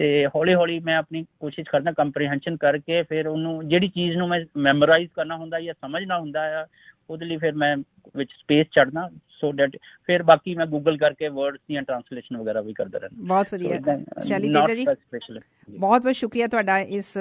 ਤੇ ਹੌਲੀ ਹੌਲੀ ਮੈਂ ਆਪਣੀ ਕੋਸ਼ਿਸ਼ ਕਰਦਾ ਕੰਪਰੀਹੈਂਸ਼ਨ ਕਰਕੇ, ਫਿਰ ਉਹਨੂੰ ਜਿਹੜੀ ਚੀਜ਼ ਨੂੰ ਮੈਂ ਮੈਮੋਰਾਈਜ਼ ਕਰਨਾ ਹੁੰਦਾ ਜਾਂ ਸਮਝਣਾ ਹੁੰਦਾ ਆ, ਉਹਦੇ ਲਈ ਫਿਰ ਮੈਂ ਵਿੱਚ ਸਪੇਸ ਛੱਡਦਾ, ਸੋ ਦੈਟ ਫਿਰ ਬਾਕੀ ਮੈਂ ਗੂਗਲ ਕਰਕੇ ਵਰਡਸ ਦੀਆਂ ਟ੍ਰਾਂਸਲੇਸ਼ਨ ਵਗੈਰਾ ਵੀ ਕਰਦਾ ਰਹਿੰਦਾ। ਬਹੁਤ ਵਧੀਆ ਸ਼ੈਲੀ ਤੇਜਾ ਜੀ, ਬਹੁਤ ਬਹੁਤ ਸ਼ੁਕਰੀਆ ਤੁਹਾਡਾ ਇਸ